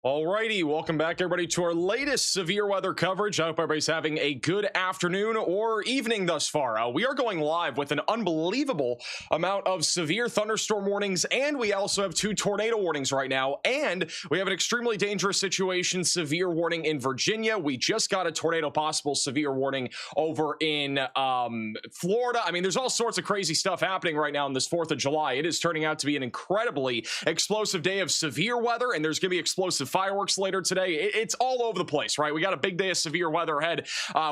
Alrighty, welcome back everybody to our latest severe weather coverage. I hope everybody's having a good afternoon or evening thus far. We are going live with an unbelievable amount of severe thunderstorm warnings, and we also have 2 tornado warnings right now, and we have an extremely dangerous situation severe warning in Virginia. We just got a tornado possible severe warning over in Florida. I mean, there's all sorts of crazy stuff happening right now on this 4th of July. It is turning out to be an incredibly explosive day of severe weather, and there's going to be explosive fireworks later today. It's all over the place, right? We got a big day of severe weather ahead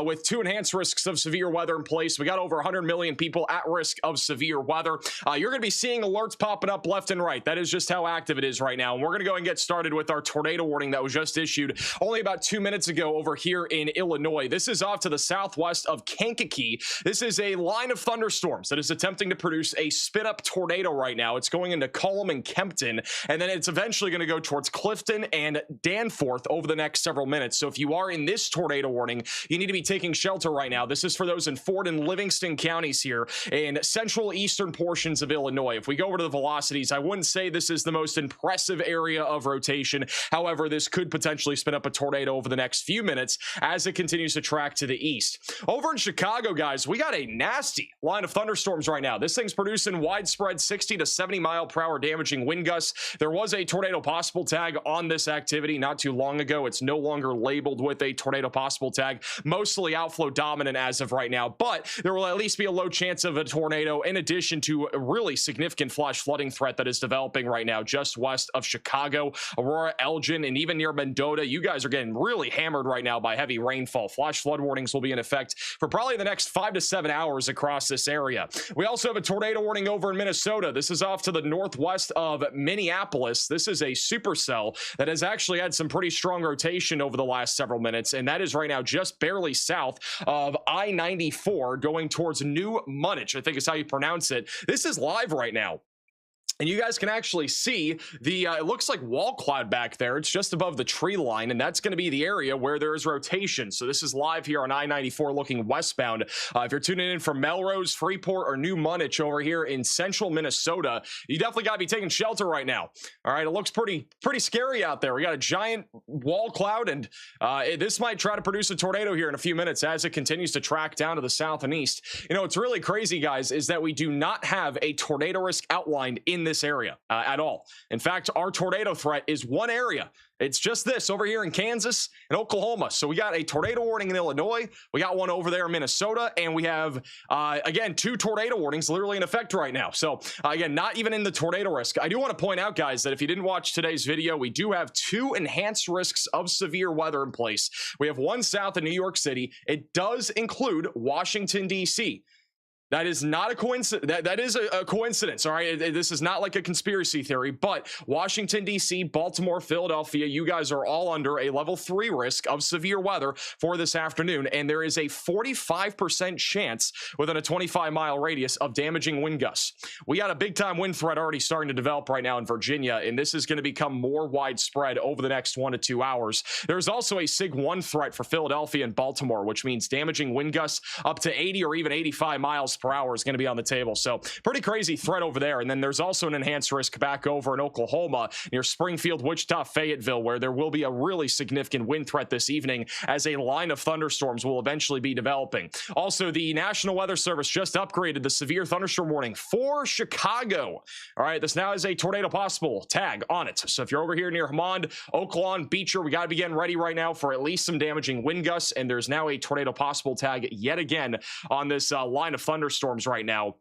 with 2 enhanced risks of severe weather in place. We got over 100 million people at risk of severe weather. You're going to be seeing alerts popping up left and right. That is just how active it is right now. And we're going to go and get started with our tornado warning that was just issued only about 2 minutes ago over here in Illinois. This is off to the southwest of Kankakee. This is a line of thunderstorms that is attempting to produce a spin-up tornado right now. It's going into Cullum and Kempton, and then it's eventually going to go towards Clifton and Danforth over the next several minutes. So if you are in this tornado warning, you need to be taking shelter right now. This is for those in Ford and Livingston counties here in central eastern portions of Illinois. If we go over to the velocities, I wouldn't say this is the most impressive area of rotation. However, this could potentially spin up a tornado over the next few minutes as it continues to track to the east. Over in Chicago, guys, we got a nasty line of thunderstorms right now. This thing's producing widespread 60 to 70 mile per hour damaging wind gusts. There was a tornado possible tag on this activity not too long ago. It's no longer labeled with a tornado possible tag, mostly outflow dominant as of right now, but there will at least be a low chance of a tornado in addition to a really significant flash flooding threat that is developing right now just west of Chicago, Aurora, Elgin, and even near Mendota. You guys are getting really hammered right now by heavy rainfall. Flash flood warnings will be in effect for probably the next 5 to 7 hours across this area. We also have a tornado warning over in Minnesota. This is off to the northwest of Minneapolis. This is a supercell that has actually had some pretty strong rotation over the last several minutes, and that is right now just barely south of I-94 going towards New Munich, I think is how you pronounce it. This is live right now. And you guys can actually see the, it looks like wall cloud back there. It's just above the tree line, and that's going to be the area where there is rotation. So this is live here on I-94 looking westbound. If you're tuning in from Melrose, Freeport, or New Munich over here in central Minnesota, you definitely got to be taking shelter right now. All right, it looks pretty scary out there. We got a giant wall cloud, and this might try to produce a tornado here in a few minutes as it continues to track down to the south and east. You know, what's really crazy, guys, is that we do not have a tornado risk outlined in this area at all. In fact, our tornado threat is one area. It's just this over here in Kansas and Oklahoma. So we got a tornado warning in Illinois. We got one over there in Minnesota. And we have, again, 2 tornado warnings literally in effect right now. So again, not even in the tornado risk. I do want to point out, guys, that if you didn't watch today's video, we do have 2 enhanced risks of severe weather in place. We have one south of New York City. It does include Washington, D.C. That is not a coincidence. That is a coincidence. All right. This is not like a conspiracy theory, but Washington, D.C., Baltimore, Philadelphia, you guys are all under a level 3 risk of severe weather for this afternoon. And there is a 45% chance within a 25-mile radius of damaging wind gusts. We got a big time wind threat already starting to develop right now in Virginia, and this is going to become more widespread over the next 1 to 2 hours. There's also a SIG 1 threat for Philadelphia and Baltimore, which means damaging wind gusts up to 80 or even 85 miles per hour is going to be on the table. So pretty crazy threat over there. And then there's also an enhanced risk back over in Oklahoma near Springfield, Wichita, Fayetteville, where there will be a really significant wind threat this evening as a line of thunderstorms will eventually be developing. Also, the National Weather Service just upgraded the severe thunderstorm warning for Chicago. All right, this now has a tornado possible tag on it. So if you're over here near Hammond, Oaklawn, Beecher, we got to be getting ready right now for at least some damaging wind gusts. And there's now a tornado possible tag yet again on this line of thunderstorms right now.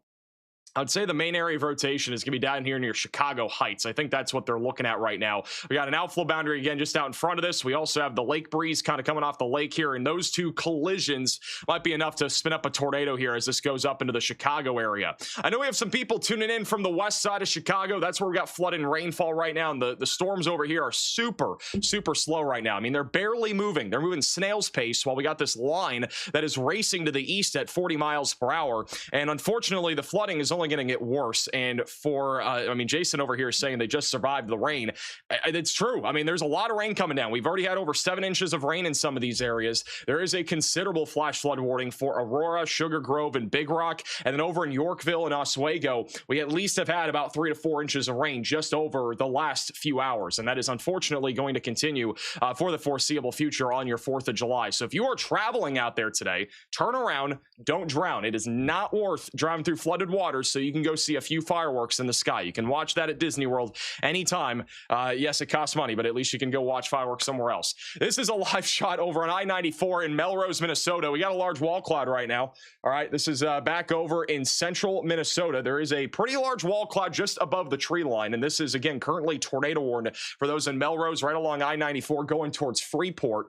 I'd say the main area of rotation is going to be down here near Chicago Heights. I think that's what they're looking at right now. We got an outflow boundary again just out in front of this. We also have the lake breeze kind of coming off the lake here, and those 2 collisions might be enough to spin up a tornado here as this goes up into the Chicago area. I know we have some people tuning in from the west side of Chicago. That's where we got flood and rainfall right now, and the storms over here are super slow right now. I mean, they're barely moving. They're moving snail's pace while we got this line that is racing to the east at 40 miles per hour, and unfortunately, the flooding is only only going to get worse. And for, I mean, Jason over here is saying they just survived the rain. It's true. I mean, there's a lot of rain coming down. We've already had over 7 inches of rain in some of these areas. There is a considerable flash flood warning for Aurora, Sugar Grove, and Big Rock. And then over in Yorkville and Oswego, we at least have had about 3 to 4 inches of rain just over the last few hours. And that is unfortunately going to continue for the foreseeable future on your 4th of July. So if you are traveling out there today, turn around, don't drown. It is not worth driving through flooded waters so you can go see a few fireworks in the sky. You can watch that at Disney World anytime. Yes, it costs money, but at least you can go watch fireworks somewhere else. This is a live shot over on I-94 in Melrose, Minnesota. We got a large wall cloud right now. All right, this is back over in central Minnesota. There is a pretty large wall cloud just above the tree line, and this is, again, currently tornado warned for those in Melrose, right along I-94 going towards Freeport.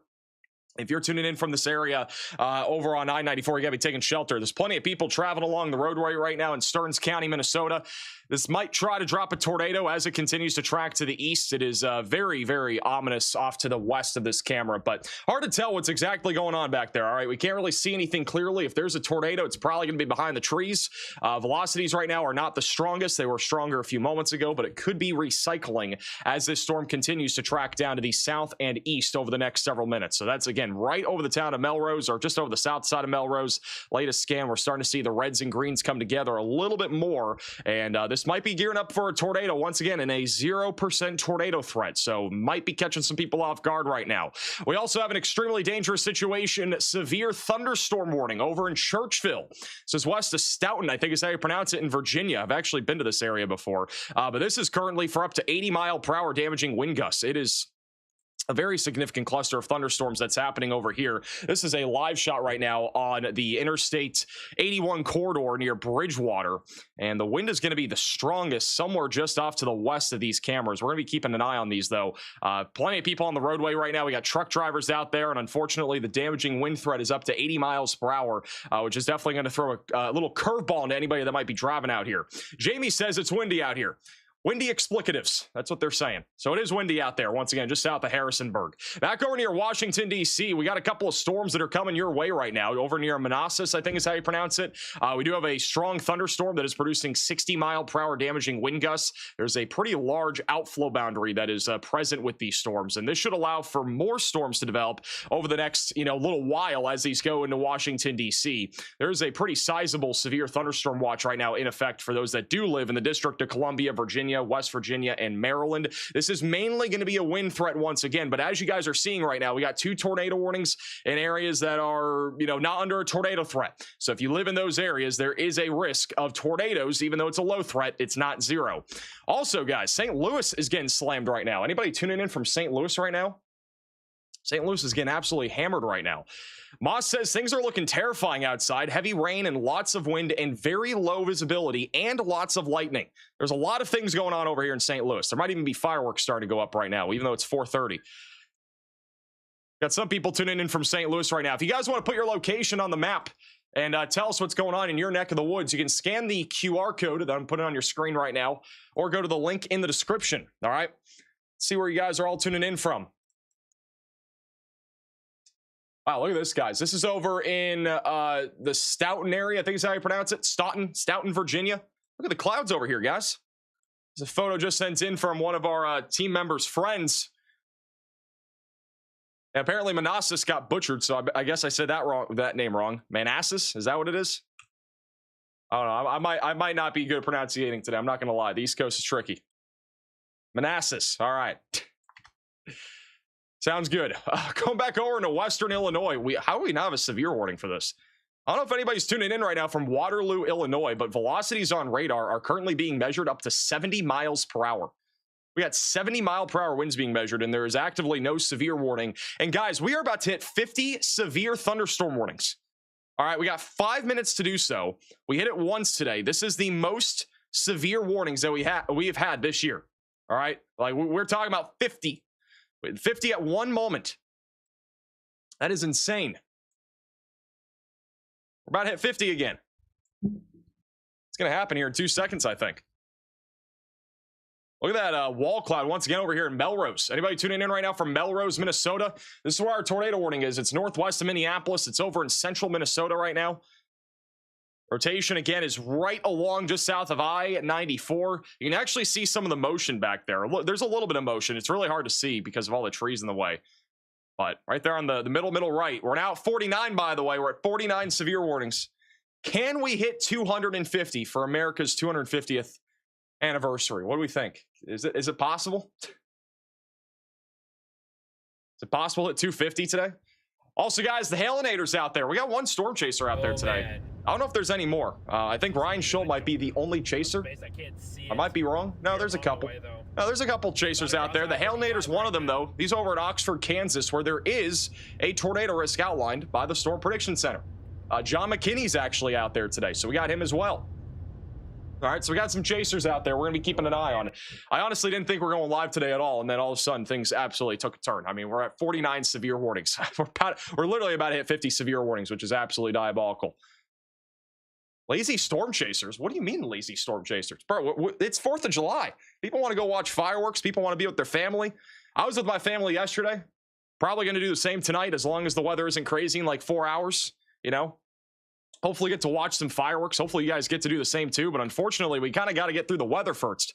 If you're tuning in from this area over on I-94, you got to be taking shelter. There's plenty of people traveling along the roadway right now in Stearns County, Minnesota. This might try to drop a tornado as it continues to track to the east. It is very, very ominous off to the west of this camera, but hard to tell what's exactly going on back there. All right, we can't really see anything clearly. If there's a tornado, it's probably going to be behind the trees. Velocities right now are not the strongest. They were stronger a few moments ago, but it could be recycling as this storm continues to track down to the south and east over the next several minutes. So that's, again, right over the town of Melrose, or just over the south side of Melrose. Latest scan, we're starting to see the reds and greens come together a little bit more, and this might be gearing up for a tornado once again in a 0% tornado threat, so might be catching some people off guard right now. We also have an extremely dangerous situation, severe thunderstorm warning over in Churchville. This is west of Stoughton, I think is how you pronounce it, in Virginia. I've actually been to this area before, but this is currently for up to 80-mile-per-hour damaging wind gusts. It is a very significant cluster of thunderstorms that's happening over here. This is a live shot right now on the Interstate 81 corridor near Bridgewater, and the wind is going to be the strongest somewhere just off to the west of these cameras. We're going to be keeping an eye on these, though. Plenty of people on the roadway right now. We got truck drivers out there, and unfortunately, the damaging wind threat is up to 80 miles per hour, which is definitely going to throw a little curveball into anybody that might be driving out here. Jamie says it's windy out here. Windy explicatives. That's what they're saying. So it is windy out there, once again, just south of Harrisonburg. Back over near Washington, D.C., we got a couple of storms that are coming your way right now. Over near Manassas, I think is how you pronounce it. We do have a strong thunderstorm that is producing 60-mile-per-hour damaging wind gusts. There's a pretty large outflow boundary that is present with these storms, and this should allow for more storms to develop over the next, little while as these go into Washington, D.C. There's a pretty sizable severe thunderstorm watch right now in effect for those that do live in the District of Columbia, Virginia, West Virginia, and Maryland. This is mainly going to be a wind threat once again, but as you guys are seeing right now, we got 2 tornado warnings in areas that are, not under a tornado threat. So if you live in those areas, there is a risk of tornadoes, even though it's a low threat, it's not 0. Also, guys, St. Louis is getting slammed right now. Anybody tuning in from St. Louis right now? St. Louis is getting absolutely hammered right now. Moss says things are looking terrifying outside. Heavy rain and lots of wind and very low visibility and lots of lightning. There's a lot of things going on over here in St. Louis. There might even be fireworks starting to go up right now, even though it's 4:30. Got some people tuning in from St. Louis right now. If you guys want to put your location on the map and tell us what's going on in your neck of the woods, you can scan the QR code that I'm putting on your screen right now, or go to the link in the description. All right? See where you guys are all tuning in from. Wow, look at this, guys. This is over in the Stoughton area. I think is how you pronounce it. Stoughton, Virginia. Look at the clouds over here, guys. There's a photo just sent in from one of our team members' friends. And apparently Manassas got butchered, so I guess I said that name wrong. Manassas? Is that what it is? I don't know. I might not be good at pronunciating today. I'm not going to lie. The East Coast is tricky. Manassas. All right. Sounds good. Going back over into Western Illinois. How do we not have a severe warning for this? I don't know if anybody's tuning in right now from Waterloo, Illinois, but velocities on radar are currently being measured up to 70 miles per hour. We got 70-mile-per-hour winds being measured, and there is actively no severe warning. And guys, we are about to hit 50 severe thunderstorm warnings. All right, we got 5 minutes to do so. We hit it once today. This is the most severe warnings that we have had this year. All right, like we're talking about 50. 50 at one moment. That is insane. We're about to hit 50 again. It's going to happen here in 2 seconds, I think. Look at that wall cloud once again over here in Melrose. Anybody tuning in right now from Melrose, Minnesota? This is where our tornado warning is. It's northwest of Minneapolis. It's over in central Minnesota right now. Rotation, again, is right along just south of I-94. You can actually see some of the motion back there. Look, there's a little bit of motion. It's really hard to see because of all the trees in the way. But right there on the middle right. We're now at 49, by the way. We're at 49 severe warnings. Can we hit 250 for America's 250th anniversary? What do we think? Is it possible? Is it possible at 250 today? Also, guys, the Halinators out there. We got one storm chaser out there today. Man. I don't know if there's any more. I think Ryan Schull might be the only chaser. I might be wrong. No, there's a couple. No, there's a couple chasers out there. The Hailnator's one of them, though. He's over at Oxford, Kansas, where there is a tornado risk outlined by the Storm Prediction Center. John McKinney's actually out there today, so we got him as well. All right, so we got some chasers out there. We're going to be keeping an eye on it. I honestly didn't think we were going live today at all, and then all of a sudden, things absolutely took a turn. I mean, we're at 49 severe warnings. We're literally about to hit 50 severe warnings, which is absolutely diabolical. Lazy storm chasers? What do you mean lazy storm chasers? Bro, it's 4th of July. People want to go watch fireworks. People want to be with their family. I was with my family yesterday. Probably going to do the same tonight as long as the weather isn't crazy in like 4 hours, you know? Hopefully get to watch some fireworks. Hopefully you guys get to do the same too. But unfortunately, we kind of got to get through the weather first.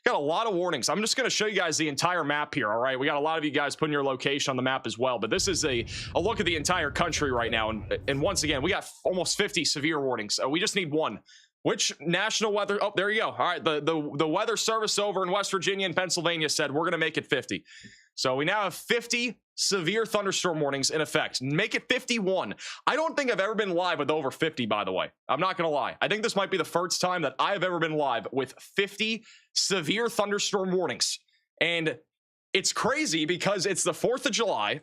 Got a lot of warnings. I'm just going to show you guys the entire map here, all right? We got a lot of you guys putting your location on the map as well. But this is a look at the entire country right now. And once again, we got almost 50 severe warnings. We just need one. Which national weather? Oh, there you go. All right, the weather service over in West Virginia and Pennsylvania said we're going to make it 50. So we now have 50 severe thunderstorm warnings in effect. Make it 51. I don't think I've ever been live with over 50, by the way. I'm not going to lie. I think this might be the first time that I've ever been live with 50 severe thunderstorm warnings. And it's crazy because it's the 4th of July,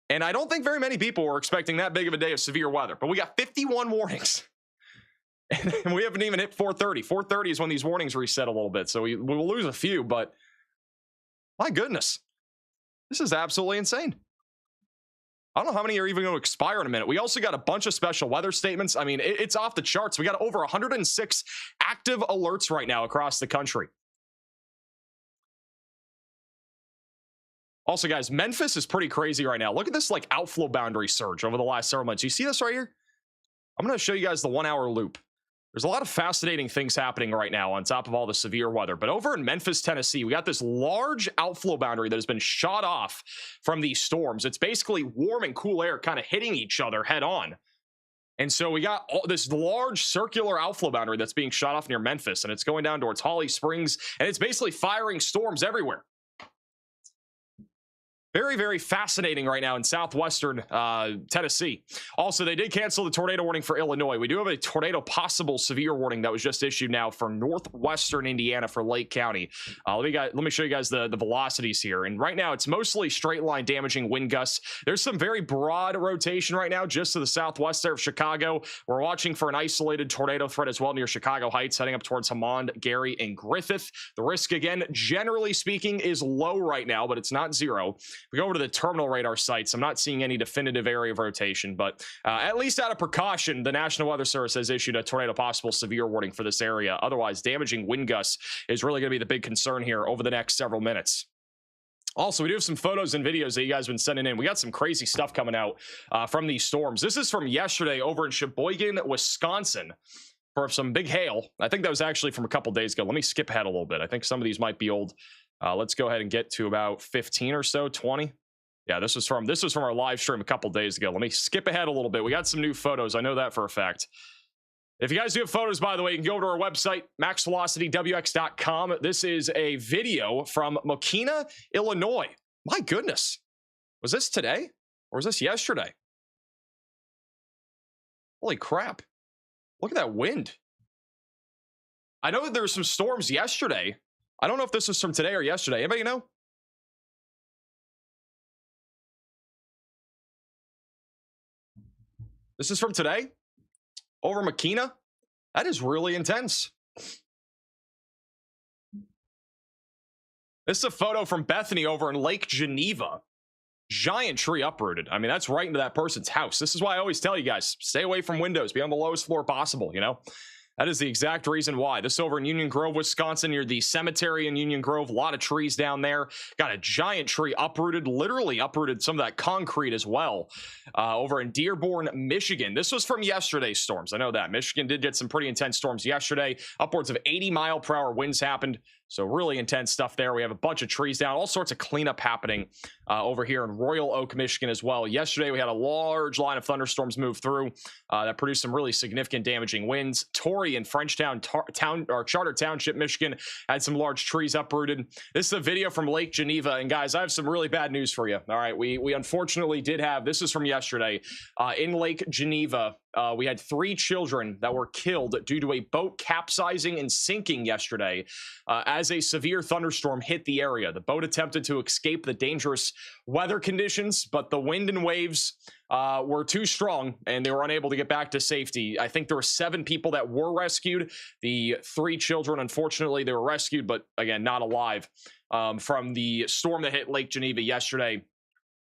and I don't think very many people were expecting that big of a day of severe weather. But we got 51 warnings. And we haven't even hit 4:30. 4:30 is when these warnings reset a little bit. So we will lose a few, but my goodness. This is absolutely insane. I don't know how many are even going to expire in a minute. We also got a bunch of special weather statements. I mean, it's off the charts. We got over 106 active alerts right now across the country. Also, guys, Memphis is pretty crazy right now. Look at this like outflow boundary surge over the last several months. You see this right here? I'm going to show you guys the 1 hour loop. There's a lot of fascinating things happening right now on top of all the severe weather. But over in Memphis, Tennessee, we got this large outflow boundary that has been shot off from these storms. It's basically warm and cool air kind of hitting each other head on. And so we got this large circular outflow boundary that's being shot off near Memphis, and it's going down towards Holly Springs, and it's basically firing storms everywhere. Very, very fascinating right now in southwestern Tennessee. Also, they did cancel the tornado warning for Illinois. We do have a tornado possible severe warning that was just issued now for northwestern Indiana for Lake County. Let me show you guys the velocities here. And right now, it's mostly straight line damaging wind gusts. There's some very broad rotation right now just to the southwest there of Chicago. We're watching for an isolated tornado threat as well near Chicago Heights, heading up towards Hammond, Gary, and Griffith. The risk, again, generally speaking, is low right now, but it's not zero. We go over to the terminal radar sites. I'm not seeing any definitive area of rotation, but at least out of precaution, the National Weather Service has issued a tornado possible severe warning for this area. Otherwise, damaging wind gusts is really going to be the big concern here over the next several minutes. Also, we do have some photos and videos that you guys have been sending in. We got some crazy stuff coming out from these storms. This is from yesterday over in Sheboygan, Wisconsin, for some big hail. I think that was actually from a couple days ago. Let me skip ahead a little bit. I think some of these might be old. Let's go ahead and get to about 15 or so, 20. Yeah, this was from our live stream a couple days ago. Let me skip ahead a little bit. We got some new photos. I know that for a fact. If you guys do have photos, by the way, you can go to our website, maxvelocitywx.com. This is a video from Mokina, Illinois. My goodness. Was this today or was this yesterday? Holy crap. Look at that wind. I know that there were some storms yesterday. I don't know if this was from today or yesterday. Anybody know? This is from today? Over Mokina? That is really intense. This is a photo from Bethany over in Lake Geneva. Giant tree uprooted. I mean, that's right into that person's house. This is why I always tell you guys, stay away from windows. Be on the lowest floor possible, you know? That is the exact reason why. This over in Union Grove, Wisconsin, near the cemetery in Union Grove. A lot of trees down there. Got a giant tree uprooted, literally uprooted some of that concrete as well. Over in Dearborn, Michigan. This was from yesterday's storms. I know that. Michigan did get some pretty intense storms yesterday. Upwards of 80-mile-per-hour winds happened. So really intense stuff there. We have a bunch of trees down, all sorts of cleanup happening over here in Royal Oak, Michigan as well. Yesterday, we had a large line of thunderstorms move through that produced some really significant damaging winds. Torrey in Frenchtown Charter Township, Michigan, had some large trees uprooted. This is a video from Lake Geneva. And guys, I have some really bad news for you. All right, we unfortunately did have, this is from yesterday, in Lake Geneva. We had 3 children that were killed due to a boat capsizing and sinking yesterday as a severe thunderstorm hit the area. The boat attempted to escape the dangerous weather conditions, but the wind and waves were too strong and they were unable to get back to safety. I think there were 7 people that were rescued. The 3 children, unfortunately, they were rescued, but again, not alive from the storm that hit Lake Geneva yesterday.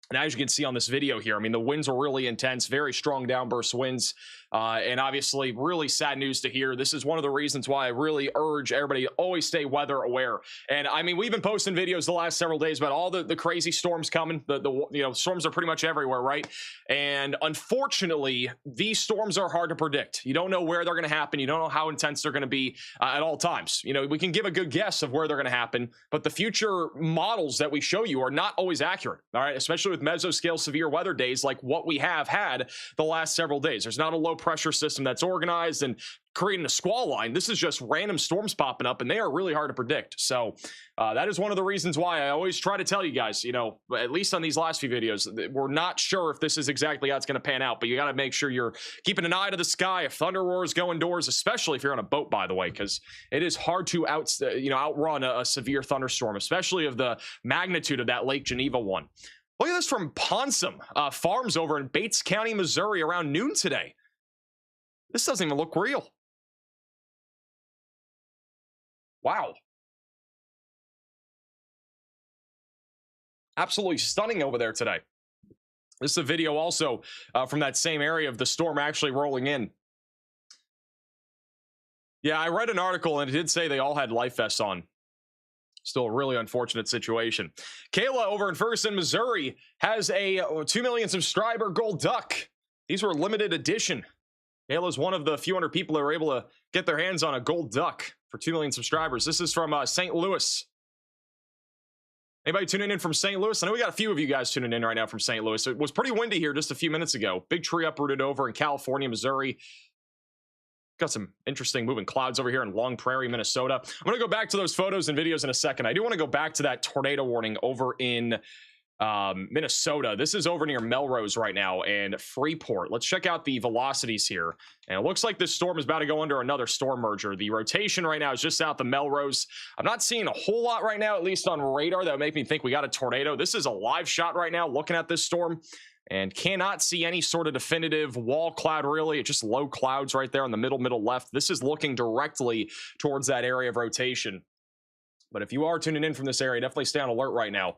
And as you can see on this video here, I mean, the winds were really intense, very strong downburst winds. And obviously, really sad news to hear. This is one of the reasons why I really urge everybody to always stay weather aware. And I mean, we've been posting videos the last several days about all the crazy storms coming. The storms are pretty much everywhere, right? And unfortunately, these storms are hard to predict. You don't know where they're going to happen. You don't know how intense they're going to be at all times. You know, we can give a good guess of where they're going to happen, but the future models that we show you are not always accurate. All right, especially with mesoscale severe weather days like what we have had the last several days. There's not a low pressure system that's organized and creating a squall line. This is just random storms popping up, and they are really hard to predict. So that is one of the reasons why I always try to tell you guys, you know, at least on these last few videos, we're not sure if this is exactly how it's going to pan out, but you got to make sure you're keeping an eye to the sky if thunder roars go indoors, especially if you're on a boat, by the way, because it is hard to outrun a severe thunderstorm, especially of the magnitude of that Lake Geneva one. Look at this from Ponsum Farms over in Bates County, Missouri around noon today. This doesn't even look real. Wow. Absolutely stunning over there today. This is a video also from that same area of the storm actually rolling in. Yeah, I read an article and it did say they all had life vests on. Still a really unfortunate situation. Kayla over in Ferguson, Missouri has a 2 million subscriber gold duck. These were limited edition. Kayla's one of the few hundred people that were able to get their hands on a gold duck for 2 million subscribers. This is from St. Louis. Anybody tuning in from St. Louis? I know we got a few of you guys tuning in right now from St. Louis. It was pretty windy here just a few minutes ago. Big tree uprooted over in California, Missouri. Got some interesting moving clouds over here in Long Prairie, Minnesota. I'm going to go back to those photos and videos in a second. I do want to go back to that tornado warning over in Minnesota. This is over near Melrose right now and Freeport. Let's check out the velocities here. And it looks like this storm is about to go under another storm merger. The rotation right now is just south of Melrose. I'm not seeing a whole lot right now, at least on radar, that would make me think we got a tornado. This is a live shot right now looking at this storm and cannot see any sort of definitive wall cloud really. It's just low clouds right there in the middle left. This is looking directly towards that area of rotation. But if you are tuning in from this area, definitely stay on alert right now.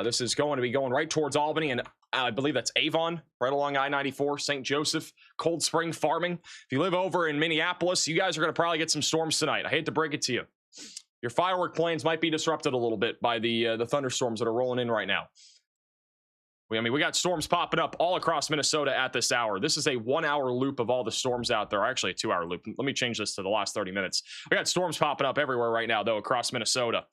This is going to be going right towards Albany, and I believe that's Avon, right along I-94, St. Joseph, Cold Spring Farming. If you live over in Minneapolis, you guys are going to probably get some storms tonight. I hate to break it to you. Your firework plans might be disrupted a little bit by the thunderstorms that are rolling in right now. I mean, we got storms popping up all across Minnesota at this hour. This is a 1-hour loop of all the storms out there. Actually, a 2-hour loop. Let me change this to the last 30 minutes. We got storms popping up everywhere right now, though, across Minnesota.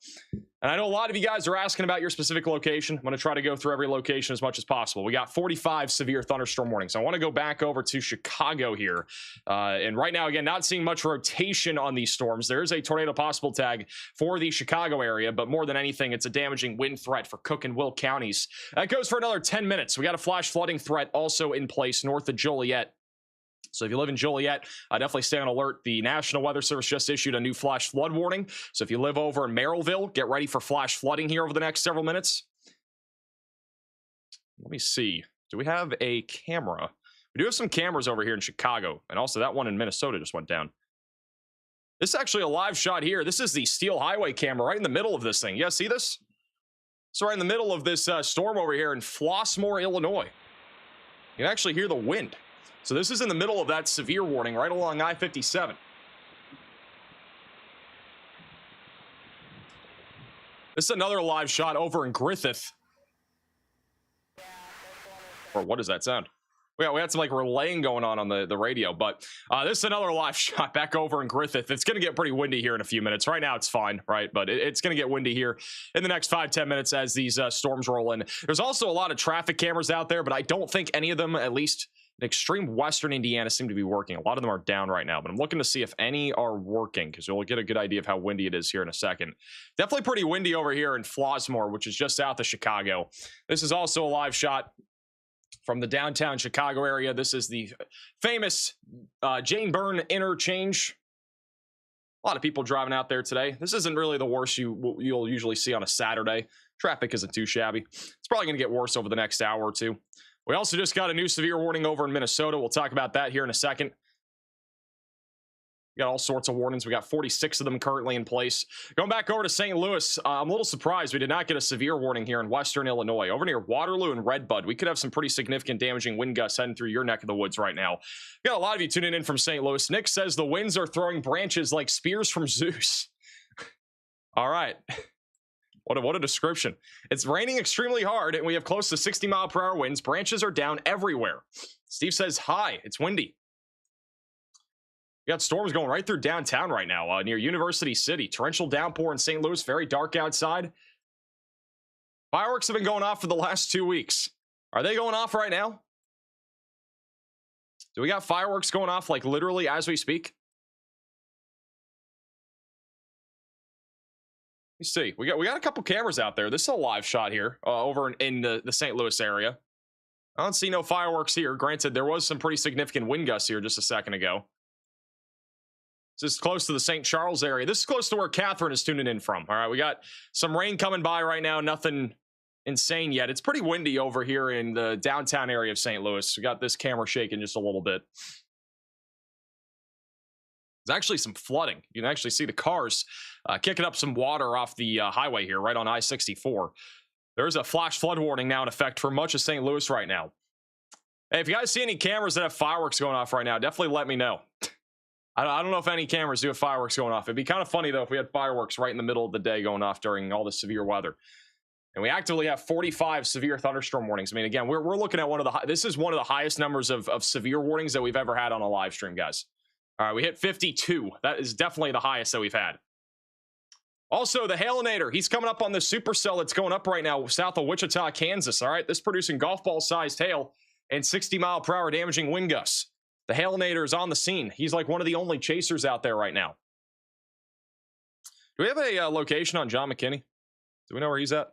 And I know a lot of you guys are asking about your specific location. I'm going to try to go through every location as much as possible. We got 45 severe thunderstorm warnings. I want to go back over to Chicago here. And right now, again, not seeing much rotation on these storms. There is a tornado possible tag for the Chicago area, but more than anything, it's a damaging wind threat for Cook and Will counties. That goes for another 10 minutes. We got a flash flooding threat also in place north of Joliet. So if you live in Joliet, definitely stay on alert. The National Weather Service just issued a new flash flood warning. So if you live over in Merrillville, get ready for flash flooding here over the next several minutes. Let me see. Do we have a camera? We do have some cameras over here in Chicago. And also that one in Minnesota just went down. This is actually a live shot here. This is the Steel Highway camera right in the middle of this thing. You guys see this? It's right in the middle of this storm over here in Flossmoor, Illinois. You can actually hear the wind. So this is in the middle of that severe warning right along I-57. This is another live shot over in Griffith. Or what does that sound? We had some like relaying going on the radio, but this is another live shot back over in Griffith. It's going to get pretty windy here in a few minutes. Right now it's fine, right? But it's going to get windy here in the next 5-10 minutes as these storms roll in. There's also a lot of traffic cameras out there, but I don't think any of them, at least in extreme western Indiana, seem to be working. A lot of them are down right now, but I'm looking to see if any are working because you'll get a good idea of how windy it is here in a second. Definitely pretty windy over here in Flossmoor, which is just south of Chicago. This is also a live shot from the downtown Chicago area. This is the famous Jane Byrne interchange. A lot of people driving out there today. This isn't really the worst you'll usually see on a Saturday. Traffic isn't too shabby. It's probably going to get worse over the next hour or two. We also just got a new severe warning over in Minnesota. We'll talk about that here in a second. We got all sorts of warnings. We got 46 of them currently in place. Going back over to St. Louis, I'm a little surprised we did not get a severe warning here in western Illinois. Over near Waterloo and Redbud, we could have some pretty significant damaging wind gusts heading through your neck of the woods right now. We got a lot of you tuning in from St. Louis. Nick says the winds are throwing branches like spears from Zeus. All right. What a description. It's raining extremely hard, and we have close to 60-mile-per-hour winds. Branches are down everywhere. Steve says, hi, it's windy. We got storms going right through downtown right now, near University City. Torrential downpour in St. Louis, very dark outside. Fireworks have been going off for the last 2 weeks. Are they going off right now? Do we got fireworks going off, like, literally as we speak? Let me see. We got a couple cameras out there. This is a live shot here over in the St. Louis area. I don't see no fireworks here. Granted, there was some pretty significant wind gusts here just a second ago. This is close to the St. Charles area. This is close to where Catherine is tuning in from. All right, we got some rain coming by right now. Nothing insane yet. It's pretty windy over here in the downtown area of St. Louis. We got this camera shaking just a little bit. There's actually some flooding. You can actually see the cars kicking up some water off the highway here, right on I-64. There's a flash flood warning now in effect for much of St. Louis right now. Hey, if you guys see any cameras that have fireworks going off right now, definitely let me know. I don't know if any cameras do have fireworks going off. It'd be kind of funny, though, if we had fireworks right in the middle of the day going off during all this severe weather. And we actively have 45 severe thunderstorm warnings. I mean, again, we're looking at this is one of the highest numbers of severe warnings that we've ever had on a live stream, guys. All right, we hit 52. That is definitely the highest that we've had. Also, the Hailinator, he's coming up on the supercell that's going up right now south of Wichita, Kansas. All right, this producing golf ball-sized hail and 60-mile-per-hour damaging wind gusts. The Hailinator is on the scene. He's like one of the only chasers out there right now. Do we have a location on John McKinney? Do we know where he's at?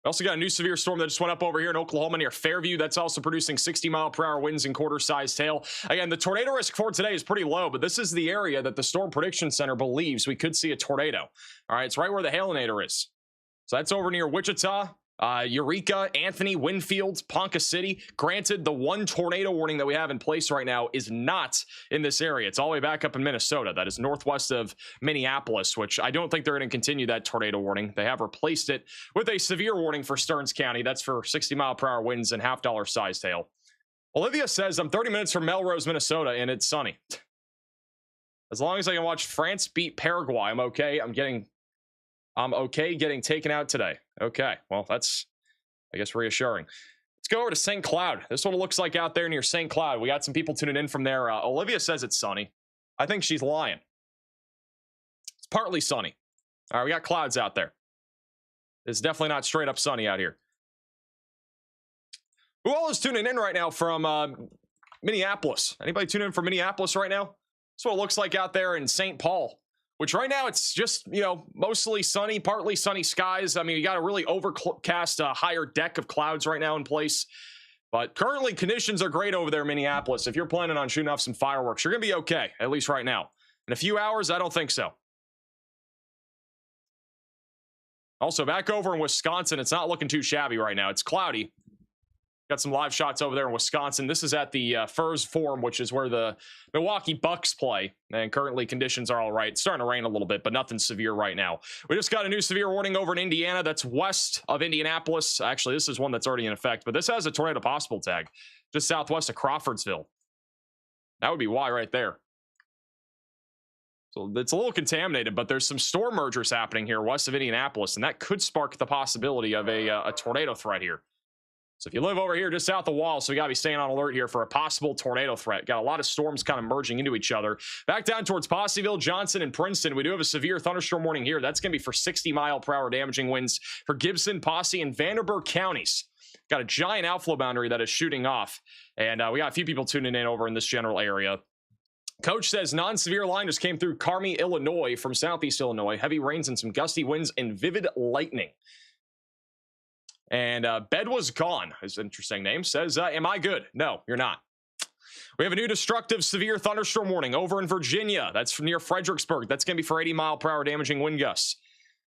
We also got a new severe storm that just went up over here in Oklahoma near Fairview. That's also producing 60-mile-per-hour winds and quarter-sized hail. Again, the tornado risk for today is pretty low, but this is the area that the Storm Prediction Center believes we could see a tornado. All right, it's right where the Hailinator is. So that's over near Wichita, Eureka, Anthony, Winfield, Ponca City. Granted, the one tornado warning that we have in place right now is not in this area. It's all the way back up in Minnesota. That is northwest of Minneapolis, which I don't think they're going to continue that tornado warning. They have replaced it with a severe warning for Stearns County. That's for 60-mile-per-hour winds and half-dollar sized hail. Olivia says, I'm 30 minutes from Melrose, Minnesota, and it's sunny. As long as I can watch France beat Paraguay, I'm okay. I'm okay getting taken out today. Okay, well, that's, I guess, reassuring. Let's go over to St. Cloud. This is what it looks like out there near St. Cloud. We got some people tuning in from there. Olivia says it's sunny. I think she's lying. It's partly sunny. All right, we got clouds out there. It's definitely not straight up sunny out here. Who all is tuning in right now from Minneapolis? Anybody tuning in from Minneapolis right now? That's what it looks like out there in St. Paul. Which right now it's just, mostly sunny, partly sunny skies. I mean, you got a really overcast higher deck of clouds right now in place. But currently conditions are great over there in Minneapolis. If you're planning on shooting off some fireworks, you're going to be okay, at least right now. In a few hours, I don't think so. Also, back over in Wisconsin, it's not looking too shabby right now. It's cloudy. Got some live shots over there in Wisconsin. This is at the Furs Forum, which is where the Milwaukee Bucks play. And currently conditions are all right. It's starting to rain a little bit, but nothing severe right now. We just got a new severe warning over in Indiana. That's west of Indianapolis. Actually, this is one that's already in effect, but this has a tornado possible tag just southwest of Crawfordsville. That would be why right there. So it's a little contaminated, but there's some storm mergers happening here west of Indianapolis, and that could spark the possibility of a tornado threat here. So if you live over here just south the wall, so we got to be staying on alert here for a possible tornado threat. Got a lot of storms kind of merging into each other. Back down towards Possiville, Johnson, and Princeton, we do have a severe thunderstorm warning here. That's going to be for 60-mile-per-hour damaging winds for Gibson, Posse, and Vanderburgh counties. Got a giant outflow boundary that is shooting off, and we got a few people tuning in over in this general area. Coach says non-severe line just came through Carmi, Illinois from southeast Illinois. Heavy rains and some gusty winds and vivid lightning. And Bed was gone, is an interesting name. Says, am I good? No, you're not. We have a new destructive severe thunderstorm warning over in Virginia. That's near Fredericksburg. That's going to be for 80-mile-per-hour damaging wind gusts.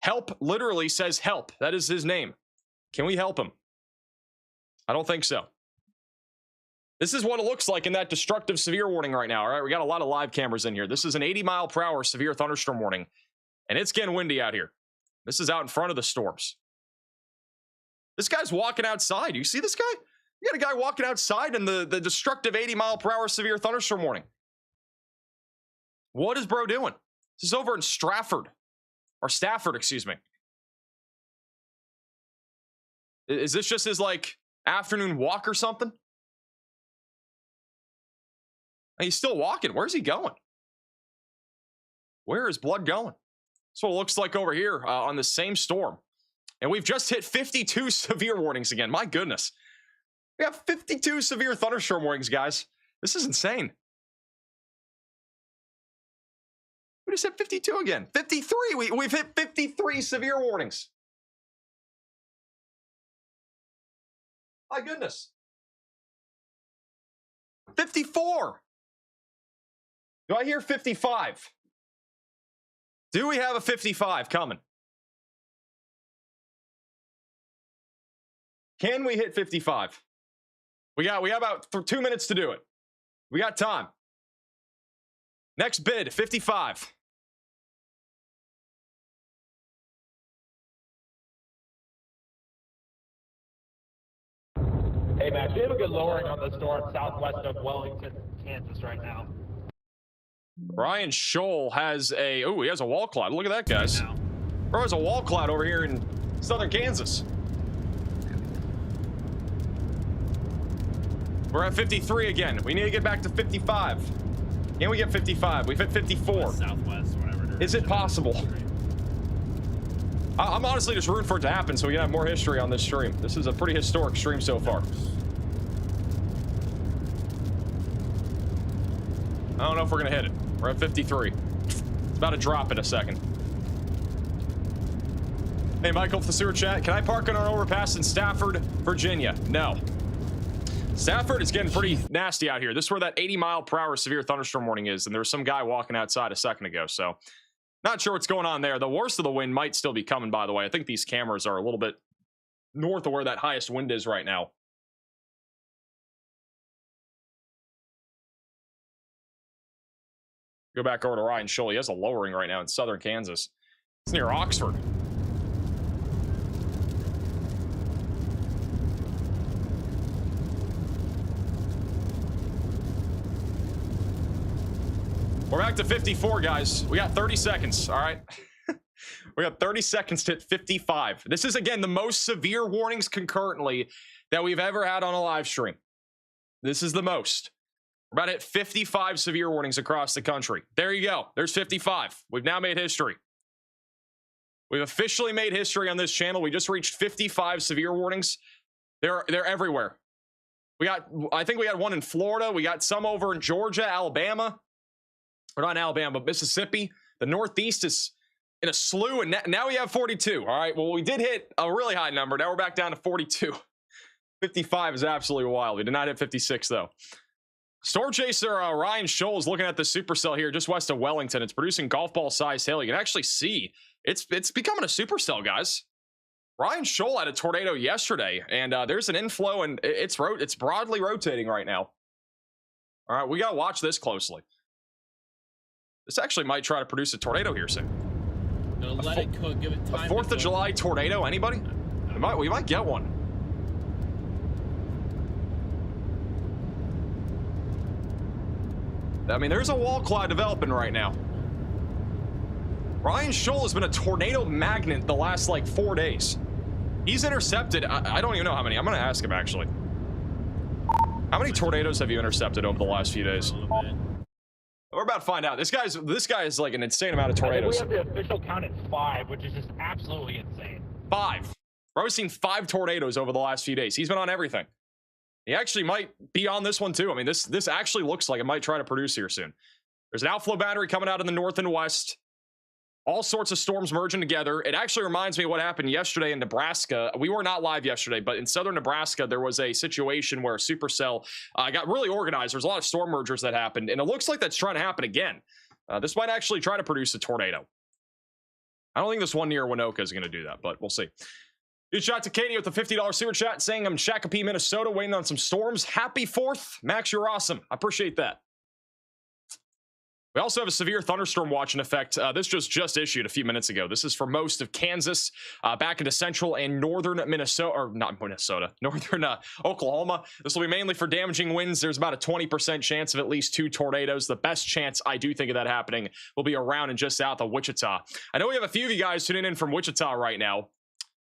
Help literally says help. That is his name. Can we help him? I don't think so. This is what it looks like in that destructive severe warning right now. All right, we got a lot of live cameras in here. This is an 80-mile-per-hour severe thunderstorm warning, and it's getting windy out here. This is out in front of the storms. This guy's walking outside. You see this guy? You got a guy walking outside in the destructive 80-mile-per-hour severe thunderstorm warning. What is bro doing? This is over in Stafford, excuse me. Is this just his, like, afternoon walk or something? He's still walking. Where's he going? Where is blood going? That's what it looks like over here on the same storm. And we've just hit 52 severe warnings again. My goodness. We have 52 severe thunderstorm warnings, guys. This is insane. We just hit 52 again. 53. We've hit 53 severe warnings. My goodness. 54. Do I hear 55? Do we have a 55 coming? Can we hit 55? We got about 2 minutes to do it. We got time. Next bid, 55. Hey, Max, we have a good lowering on the storm southwest of Wellington, Kansas right now. Ryan Scholl has he has a wall cloud. Look at that, guys. Bro has a wall cloud over here in southern Kansas. We're at 53 again. We need to get back to 55. Can we get 55? We've hit 54. Southwest, whatever. Is it possible? I'm honestly just rooting for it to happen so we can have more history on this stream. This is a pretty historic stream so far. I don't know if we're going to hit it. We're at 53. It's about to drop in a second. Hey, Michael, for the sewer chat. Can I park on an overpass in Stafford, Virginia? No. Stafford is getting pretty nasty out here. This is where that 80-mile-per-hour severe thunderstorm warning is, and there was some guy walking outside a second ago, so not sure what's going on there. The worst of the wind might still be coming, by the way. I think these cameras are a little bit north of where that highest wind is right now. Go back over to Ryan Scholl. He has a lowering right now in southern Kansas. It's near Oxford. We're back to 54, guys. We got 30 seconds, all right? We got 30 seconds to hit 55. This is, again, the most severe warnings concurrently that we've ever had on a live stream. This is the most. We're about to hit 55 severe warnings across the country. There you go. There's 55. We've now made history. We've officially made history on this channel. We just reached 55 severe warnings. They're everywhere. I think we had one in Florida. We got some over in Georgia, Alabama. Or not in Alabama, but Mississippi. The Northeast is in a slew, and now we have 42. All right, well, we did hit a really high number. Now we're back down to 42. 55 is absolutely wild. We did not hit 56, though. Storm Chaser Ryan Scholl is looking at the supercell here just west of Wellington. It's producing golf ball size hail. You can actually see it's becoming a supercell, guys. Ryan Scholl had a tornado yesterday, and there's an inflow, and it's broadly rotating right now. All right, we got to watch this closely. This actually might try to produce a tornado here soon. No, let it cook. Give it time. A 4th of July tornado, anybody? We might get one. I mean, there's a wall cloud developing right now. Ryan Scholl has been a tornado magnet the last like 4 days. He's intercepted, I don't even know how many. I'm gonna ask him actually. How many tornadoes have you intercepted over the last few days? We're about to find out. This guy is like an insane amount of tornadoes. I think we have the official count at 5, which is just absolutely insane. 5. Bro, I've seen 5 tornadoes over the last few days. He's been on everything. He actually might be on this one too. I mean, this actually looks like it might try to produce here soon. There's an outflow boundary coming out in the north and west. All sorts of storms merging together. It actually reminds me of what happened yesterday in Nebraska. We were not live yesterday, but in southern Nebraska, there was a situation where a supercell got really organized. There's a lot of storm mergers that happened, and it looks like that's trying to happen again. This might actually try to produce a tornado. I don't think this one near Winoka is going to do that, but we'll see. Good shot to Katie with the $50 super chat saying, I'm Shakopee, Minnesota, waiting on some storms. Happy 4th. Max, you're awesome. I appreciate that. We also have a severe thunderstorm watch in effect. This just issued a few minutes ago. This is for most of Kansas, back into central and northern Minnesota, or not Minnesota, northern Oklahoma. This will be mainly for damaging winds. There's about a 20% chance of at least 2 tornadoes. The best chance I do think of that happening will be around and just south of Wichita. I know we have a few of you guys tuning in from Wichita right now.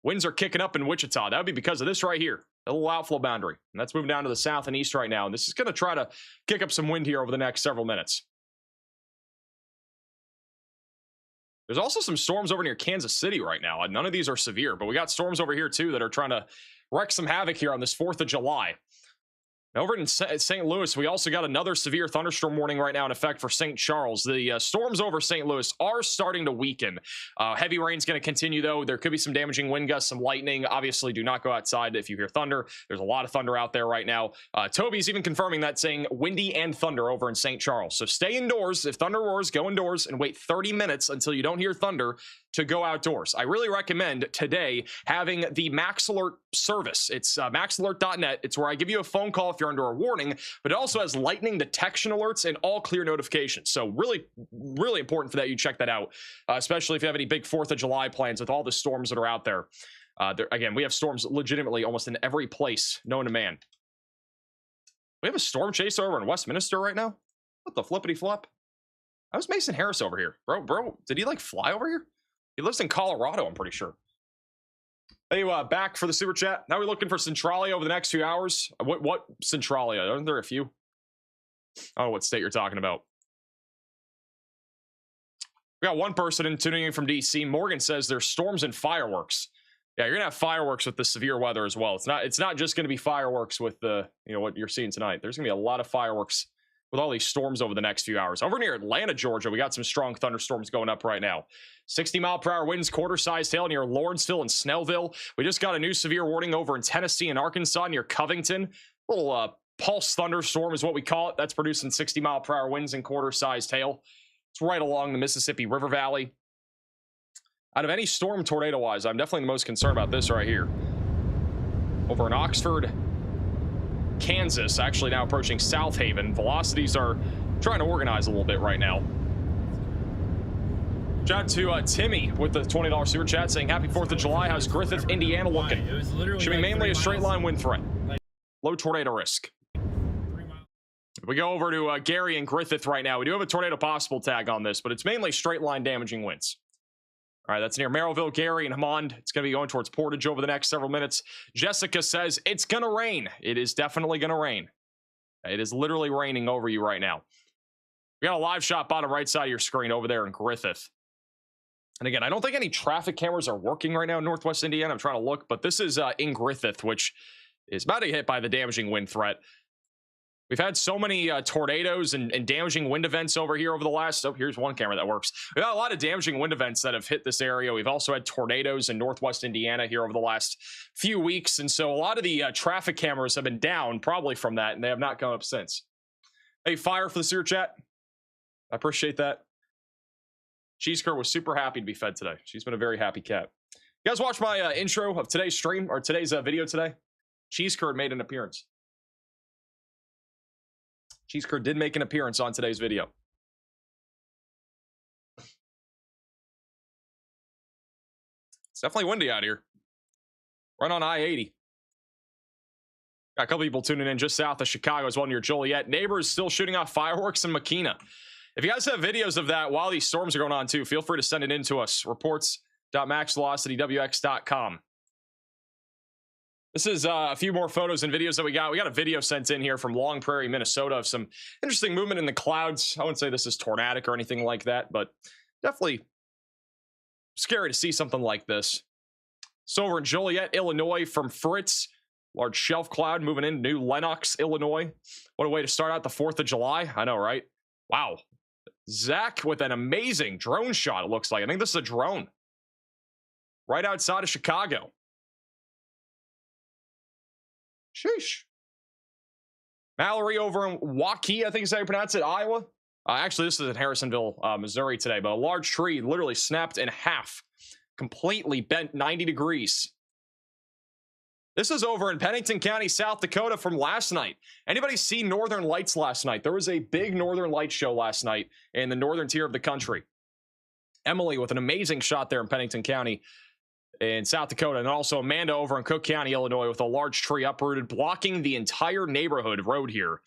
Winds are kicking up in Wichita. That would be because of this right here, a little outflow boundary. And that's moving down to the south and east right now. And this is going to try to kick up some wind here over the next several minutes. There's also some storms over near Kansas City right now. None of these are severe, but we got storms over here too that are trying to wreak some havoc here on this 4th of July. Over in St. Louis, we also got another severe thunderstorm warning right now in effect for St. Charles. The storms over St. Louis are starting to weaken. Heavy rain's going to continue, though. There could be some damaging wind gusts, some lightning. Obviously, do not go outside if you hear thunder. There's a lot of thunder out there right now. Toby's even confirming that, saying windy and thunder over in St. Charles. So stay indoors. If thunder roars, go indoors and wait 30 minutes until you don't hear thunder to go outdoors. I really recommend today having the Max Alert service. It's maxalert.net. It's where I give you a phone call if you're under a warning, but it also has lightning detection alerts and all clear notifications. So really, really important for that you check that out, especially if you have any big 4th of July plans with all the storms that are out there. Again, we have storms legitimately almost in every place known to man. We have a storm chaser over in Westminster right now. What the flippity flop? How's Mason Harris over here? Bro, did he like fly over here? He lives in Colorado, I'm pretty sure. Hey, back for the super chat. Now we're looking for Centralia over the next few hours. What Centralia? Aren't there a few? I don't know what state you're talking about. We got one person tuning in from DC. Morgan says there's storms and fireworks. Yeah, you're gonna have fireworks with the severe weather as well. It's not just gonna be fireworks with the what you're seeing tonight. There's gonna be a lot of fireworks with all these storms over the next few hours. Over near Atlanta, Georgia, we got some strong thunderstorms going up right now. 60-mile-per-hour winds, quarter-sized hail near Lawrenceville and Snellville. We just got a new severe warning over in Tennessee and Arkansas near Covington. Little pulse thunderstorm is what we call it. That's producing 60-mile-per-hour winds and quarter-sized hail. It's right along the Mississippi River Valley. Out of any storm tornado-wise, I'm definitely the most concerned about this right here. Over in Oxford, Kansas, actually now approaching South Haven. Velocities are trying to organize a little bit right now. Shout out to Timmy with the $20 super chat saying, happy 4th of July. How's Griffith, Indiana looking? Should be mainly a straight line wind threat. Low tornado risk. If we go over to Gary and Griffith right now, we do have a tornado possible tag on this, but it's mainly straight line damaging winds. All right, that's near Merrillville, Gary, and Hammond. It's going to be going towards Portage over the next several minutes. Jessica says it's going to rain. It is definitely going to rain. It is literally raining over you right now. We got a live shot bottom right side of your screen over there in Griffith. And again, I don't think any traffic cameras are working right now in Northwest Indiana. I'm trying to look, but this is in Griffith, which is about to get hit by the damaging wind threat. We've had so many tornadoes and damaging wind events over here over the last... Oh, here's one camera that works. We've had a lot of damaging wind events that have hit this area. We've also had tornadoes in Northwest Indiana here over the last few weeks. And so a lot of the traffic cameras have been down probably from that, and they have not come up since. Hey, fire for the super chat. I appreciate that. Cheese Curd was super happy to be fed today. She's been a very happy cat. You guys watch my intro of today's stream, or today's video today? Cheese Curd made an appearance. Cheese Curd did make an appearance on today's video. It's definitely windy out here. Right on I-80. Got a couple people tuning in just south of Chicago as well near Joliet. Neighbors still shooting off fireworks in Makina. If you guys have videos of that while these storms are going on too, feel free to send it in to us. Reports.maxvelocitywx.com. This is a few more photos and videos that we got. We got a video sent in here from Long Prairie, Minnesota of some interesting movement in the clouds. I wouldn't say this is tornadic or anything like that, but definitely scary to see something like this. So over in Joliet, Illinois from Fritz, large shelf cloud moving into New Lenox, Illinois. What a way to start out the 4th of July. I know, right? Wow. Zach with an amazing drone shot, it looks like. I think this is a drone. Right outside of Chicago. Sheesh. Mallory over in Waukee, I think is how you pronounce it, Iowa. Actually, this is in Harrisonville, Missouri today, but a large tree literally snapped in half, completely bent 90 degrees. This is over in Pennington County, South Dakota from last night. Anybody see Northern Lights last night? There was a big Northern Lights show last night in the northern tier of the country. Emily with an amazing shot there in Pennington County in South Dakota, and also Amanda over in Cook County, Illinois, with a large tree uprooted, blocking the entire neighborhood road here.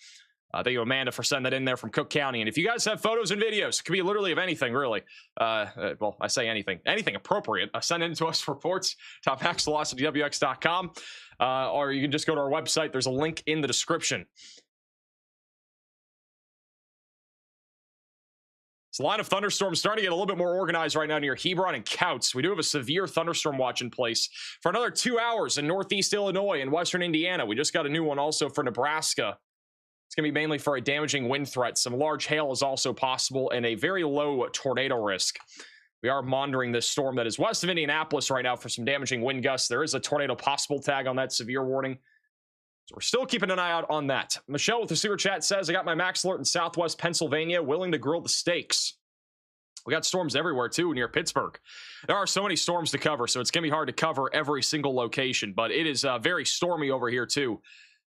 Thank you, Amanda, for sending that in there from Cook County. And if you guys have photos and videos, it could be literally of anything, really. Well, I say anything appropriate. Send it in to us, reports.maxvelocitywx.com, or you can just go to our website. There's a link in the description. The line of thunderstorms starting to get a little bit more organized right now near Hebron and Couts. We do have a severe thunderstorm watch in place for another 2 hours in northeast Illinois and western Indiana. We just got a new one also for Nebraska. It's going to be mainly for a damaging wind threat. Some large hail is also possible and a very low tornado risk. We are monitoring this storm that is west of Indianapolis right now for some damaging wind gusts. There is a tornado possible tag on that severe warning. So we're still keeping an eye out on that. Michelle with the super chat says, I got my max alert in southwest Pennsylvania, willing to grill the steaks. We got storms everywhere too near Pittsburgh. There are so many storms to cover, so it's going to be hard to cover every single location, but it is very stormy over here too,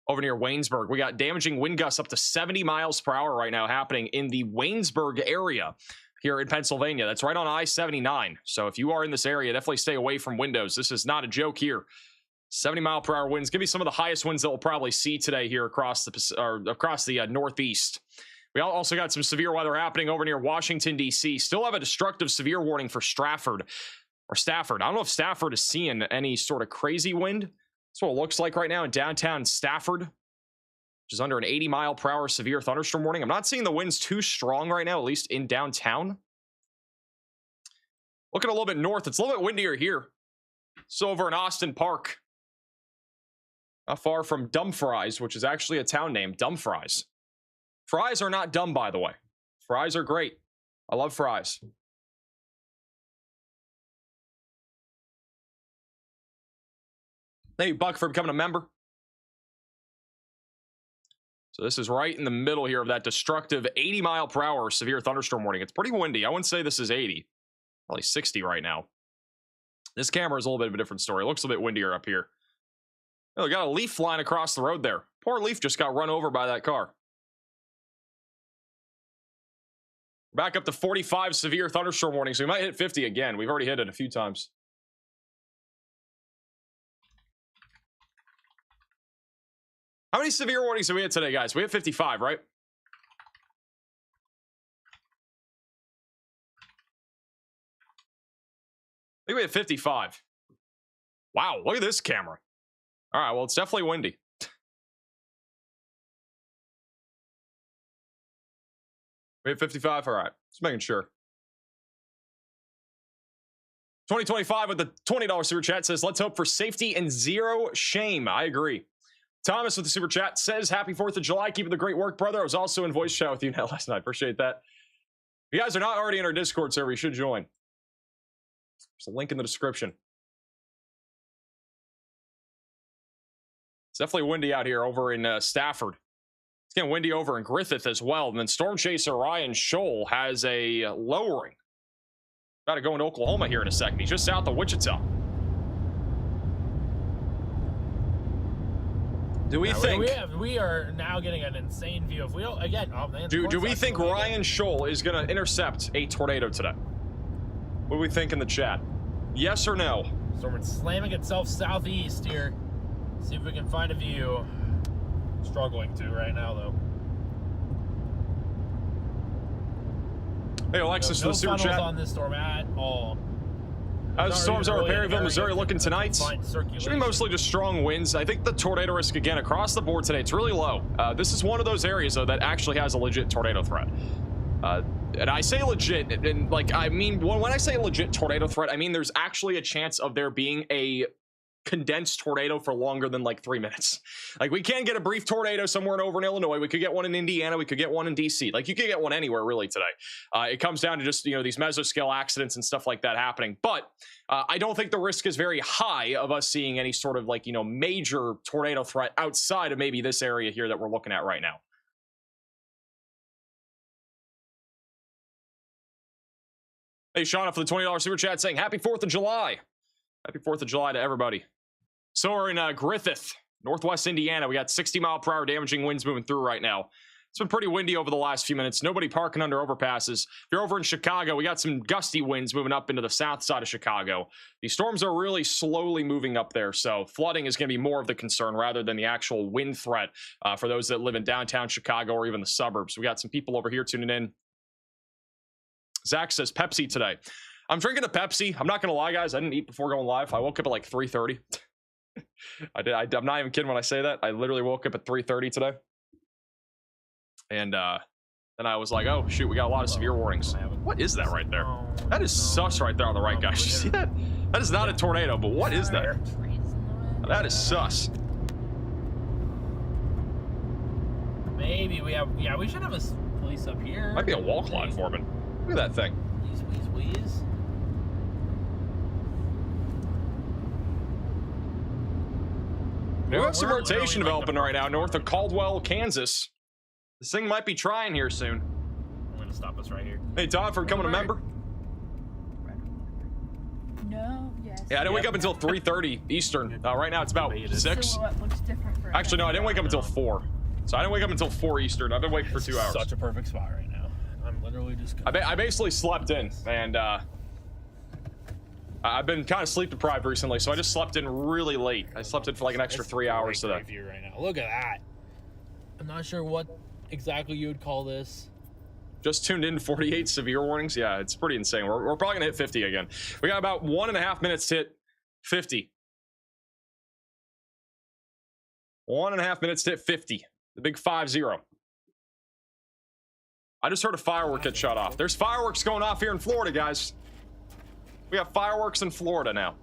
over near Waynesburg. We got damaging wind gusts up to 70 miles per hour right now happening in the Waynesburg area here in Pennsylvania. That's right on I-79. So if you are in this area, definitely stay away from windows. This is not a joke here. 70-mile-per-hour winds. Give me some of the highest winds that we'll probably see today here across the Northeast. We also got some severe weather happening over near Washington, D.C. Still have a destructive severe warning for Stafford. I don't know if Stafford is seeing any sort of crazy wind. That's what it looks like right now in downtown Stafford, which is under an 80-mile-per-hour severe thunderstorm warning. I'm not seeing the winds too strong right now, at least in downtown. Looking a little bit north, it's a little bit windier here. So over in Austin Park, not far from Dumfries, which is actually a town name, Dumfries. Fries are not dumb, by the way. Fries are great. I love fries. Thank you, Buck, for becoming a member. So this is right in the middle here of that destructive 80-mile-per-hour severe thunderstorm warning. It's pretty windy. I wouldn't say this is 80. Probably 60 right now. This camera is a little bit of a different story. It looks a bit windier up here. Oh, we got a leaf flying across the road there. Poor leaf just got run over by that car. Back up to 45 severe thunderstorm warnings. So we might hit 50 again. We've already hit it a few times. How many severe warnings did we hit today, guys? We hit 55, right? I think we hit 55. Wow, look at this camera. All right, well, it's definitely windy. We hit 55? All right, just making sure. 2025 with the $20 super chat says, let's hope for safety and zero shame. I agree. Thomas with the super chat says, happy 4th of July. Keep up the great work, brother. I was also in voice chat with you last night. Appreciate that. If you guys are not already in our Discord server, you should join. There's a link in the description. It's definitely windy out here over in Stafford. It's getting windy over in Griffith as well. And then Storm Chaser Ryan Scholl has a lowering. Got to go into Oklahoma here in a second. He's just south of Wichita. Do we think we are now getting an insane view? If we don't again, oh man, do we think Ryan Scholl is going to intercept a tornado today? What do we think in the chat? Yes or no? Storm slamming itself southeast here. See if we can find a view. Struggling to right now though. Hey, Alexis, No for the super funnels chat. on this storm at all. As the storms are in Perryville, Missouri looking tonight. Should be mostly just strong winds. I think the tornado risk, again, across the board today, it's really low. This is one of those areas, though, that actually has a legit tornado threat. And I say legit, and like, I mean, when I say legit tornado threat, I mean there's actually a chance of there being a condensed tornado for longer than like 3 minutes. Like, we can get a brief tornado somewhere over in Illinois. We could get one in Indiana. We could get one in DC. Like, you could get one anywhere really today. It comes down to just, you know, these mesoscale accidents and stuff like that happening. But I don't think the risk is very high of us seeing any sort of like, you know, major tornado threat outside of maybe this area here that we're looking at right now. Hey, Shauna, for the $20 super chat saying happy 4th of July. Happy 4th of July to everybody. So we're in Griffith, Northwest Indiana. We got 60-mile-per-hour damaging winds moving through right now. It's been pretty windy over the last few minutes. Nobody parking under overpasses. If you're over in Chicago, we got some gusty winds moving up into the south side of Chicago. These storms are really slowly moving up there, so flooding is going to be more of the concern rather than the actual wind threat for those that live in downtown Chicago or even the suburbs. We got some people over here tuning in. Zach says Pepsi today. I'm drinking a Pepsi. I'm not going to lie, guys. I didn't eat before going live. I woke up at like 3:30. I'm not even kidding when I say that. I literally woke up at 3:30 today. And then I was like, oh, shoot, we got a lot of severe warnings. What is that right there? That is sus right there on the right, guys. You see that? That is not a tornado, but what is that? That is sus. Maybe we have, yeah, we should have a police up here. Might be a walk line foreman. Look at that thing. Wheeze. We have some rotation developing right now north of Caldwell, Kansas. This thing might be trying here soon. I'm gonna stop us right here. Hey, Todd, for becoming a member. No, yes. Yeah, I didn't wake up until 3:30 Eastern. Right now it's about 6. Silhouette looks different for Actually, no, I didn't wake up until 4. So I didn't wake up until 4 Eastern. I've been awake for 2 hours. Such a perfect spot right now. I'm literally just. I basically slept in, and I've been kind of sleep deprived recently, so I just slept in really late. I slept in for like an extra 3 hours today. Right now. Look at that. I'm not sure what exactly you would call this. Just tuned in 48 severe warnings. Yeah, it's pretty insane. We're probably gonna hit 50 again. We got about 1.5 minutes to hit 50. 1.5 minutes to hit 50. The big 5-0. I just heard a firework get shut off. There's fireworks going off here in Florida, guys. We have fireworks in Florida now.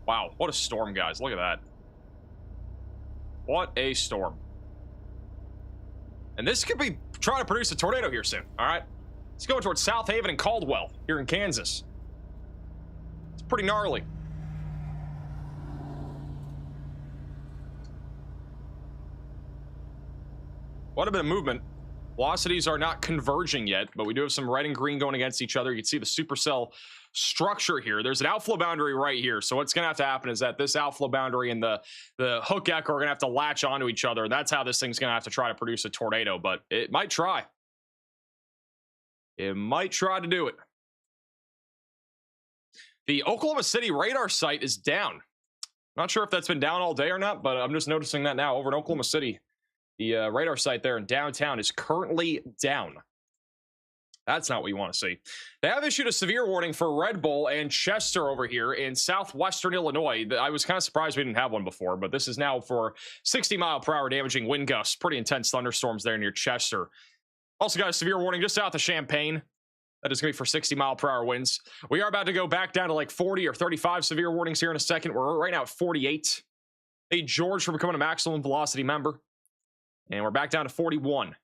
Wow, what a storm, guys. Look at that. What a storm. And this could be trying to produce a tornado here soon, all right? It's going towards South Haven and Caldwell here in Kansas. It's pretty gnarly. Quite a bit of movement. Velocities are not converging yet, but we do have some red and green going against each other. You can see the supercell structure here. There's an outflow boundary right here. So what's going to have to happen is that this outflow boundary and the hook echo are going to have to latch onto each other. That's how this thing's going to have to try to produce a tornado, but it might try. It might try to do it. The Oklahoma City radar site is down. Not sure if that's been down all day or not, but I'm just noticing that now over in Oklahoma City. The radar site there in downtown is currently down. That's not what you want to see. They have issued a severe warning for Red Bull and Chester over here in southwestern Illinois. I was kind of surprised we didn't have one before, but this is now for 60-mile-per-hour damaging wind gusts. Pretty intense thunderstorms there near Chester. Also got a severe warning just south of Champaign. That is going to be for 60-mile-per-hour winds. We are about to go back down to like 40 or 35 severe warnings here in a second. We're right now at 48. Hey, George, for becoming a maximum velocity member. And we're back down to 41.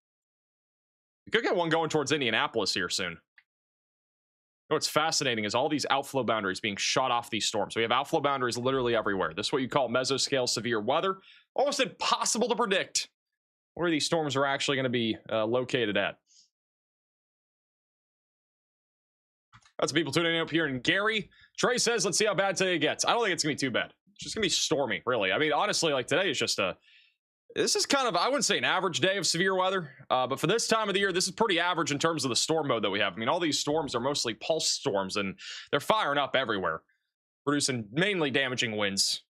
We could get one going towards Indianapolis here soon. What's fascinating is all these outflow boundaries being shot off these storms. We have outflow boundaries literally everywhere. This is what you call mesoscale severe weather. Almost impossible to predict where these storms are actually going to be located at. Got some people tuning in up here in Gary. Trey says, let's see how bad today gets. I don't think it's going to be too bad. It's just going to be stormy, really. I mean, honestly, like today is just this is kind of, I wouldn't say an average day of severe weather, but for this time of the year, this is pretty average in terms of the storm mode that we have. I mean, all these storms are mostly pulse storms, and they're firing up everywhere, producing mainly damaging winds.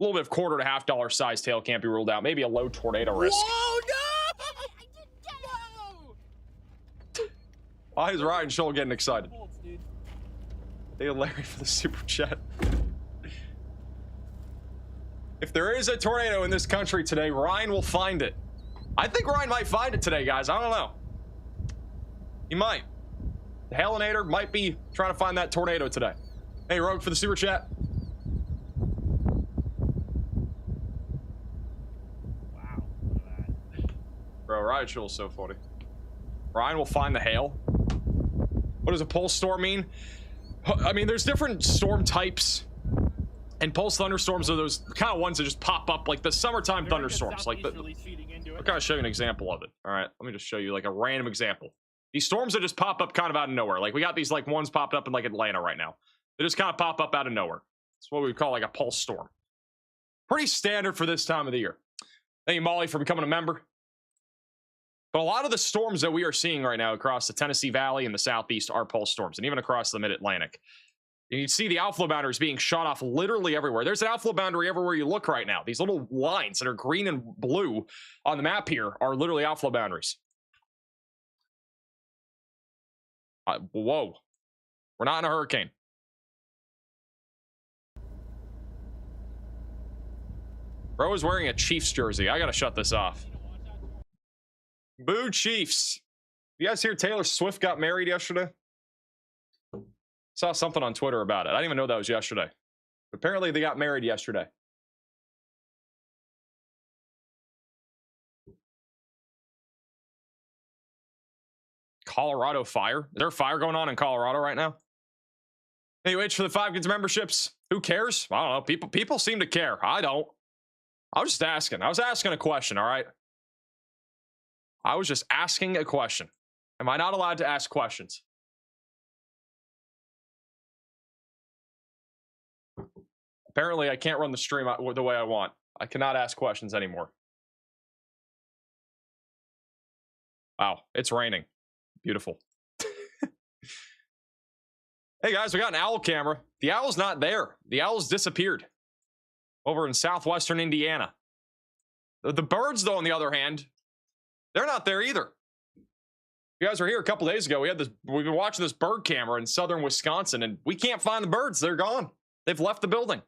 little bit of $quarter to $half size tail can't be ruled out. Maybe a low tornado risk. Whoa, no! Why is Ryan Scholl getting excited? Bolts, dude. Thank you, Larry, for the super chat. If there is a tornado in this country today, Ryan will find it. I think Ryan might find it today, guys. I don't know. He might. The Halinator might be trying to find that tornado today. Hey, Rogue, for the super chat. Wow. Look at that. Bro, Ryan Scholl is so funny. Ryan will find the hail. What does a pulse storm mean? I mean, there's different storm types. And pulse thunderstorms are those kind of ones that just pop up, like the summertime thunderstorms. Like I'll kind of show you an example of it. All right, let me just show you like a random example. These storms that just pop up kind of out of nowhere. Like we got these like ones popped up in like Atlanta right now. They just kind of pop up out of nowhere. It's what we would call like a pulse storm. Pretty standard for this time of the year. Thank you, Molly, for becoming a member. But a lot of the storms that we are seeing right now across the Tennessee Valley and the Southeast are pulse storms, and even across the Mid-Atlantic. You see the outflow boundaries being shot off literally everywhere. There's an outflow boundary everywhere you look right now. These little lines that are green and blue on the map here are literally outflow boundaries. Whoa. We're not in a hurricane. Bro is wearing a Chiefs jersey. I gotta shut this off. Boo Chiefs. You guys hear Taylor Swift got married yesterday? Saw something on Twitter about it. I didn't even know that was yesterday. Apparently they got married yesterday. Colorado fire? Is there a fire going on in Colorado right now? Anyway, for the 5 Kids memberships. Who cares? I don't know. People seem to care. I don't. I was just asking. I was asking a question, all right? I was just asking a question. Am I not allowed to ask questions? Apparently, I can't run the stream the way I want. I cannot ask questions anymore. Wow, it's raining. Beautiful. Hey guys, we got an owl camera. The owl's not there. The owl's disappeared over in southwestern Indiana. The birds, though, on the other hand, they're not there either. You guys were here a couple days ago. We've been watching this bird camera in southern Wisconsin, and we can't find the birds. They're gone. They've left the building.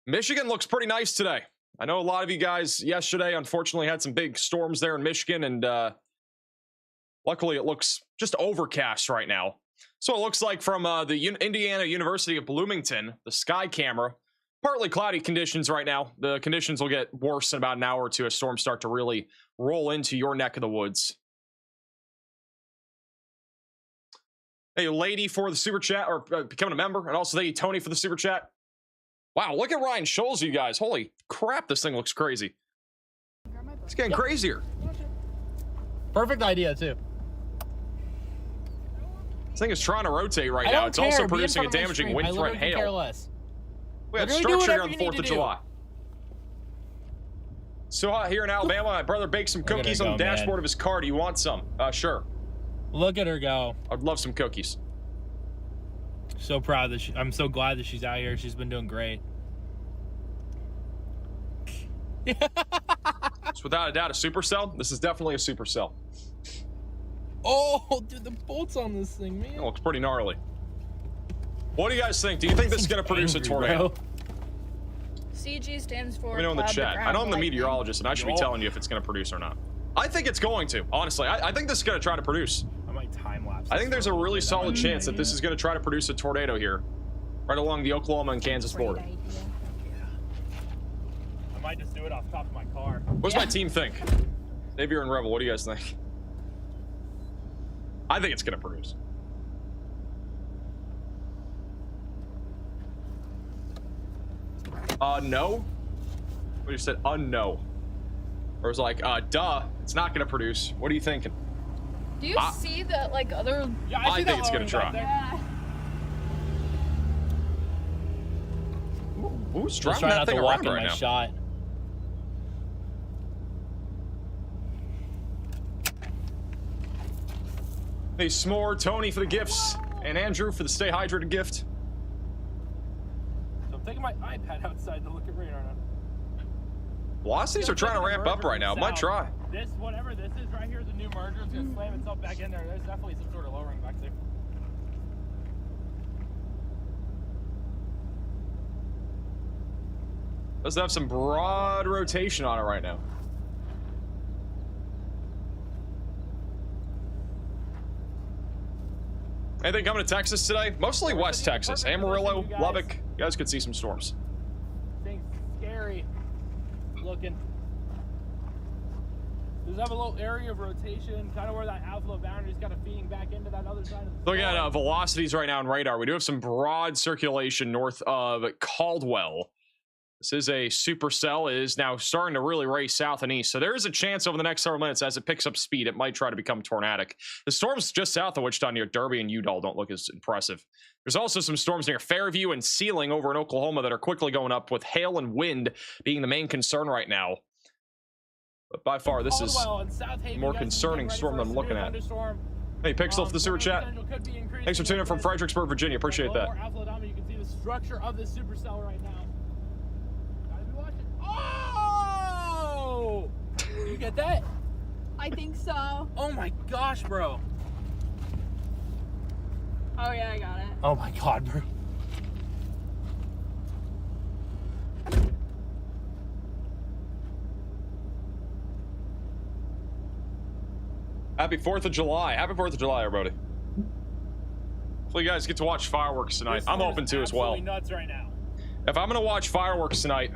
Michigan looks pretty nice today. I know a lot of you guys yesterday, unfortunately, had some big storms there in Michigan, and luckily it looks just overcast right now. So it looks like from the Indiana University of Bloomington, the sky camera, partly cloudy conditions right now. The conditions will get worse in about an hour or two as storms start to really roll into your neck of the woods. Hey, lady, for the super chat, or becoming a member, and also thank you, Tony, for the super chat. Wow, look at Ryan Scholes, you guys. Holy crap, this thing looks crazy. It's getting crazier. Perfect idea, too. This thing is trying to rotate right now. It's also producing a damaging wind threat hail. Care less. We have structure here on the 4th of July. So hot here in Alabama. My brother baked some cookies on the dashboard of his car. Do you want some? Sure. Look at her go. I'd love some cookies. So proud that I'm so glad that she's out here. She's been doing great. It's without a doubt a supercell. This is definitely a supercell. Oh, dude, the bolts on this thing, man. It looks pretty gnarly. What do you guys think? Do you think this is going to produce a tornado? Bro. CG stands for. Let me know in the chat. I know I'm the meteorologist, and I should be telling you if it's going to produce or not. I think it's going to. Honestly, I think this is going to try to produce. I might time lapse. I think there's a really solid chance that this is going to try to produce a tornado here, right along the Oklahoma and Kansas border. I might just do it off the top of my car. What's my team think? Xavier and Rebel, what do you guys think? I think it's going to produce. No. What you said? No. Or it was like, duh, it's not going to produce. What are you thinking? Do you see the like other? Yeah, I think it's going to try. Yeah. Who's Just driving trying that not thing to walk around in right my now? shot. Hey, S'more, Tony for the gifts, and Andrew for the Stay Hydrated gift. taking my iPad outside to look at radar now. Velocities are trying to ramp up right now. Might try. This, whatever this is right here, the new merger, is gonna slam itself back in there. There's definitely some sort of lowering back there. Does have some broad rotation on it right now. Anything coming to Texas today? Mostly West Texas. Amarillo, Lubbock. You guys could see some storms. Things scary looking. Does have a little area of rotation, kind of where that outflow boundary is kind of feeding back into that other side of the Look at velocities right now on radar. We do have some broad circulation north of Caldwell. This is a supercell. It is now starting to really race south and east. So there is a chance over the next several minutes as it picks up speed, it might try to become tornadic. The storms just south of Wichita near Derby and Udall don't look as impressive. There's also some storms near Fairview and Sealing over in Oklahoma that are quickly going up, with hail and wind being the main concern right now. But by far, this is a more concerning storm than I'm looking at. Hey, Pixel for the super chat. Thanks for tuning in from Fredericksburg, Virginia. Appreciate that. You can see the structure of this supercell right now. Gotta be watching. Oh! You get that? I think so. Oh my gosh, bro. Oh yeah, I got it. Oh my god, bro. Happy 4th of July. Happy 4th of July, everybody. Hopefully you guys get to watch fireworks tonight. I'm hoping to as well. Nuts right now. If I'm going to watch fireworks tonight,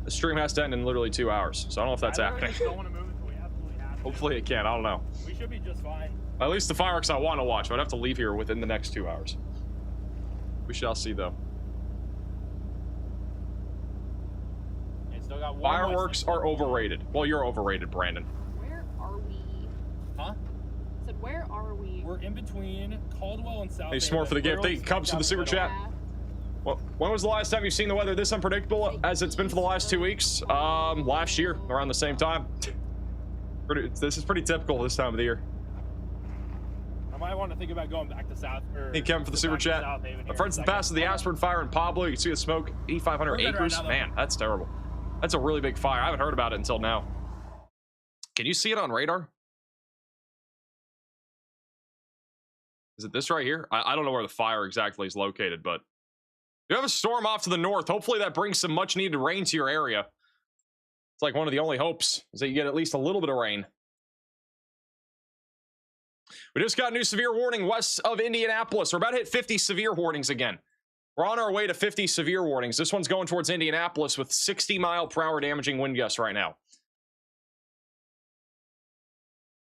the stream has to end in literally 2 hours. So I don't know if that's happening. Don't want to move until we absolutely have to. Hopefully it can. I don't know. We should be just fine. At least the fireworks I want to watch. I'd have to leave here within the next 2 hours. We shall see, though. Still got one Fireworks are overrated. Well, you're overrated, Brandon. Where are we? Huh? I said, where are we? We're in between Caldwell and South. Hey, Smart for the gift. Thank you, Cubs, for the super chat. Yeah. Well, when was the last time you've seen the weather this unpredictable as it's been for the last 2 weeks? Last year, around the same time. This is pretty typical this time of the year. I might want to think about going back to South. Hey, Kevin for the super chat. My friends in the past of the Aspirin fire in Pablo. You can see the smoke, 8,500 acres. Right now, man, that's terrible. That's a really big fire. I haven't heard about it until now. Can you see it on radar? Is it this right here? I don't know where the fire exactly is located, but you have a storm off to the north. Hopefully that brings some much needed rain to your area. It's like one of the only hopes is that you get at least a little bit of rain. We just got a new severe warning west of Indianapolis. We're about to hit 50 severe warnings again. We're on our way to 50 severe warnings. This one's going towards Indianapolis with 60-mile-per-hour damaging wind gusts right now.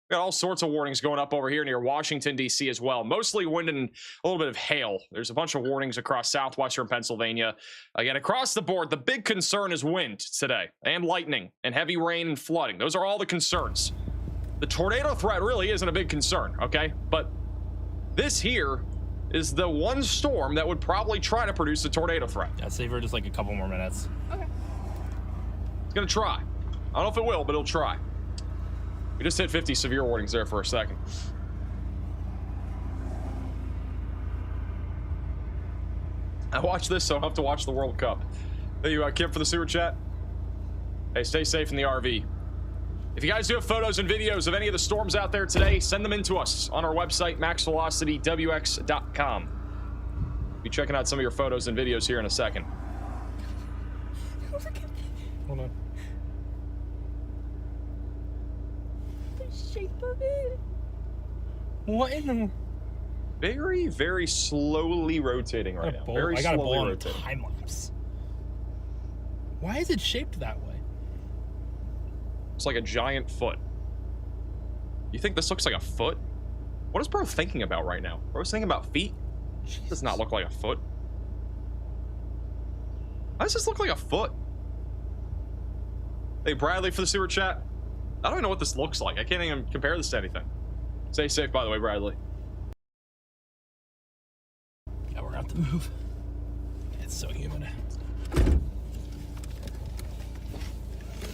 We got all sorts of warnings going up over here near Washington, D.C. as well. Mostly wind and a little bit of hail. There's a bunch of warnings across southwestern Pennsylvania. Again, across the board, the big concern is wind today, and lightning, and heavy rain and flooding. Those are all the concerns. The tornado threat really isn't a big concern, okay? But this here is the one storm that would probably try to produce a tornado threat. Yeah, save her just like a couple more minutes. Okay. It's gonna try. I don't know if it will, but it'll try. We just hit 50 severe warnings there for a second. I watch this, so I don't have to watch the World Cup. Thank you, Kim, for the super chat. Hey, stay safe in the RV. If you guys do have photos and videos of any of the storms out there today, send them in to us on our website, maxvelocitywx.com. Be checking out some of your photos and videos here in a second. Hold on. The shape of it. What in the... Very, very slowly rotating right now. Very I got a slowly bowl on rotating. time lapse. Why is it shaped that way? It's like a giant foot. You think this looks like a foot? What is bro thinking about right now? Bro's thinking about feet? It does not look like a foot. Why does this look like a foot? Hey, Bradley for the super chat. I don't even know what this looks like. I can't even compare this to anything. Stay safe, by the way, Bradley. Yeah, we're gonna have to move. It's so humid.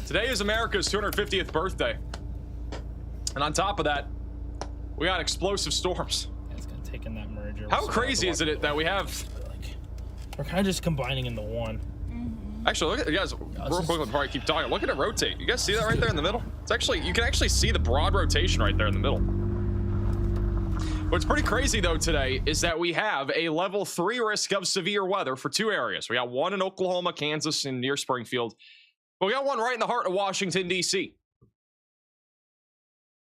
Today is America's 250th birthday. And on top of that, we got explosive storms. Yeah, it's gonna take in that merger. How crazy is it that we have We're kind of just combining into one. Actually, look at you guys real quickly before I keep talking. Look at it rotate. You guys see that right there in the middle? It's actually, you can actually see the broad rotation right there in the middle. What's pretty crazy though today is that we have a level 3 risk of severe weather for 2 areas. We got one in Oklahoma, Kansas, and near Springfield. But we got one right in the heart of Washington, D.C.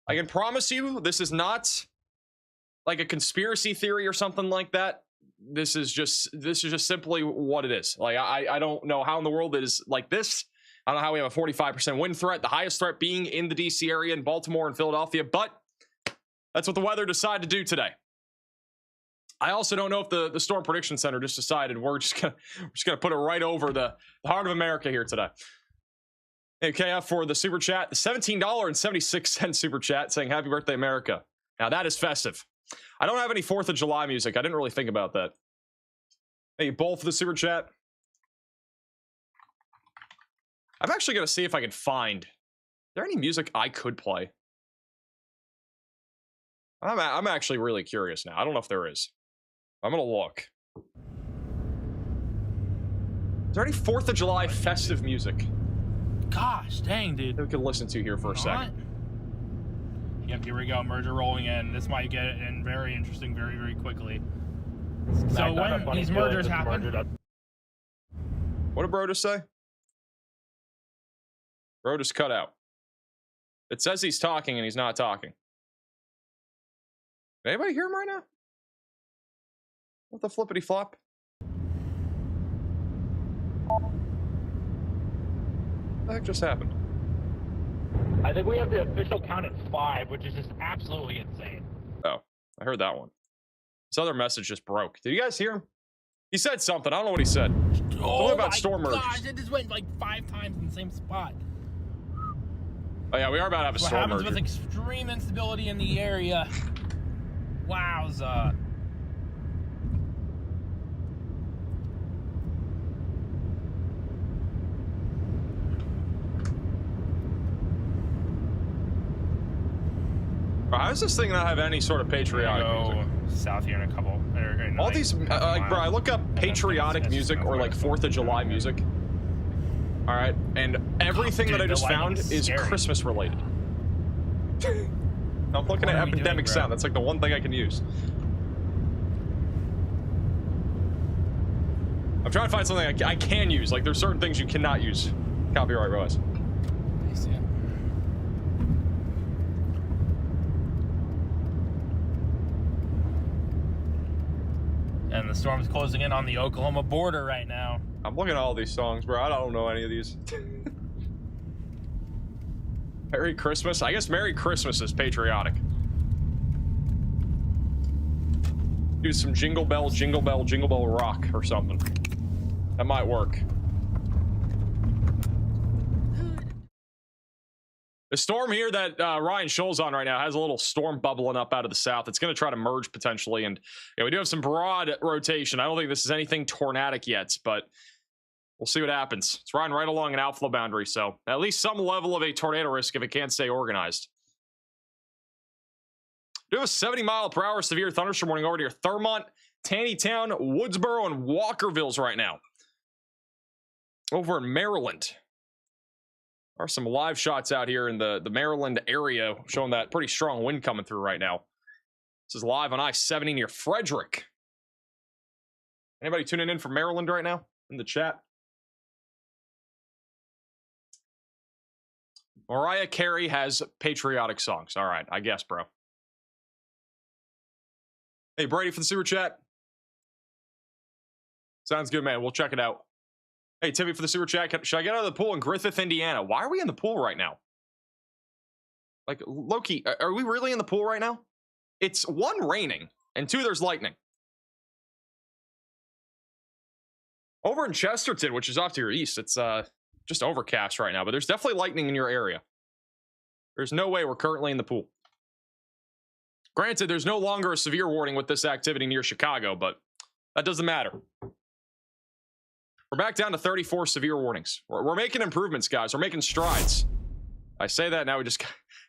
I can promise you this is not like a conspiracy theory or something like that. This is just simply what it is. Like I don't know how in the world it is like this. I don't know how we have a 45% wind threat, the highest threat being in the DC area, in Baltimore and Philadelphia, but that's what the weather decided to do today. I also don't know if the Storm Prediction Center just decided we're just gonna put it right over the heart of America here today. Hey, KF for the super chat, the $17.76 super chat saying happy birthday, America. Now that is festive. I don't have any 4th of July music. I didn't really think about that. Hey, Bull for the super chat. I'm actually going to see if I can find. Is there any music I could play? I'm actually really curious now. I don't know if there is. I'm going to look. Is there any 4th of July festive music? Gosh, dang, dude. That we could listen to here for a second. Yep, here we go. Merger rolling in. This might get in very interesting very, very quickly. So when these mergers happen... What did Brodus say? Brodus cut out. It says he's talking and he's not talking. Can anybody hear him right now? What the flippity flop? What the heck just happened? I think we have the official count at 5, which is just absolutely insane. Oh, I heard that one. This other message just broke. Did you guys hear him? He said something. I don't know what he said. Something about storm mergers. Gosh, it just went like 5 times in the same spot. Oh yeah, we are about to have a storm merger. What happens with extreme instability in the area? Wowza. How does this thing not have any sort of patriotic music? South here in a couple. All these, like, bro, I look up patriotic music or like 4th of July music. All right, and everything that I just found is Christmas related. I'm looking at Epidemic Sound. That's like the one thing I can use. I'm trying to find something I can use. Like, there's certain things you cannot use. Copyright wise. And the storm's closing in on the Oklahoma border right now. I'm looking at all these songs, bro. I don't know any of these. Merry Christmas. I guess Merry Christmas is patriotic. Do some jingle bell, jingle bell, jingle bell rock or something. That might work. The storm here that Ryan Scholl's on right now has a little storm bubbling up out of the south. It's going to try to merge potentially, and yeah, we do have some broad rotation. I don't think this is anything tornadic yet, but we'll see what happens. It's riding right along an outflow boundary, so at least some level of a tornado risk if it can't stay organized. We do have a 70-mile-per-hour severe thunderstorm warning over near Thurmont, Taneytown, Woodsboro, and Walkerville's right now. Over in Maryland. There are some live shots out here in the Maryland area showing that pretty strong wind coming through right now. This is live on I-70 near Frederick. Anybody tuning in from Maryland right now in the chat? Mariah Carey has patriotic songs. All right, I guess, bro. Hey, Brady for the super chat. Sounds good, man. We'll check it out. Hey, Timmy for the super chat. Should I get out of the pool in Griffith, Indiana? Why are we in the pool right now? Like, Loki, are we really in the pool right now? It's 1, raining, and 2, there's lightning. Over in Chesterton, which is off to your east, it's just overcast right now, but there's definitely lightning in your area. There's no way we're currently in the pool. Granted, there's no longer a severe warning with this activity near Chicago, but that doesn't matter. We're back down to 34 severe warnings. We're making improvements, guys. We're making strides. I say that now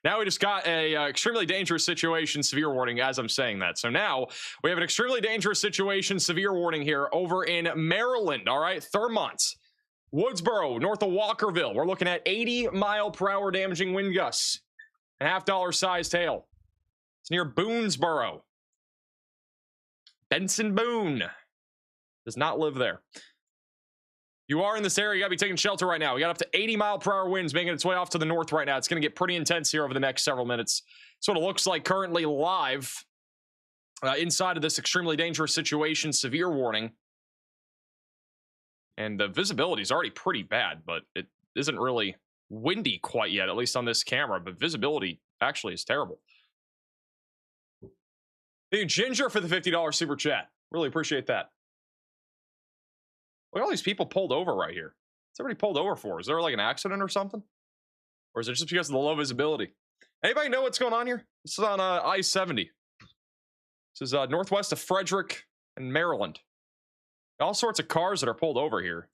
Now we just got a extremely dangerous situation, severe warning as I'm saying that. So now we have an extremely dangerous situation, severe warning here over in Maryland. All right, Thurmont, Woodsboro, north of Walkerville. We're looking at 80-mile-per-hour damaging wind gusts, and $half sized hail. It's near Boonesboro. Benson Boone does not live there. You are in this area, you gotta be taking shelter right now. We got up to 80-mile-per-hour winds making its way off to the north right now. It's gonna get pretty intense here over the next several minutes. That's what it looks like currently live inside of this extremely dangerous situation, severe warning. And the visibility is already pretty bad, but it isn't really windy quite yet, at least on this camera, but visibility actually is terrible. Thank you, Ginger, for the $50 super chat. Really appreciate that. Look at all these people pulled over right here. What's everybody pulled over for? Is there like an accident or something? Or is it just because of the low visibility? Anybody know what's going on here? This is on I-70. This is northwest of Frederick and Maryland. All sorts of cars that are pulled over here.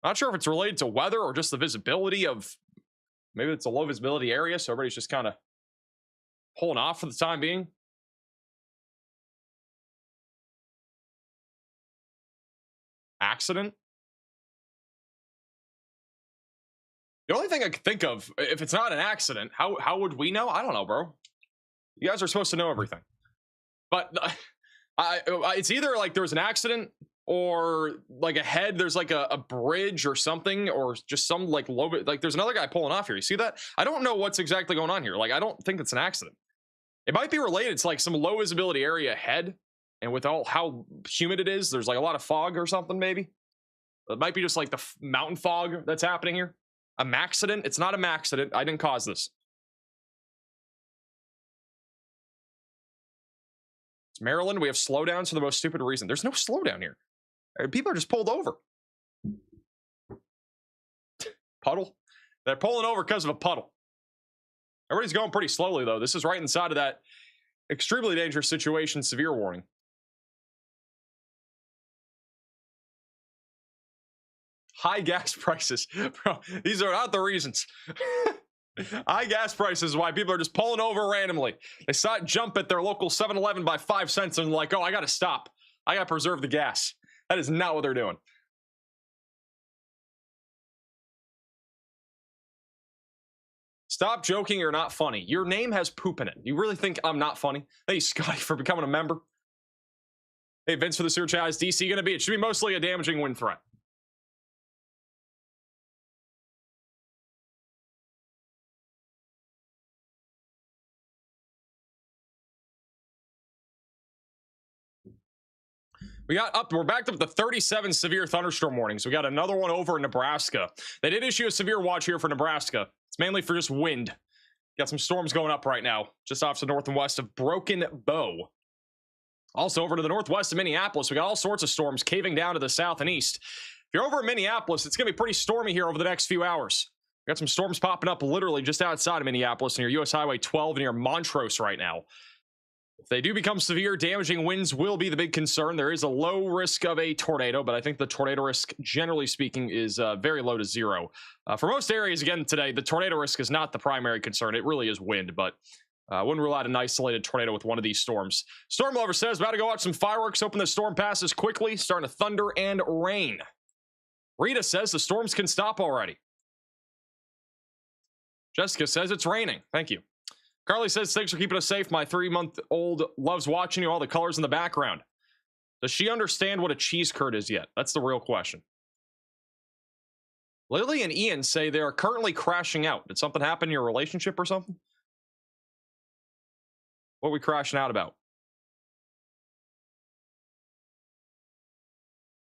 Not sure if it's related to weather or just the visibility of... Maybe it's a low visibility area, so everybody's just kind of pulling off for the time being. Accident? The only thing I could think of, if it's not an accident, how would we know? I don't know, bro. You guys are supposed to know everything. But it's either like there was an accident or like ahead there's like a bridge or something, or just some like low, like there's another guy pulling off here. You see that? I don't know what's exactly going on here. Like, I don't think it's an accident. It might be related to like some low visibility area ahead. And with all how humid it is, there's like a lot of fog or something, maybe. It might be just like the mountain fog that's happening here. A maxident? It's not a maxident. I didn't cause this. It's Maryland. We have slowdowns for the most stupid reason. There's no slowdown here. People are just pulled over. Puddle? They're pulling over because of a puddle. Everybody's going pretty slowly, though. This is right inside of that extremely dangerous situation, severe warning. High gas prices. Bro, these are not the reasons. High gas prices is why people are just pulling over randomly. They saw it jump at their local 7-Eleven by 5 cents and like, oh, I got to stop. I got to preserve the gas. That is not what they're doing. Stop joking, you're not funny. Your name has poop in it. You really think I'm not funny? Thank you, Scotty, for becoming a member. Hey, Vince, for the super chat. Is DC going to be? It should be mostly a damaging wind threat. We're backed up to 37 severe thunderstorm warnings. We got another one over in Nebraska. They did issue a severe watch here for Nebraska. It's mainly for just wind. Got some storms going up right now, just off to the north and west of Broken Bow. Also over to the northwest of Minneapolis, we got all sorts of storms caving down to the south and east. If you're over in Minneapolis, it's going to be pretty stormy here over the next few hours. We got some storms popping up literally just outside of Minneapolis near US Highway 12 near Montrose right now. If they do become severe, damaging winds will be the big concern. There is a low risk of a tornado, but I think the tornado risk, generally speaking, is very low to zero. For most areas, again, today, the tornado risk is not the primary concern. It really is wind, but I wouldn't rule out an isolated tornado with one of these storms. Storm Lover says, about to go watch some fireworks, hoping the storm passes quickly, starting to thunder and rain. Rita says the storms can stop already. Jessica says it's raining. Thank you. Carly says, thanks for keeping us safe. My 3-month-old loves watching you, all the colors in the background. Does she understand what a cheese curd is yet? That's the real question. Lily and Ian say they are currently crashing out. Did something happen in your relationship or something? What are we crashing out about?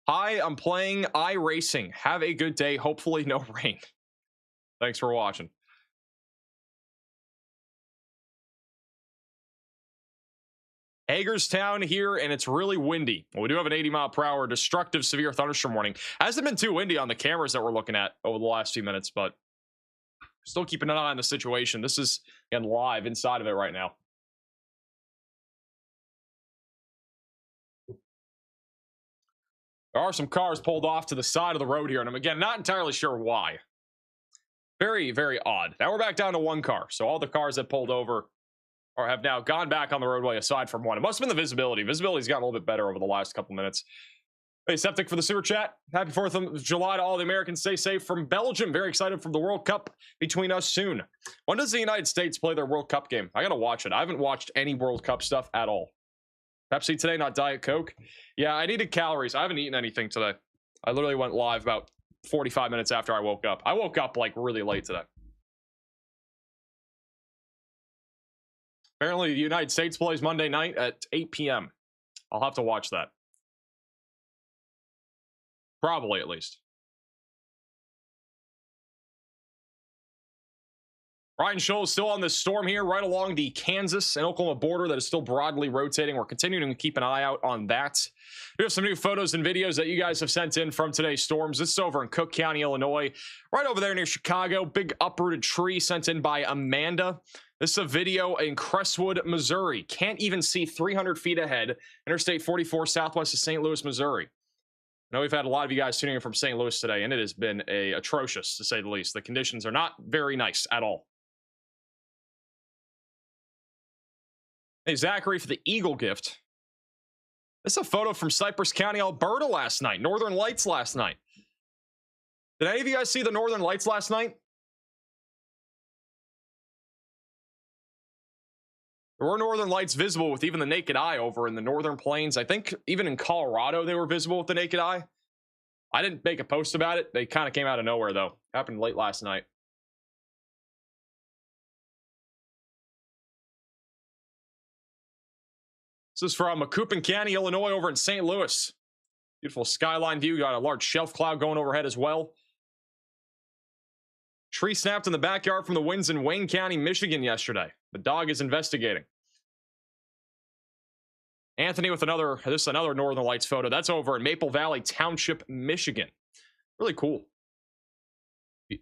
Hi, I'm playing iRacing. Have a good day. Hopefully no rain. Thanks for watching. Hagerstown here, and it's really windy. Well, we do have an 80-mile-per-hour destructive severe thunderstorm warning. Hasn't been too windy on the cameras that we're looking at over the last few minutes, but still keeping an eye on the situation. This is, again, live inside of it right now. There are some cars pulled off to the side of the road here, and I'm, again, not entirely sure why. Very, very odd. Now we're back down to one car. So all the cars that pulled over or have now gone back on the roadway aside from one. It must have been the visibility. Visibility's gotten a little bit better over the last couple minutes. Hey, Septic for the super chat. Happy 4th of July to all the Americans. Stay safe from Belgium. Very excited for the World Cup between us soon. When does the United States play their World Cup game? I got to watch it. I haven't watched any World Cup stuff at all. Pepsi today, not Diet Coke. Yeah, I needed calories. I haven't eaten anything today. I literally went live about 45 minutes after I woke up. I woke up like really late today. Apparently, the United States plays Monday night at 8 p.m. I'll have to watch that. Probably, at least. Ryan Scholl is still on this storm here, right along the Kansas and Oklahoma border that is still broadly rotating. We're continuing to keep an eye out on that. We have some new photos and videos that you guys have sent in from today's storms. This is over in Cook County, Illinois, right over there near Chicago. Big uprooted tree sent in by Amanda. This is a video in Crestwood, Missouri. Can't even see 300 feet ahead. Interstate 44 southwest of St. Louis, Missouri. I know we've had a lot of you guys tuning in from St. Louis today, and it has been atrocious, to say the least. The conditions are not very nice at all. Hey, Zachary, for the Eagle gift. This is a photo from Cypress County, Alberta last night. Northern Lights last night. Did any of you guys see the Northern Lights last night? There were Northern Lights visible with even the naked eye over in the Northern Plains. I think even in Colorado, they were visible with the naked eye. I didn't make a post about it. They kind of came out of nowhere, though. Happened late last night. This is from Macoupin County, Illinois, over in St. Louis. Beautiful skyline view. Got a large shelf cloud going overhead as well. Tree snapped in the backyard from the winds in Wayne County, Michigan yesterday. The dog is investigating. Anthony with another Northern Lights photo. That's over in Maple Valley Township, Michigan. Really cool.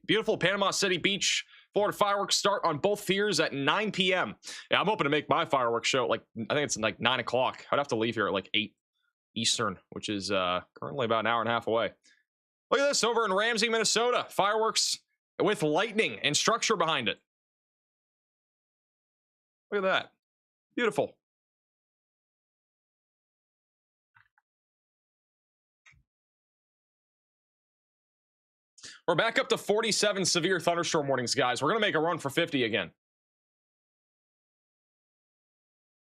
Beautiful Panama City Beach. Florida fireworks start on both piers at 9 p.m. Yeah, I'm hoping to make my fireworks show like, I think it's like 9 o'clock. I'd have to leave here at like 8 Eastern, which is currently about an hour and a half away. Look at this over in Ramsey, Minnesota. Fireworks with lightning and structure behind it. Look at that. Beautiful. We're back up to 47 severe thunderstorm warnings, guys. We're going to make a run for 50 again.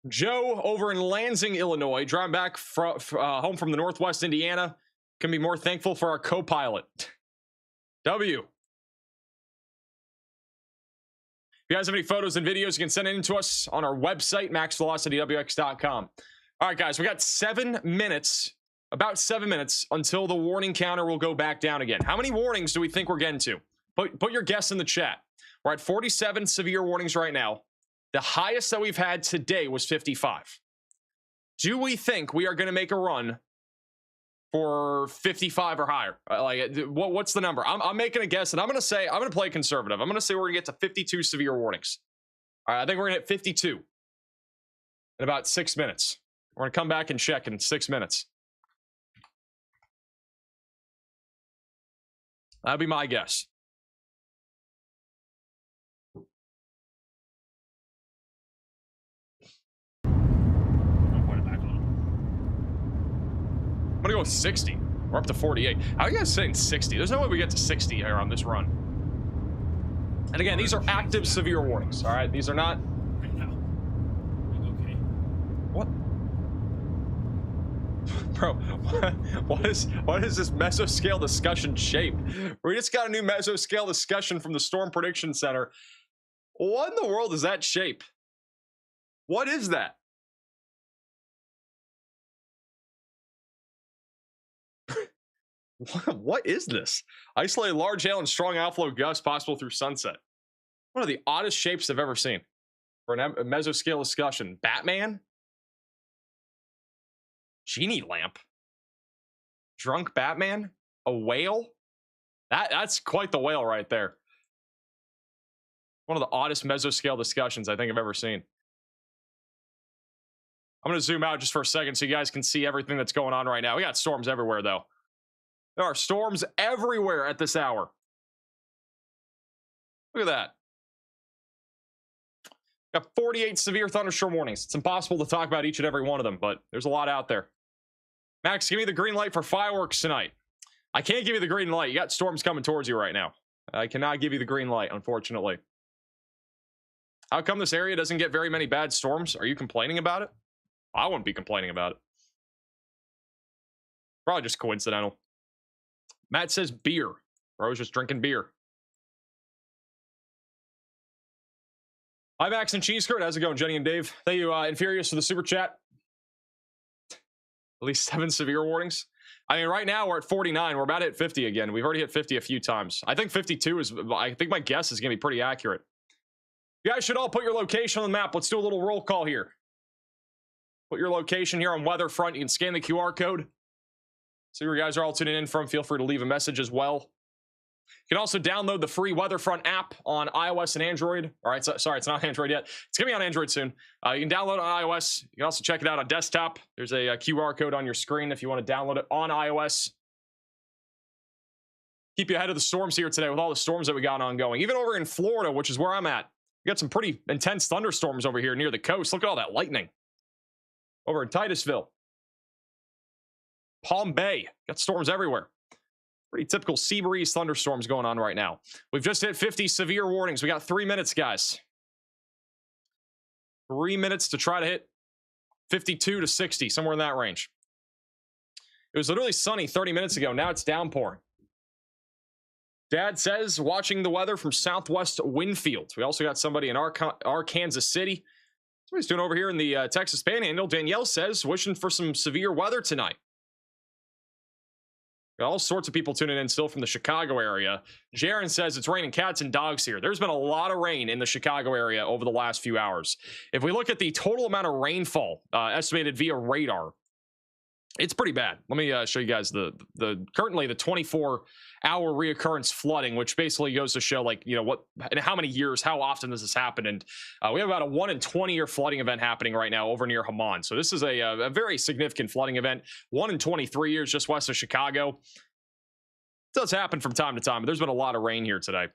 Joe over in Lansing, Illinois, driving back home from the Northwest Indiana. Can be more thankful for our co-pilot. W. If you guys have any photos and videos, you can send it in to us on our website, maxvelocitywx.com. All right, guys, we got 7 minutes. About 7 minutes until the warning counter will go back down again. How many warnings do we think we're getting to? Put your guess in the chat. We're at 47 severe warnings right now. The highest that we've had today was 55. Do we think we are going to make a run for 55 or higher? What's the number? I'm making a guess, and I'm going to play conservative. I'm going to say we're going to get to 52 severe warnings. All right, I think we're going to hit 52 in about 6 minutes. We're going to come back and check in 6 minutes. That'd be my guess. I'm going back a little. I'm gonna go with 60. We're up to 48. How are you guys saying 60? There's no way we get to 60 here on this run. And again, these are active severe warnings. All right, these are not. Right now. Okay. What? Bro, what is this mesoscale discussion shape? We just got a new mesoscale discussion from the Storm Prediction Center. What in the world is that shape? What is that? What is this? Isolated large hail and strong outflow gusts possible through sunset. One of the oddest shapes I've ever seen for a mesoscale discussion. Batman? Genie lamp? Drunk Batman? A whale? That's quite the whale right there. One of the oddest mesoscale discussions I think I've ever seen. I'm going to zoom out just for a second so you guys can see everything that's going on right now. We got storms everywhere, though. There are storms everywhere at this hour. Look at that. Got 48 severe thunderstorm warnings. It's impossible to talk about each and every one of them, but there's a lot out there. Max, give me the green light for fireworks tonight. I can't give you the green light. You got storms coming towards you right now. I cannot give you the green light, unfortunately. How come this area doesn't get very many bad storms? Are you complaining about it? I wouldn't be complaining about it. Probably just coincidental. Matt says beer. Or I was just drinking beer. Hi, Max and Cheese Curd. How's it going, Jenny and Dave? Thank you, Infurious, for the super chat. At least 7 severe warnings. I mean, right now we're at 49. We're about to hit 50 again. We've already hit 50 a few times. I think 52 is, I think my guess is going to be pretty accurate. You guys should all put your location on the map. Let's do a little roll call here. Put your location here on WeatherFront. You can scan the QR code. See where you guys are all tuning in from. Feel free to leave a message as well. You can also download the free WeatherFront app on iOS and Android. All right, sorry, it's not Android yet. It's going to be on Android soon. You can download it on iOS. You can also check it out on desktop. There's a QR code on your screen if you want to download it on iOS. Keep you ahead of the storms here today with all the storms that we got ongoing. Even over in Florida, which is where I'm at, we got some pretty intense thunderstorms over here near the coast. Look at all that lightning. Over in Titusville. Palm Bay. Got storms everywhere. Pretty typical sea breeze thunderstorms going on right now. We've just hit 50 severe warnings. We got 3 minutes, guys. 3 minutes to try to hit 52 to 60, somewhere in that range. It was literally sunny 30 minutes ago. Now it's downpouring. Dad says, watching the weather from Southwest Winfield. We also got somebody in Arkansas City. Somebody's doing over here in the Texas Panhandle. Danielle says, wishing for some severe weather tonight. Got all sorts of people tuning in still from the Chicago area. Jaron says it's raining cats and dogs here. There's been a lot of rain in the Chicago area over the last few hours. If we look at the total amount of rainfall estimated via radar, it's pretty bad. Let me show you guys currently the 24-hour reoccurrence flooding, which basically goes to show, like, you know, what and how many years, how often does this happen. And we have about a 1 in 20-year flooding event happening right now over near Hammond. So this is a very significant flooding event. 1 in 23 years just west of Chicago. It does happen from time to time, but there's been a lot of rain here today.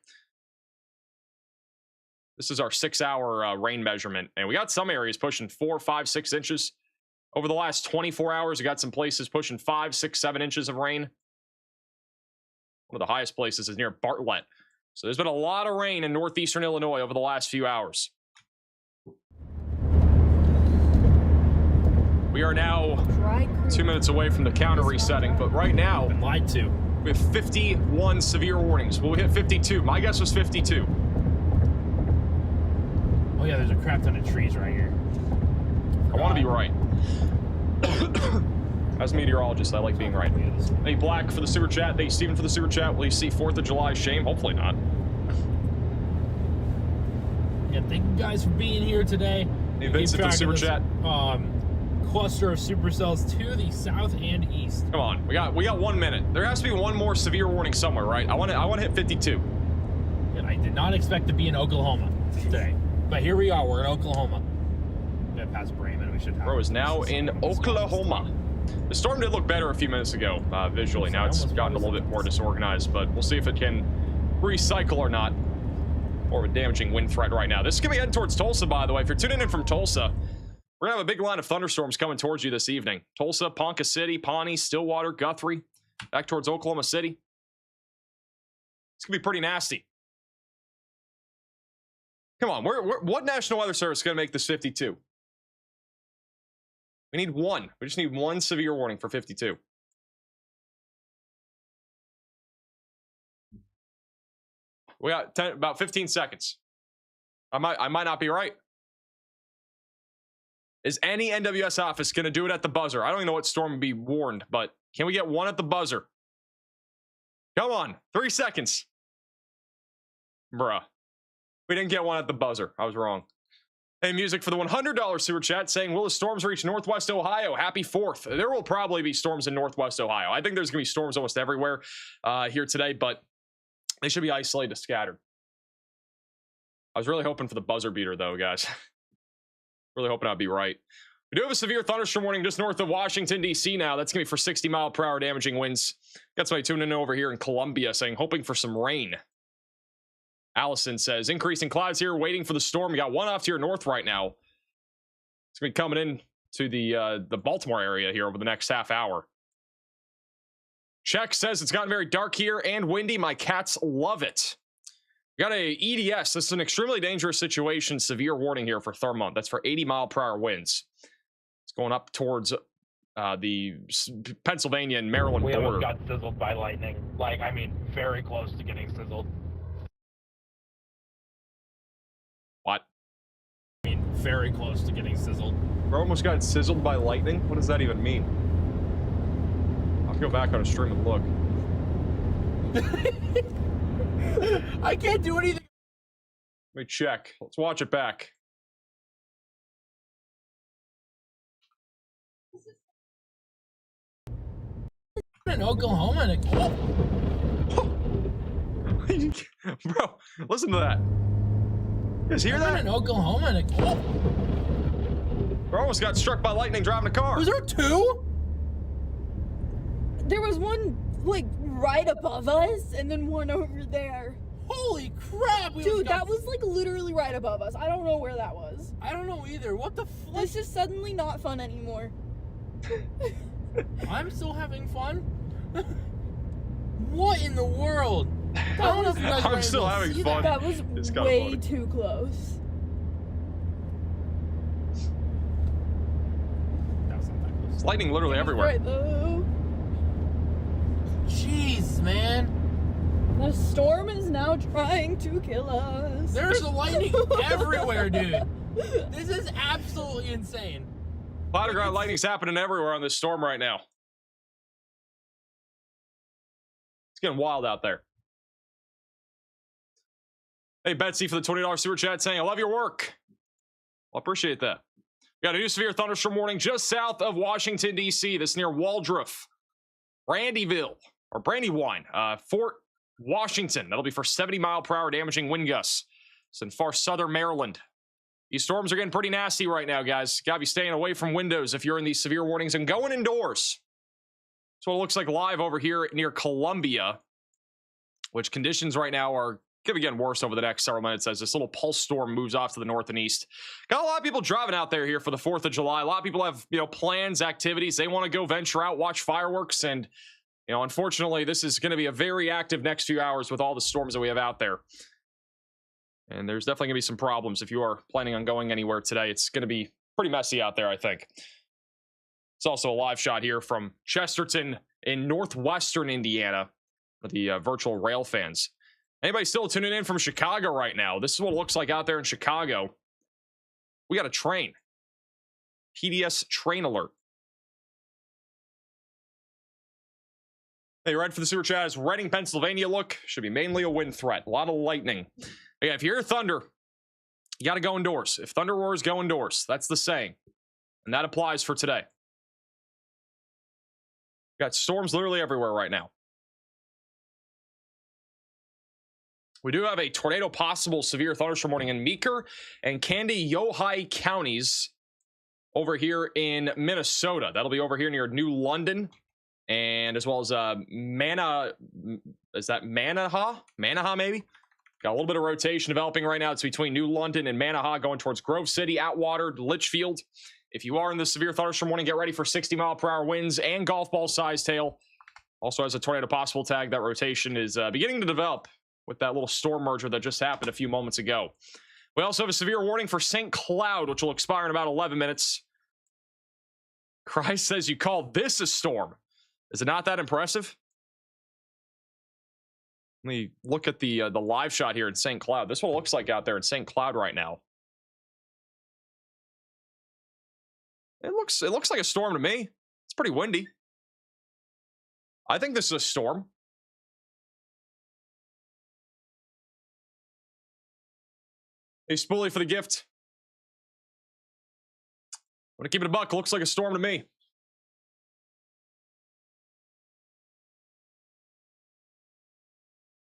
This is our 6-hour rain measurement, and we got some areas pushing 4, 5, 6 inches. Over the last 24 hours, we got some places pushing 5, 6, 7 inches of rain. One of the highest places is near Bartlett. So there's been a lot of rain in northeastern Illinois over the last few hours. We are now 2 minutes away from the counter resetting, but right now, Been lied to. we have 51 severe warnings. Will we hit 52? My guess was 52. Oh yeah, there's a crap ton of trees right here. I want to be right. As a meteorologist, I like being right. Hey, Black for the super chat. Hey, Steven for the super chat. Will you see 4th of July shame? Hopefully not. Yeah, thank you guys for being here today. Hey, Vincent for the super chat. Cluster of supercells to the south and east. Come on, we got 1 minute. There has to be one more severe warning somewhere, right? I want to hit 52. And I did not expect to be in Oklahoma today, but here we are. We're in Oklahoma. We're gonna pass Bremen. We should have. Bro is now in Oklahoma. The storm did look better a few minutes ago visually. Now it's gotten a little bit more disorganized, but we'll see if it can recycle or not. More of a damaging wind threat right now. This is gonna be heading towards Tulsa, by the way. If you're tuning in from Tulsa, we're gonna have a big line of thunderstorms coming towards you this evening. Tulsa, Ponca City, Pawnee, Stillwater, Guthrie, back towards Oklahoma City. It's gonna be pretty nasty. Come on, what National Weather Service is gonna make this 52? We need one. We just need one severe warning for 52. We got about 15 seconds. I might not be right. Is any NWS office going to do it at the buzzer? I don't even know what storm would be warned, but can we get one at the buzzer? Come on, 3 seconds. Bruh. We didn't get one at the buzzer. I was wrong. Hey, music for the $100 super chat saying, will the storms reach Northwest Ohio? Happy 4th. There will probably be storms in Northwest Ohio. I think there's going to be storms almost everywhere here today, but they should be isolated, scattered. I was really hoping for the buzzer beater, though, guys. Really hoping I'd be right. We do have a severe thunderstorm warning just north of Washington, D.C. now. That's going to be for 60-mile-per-hour damaging winds. Got somebody tuning in over here in Columbia saying, hoping for some rain. Allison says, increasing clouds here, waiting for the storm. We got one off to your north right now. It's going to be coming in to the Baltimore area here over the next half hour. Check says it's gotten very dark here and windy. My cats love it. We got a EDS. This is an extremely dangerous situation. Severe warning here for Thurmont. That's for 80-mile-per-hour winds. It's going up towards the Pennsylvania and Maryland we border. almost got sizzled by lightning. Like, I mean, very close to getting sizzled. What? I mean, very close to getting sizzled. We almost got sizzled by lightning? What does that even mean? I'll go back on a stream and look. I can't do anything. Let me check. Let's watch it back. In Oklahoma. And Bro, listen to that. You guys hear that? In Oklahoma. And We almost got struck by lightning driving a car. was there two? There was one like right above us, and then one over there. Holy crap! Dude, that was like literally right above us. I don't know where that was. I don't know either. What the flip? This is suddenly not fun anymore. I'm still having fun. What in the world? I don't know if you guys were I'm able still to having see fun. That was It's kinda way funny. too close. That's not that close. It's lightning literally everywhere. Right though. Jeez, man. The storm is now trying to kill us. There's a lightning everywhere, dude. This is absolutely insane. Cloud ground lightning's happening everywhere on this storm right now. It's getting wild out there. Hey, Betsy for the $20 super chat saying, I love your work. Well, I appreciate that. We got a new severe thunderstorm warning just south of Washington, D.C. This near Waldrop, Brandyville, or Brandywine, Fort Washington. That'll be for 70-mile-per-hour damaging wind gusts. It's in far southern Maryland. These storms are getting pretty nasty right now, guys. Gotta be staying away from windows if you're in these severe warnings and going indoors. That's what it looks like live over here near Columbia, which conditions right now are going to be getting worse over the next several minutes as this little pulse storm moves off to the north and east. Got a lot of people driving out there here for the 4th of July. A lot of people have, plans, activities. They want to go venture out, watch fireworks. And, unfortunately, this is going to be a very active next few hours with all the storms that we have out there. And there's definitely going to be some problems if you are planning on going anywhere today. It's going to be pretty messy out there, I think. It's also a live shot here from Chesterton in northwestern Indiana for the virtual rail fans. Anybody still tuning in from Chicago right now? This is what it looks like out there in Chicago. We got a train. PDS train alert. Hey, you ready for the super chat? Is Reading, Pennsylvania look? Should be mainly a wind threat. A lot of lightning. Yeah, if you hear thunder, you got to go indoors. If thunder roars, go indoors. That's the saying. And that applies for today. Got storms literally everywhere right now. We do have a tornado possible severe thunderstorm warning in Meeker and Candy-Yohai counties over here in Minnesota. That'll be over here near New London and as well as Manaha, maybe? Got a little bit of rotation developing right now. It's between New London and Manaha going towards Grove City, Atwater, Litchfield. If you are in the severe thunderstorm warning, get ready for 60-mile-per-hour winds and golf ball size hail. Also has a tornado possible tag. That rotation is beginning to develop with that little storm merger that just happened a few moments ago. We also have a severe warning for St. Cloud, which will expire in about 11 minutes. Christ says you call this a storm. Is it not that impressive? Let me look at the live shot here in St. Cloud. This is what it looks like out there in St. Cloud right now. It looks like a storm to me. It's pretty windy. I think this is a storm. Hey, Spoolie for the gift. I'm gonna keep it a buck. Looks like a storm to me.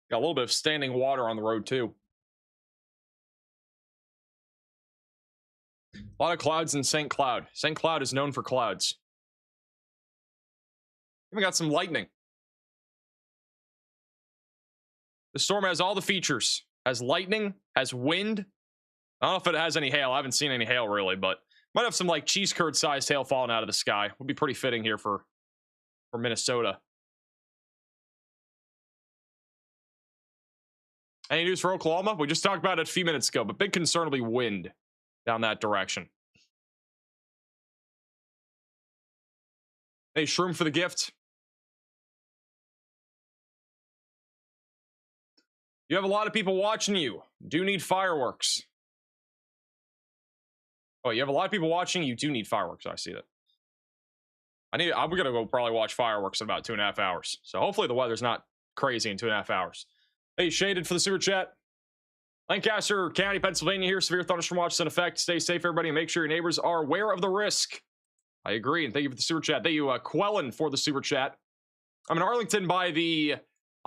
Got a little bit of standing water on the road, too. A lot of clouds in St. Cloud. St. Cloud is known for clouds. Even got some lightning. The storm has all the features. has lightning, has wind. I don't know if it has any hail. I haven't seen any hail really, but might have some like cheese curd sized hail falling out of the sky. Would be pretty fitting here for Minnesota. Any news for Oklahoma? We just talked about it a few minutes ago, but big concern will be wind down that direction. Hey, shroom for the gift. You have a lot of people watching you. Do need fireworks. Oh, you have a lot of people watching. You do need fireworks. I see that. I'm gonna go probably watch fireworks in about 2.5 hours. So hopefully the weather's not crazy in 2.5 hours. Hey, Shaded for the super chat. Lancaster County, Pennsylvania here. Severe thunderstorm watch is in effect. Stay safe, everybody, and make sure your neighbors are aware of the risk. I agree, and thank you for the super chat. Thank you, Quellen, for the super chat. I'm in Arlington by the